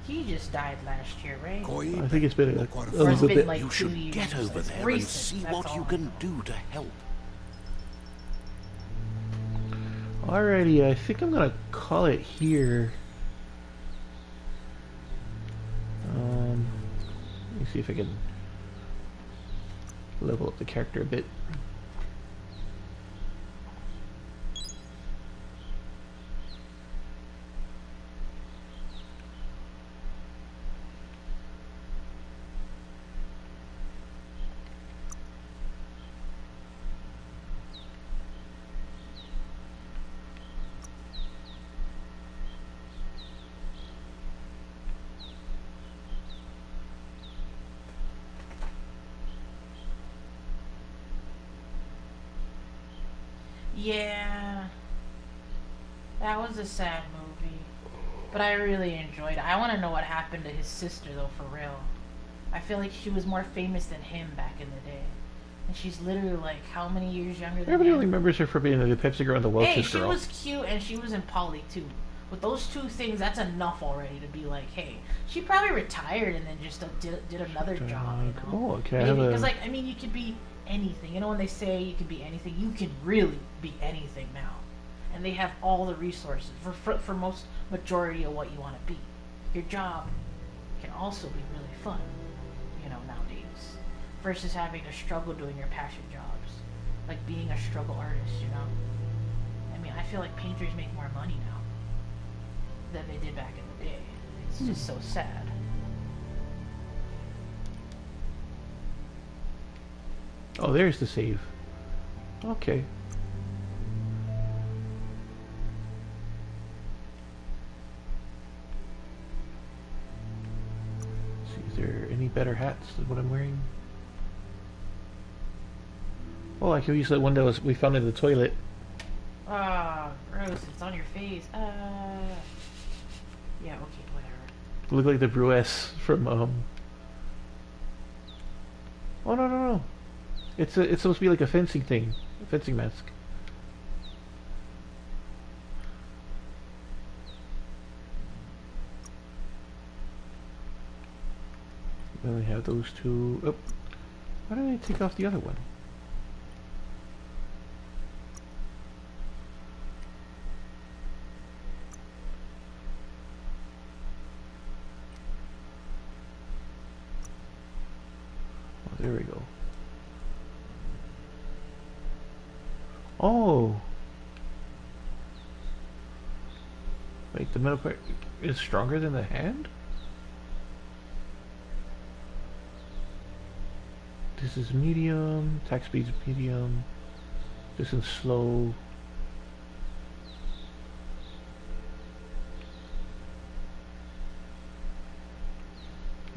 he just died last year, right? I think it's been a Or it's little been bit. like You 2 should years. get over It's there and recent, see that's what all you I can know. do to help. Alrighty, I think I'm gonna call it here. Let me see if I can level up the character a bit. Yeah, that was a sad movie, but I really enjoyed it. I want to know what happened to his sister, though, for real. I feel like she was more famous than him back in the day. And she's literally like how many years younger than Everybody him? only remembers her for being the Pepsi girl and the Hey, Welch's she girl. was cute and she was in Poly too. With those two things, that's enough already to be like, hey, she probably retired and then just did another job. You know? Oh, okay. Maybe because like I mean, you could be anything. You know when they say you can be anything, you can really be anything now. And they have all the resources for most majority of what you want to be. Your job can also be really fun, you know, nowadays, versus having to struggle doing your passion jobs, like being a struggle artist, you know. I mean, I feel like painters make more money now than they did back in the day. It's just so sad. Oh, there's the save. Okay. See, is there any better hats than what I'm wearing? Oh, I can use that one that we found in the toilet. Ah, gross. It's on your face. Yeah, okay, whatever. Look like the Bruess from Oh no. It's supposed to be like a fencing thing. A fencing mask. Then we have those two. Oh, why did I take off the other one? Oh, there we go. Oh! Wait, the middle part is stronger than the hand? This is medium, attack speed's medium, this is slow.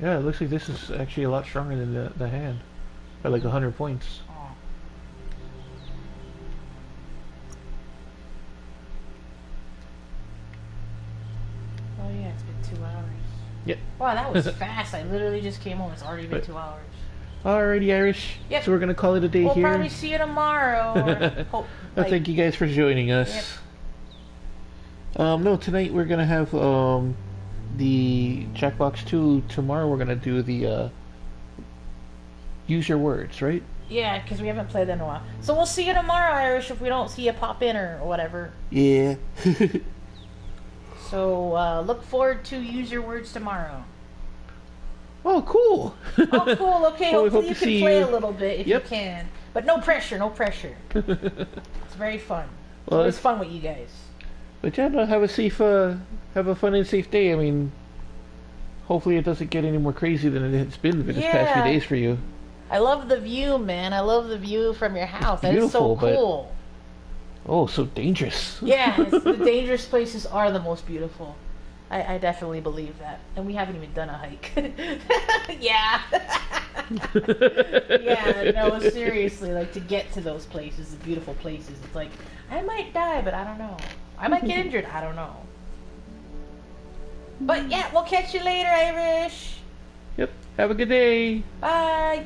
Yeah, it looks like this is actually a lot stronger than the hand. By like 100 points. Oh. Oh yeah, it's been 2 hours. Yep. Wow, that was fast. I literally just came home. It's already been But- 2 hours. Alrighty, Irish. Yep. So we're gonna call it a day We'll here. probably see you tomorrow. Or hope, Well, thank you guys for joining us. No, tonight we're gonna have the Jackbox 2. Tomorrow we're gonna do the use your words, right? Yeah, because we haven't played that in a while. So we'll see you tomorrow, Irish, if we don't see you pop in or whatever. Yeah. So look forward to Use Your Words tomorrow. Oh, cool. Oh, cool. Okay, Well, we hopefully hope you to can see play you. a little bit if Yep. you can. But no pressure, no pressure. It's very fun. Well, It's fun with you guys. But yeah, no, have a safe, have a fun and safe day. I mean, hopefully it doesn't get any more crazy than it's been this past few Yeah. days for you. I love the view, man. I love the view from your house. That is so beautiful, but- cool. Oh, so dangerous. Yeah, the dangerous places are the most beautiful. I definitely believe that. And we haven't even done a hike. Yeah. Yeah, no, seriously, like to get to those places, the beautiful places, it's like, I might die, but I don't know. I might get injured, I don't know. But yeah, we'll catch you later, Irish. Yep. Have a good day. Bye.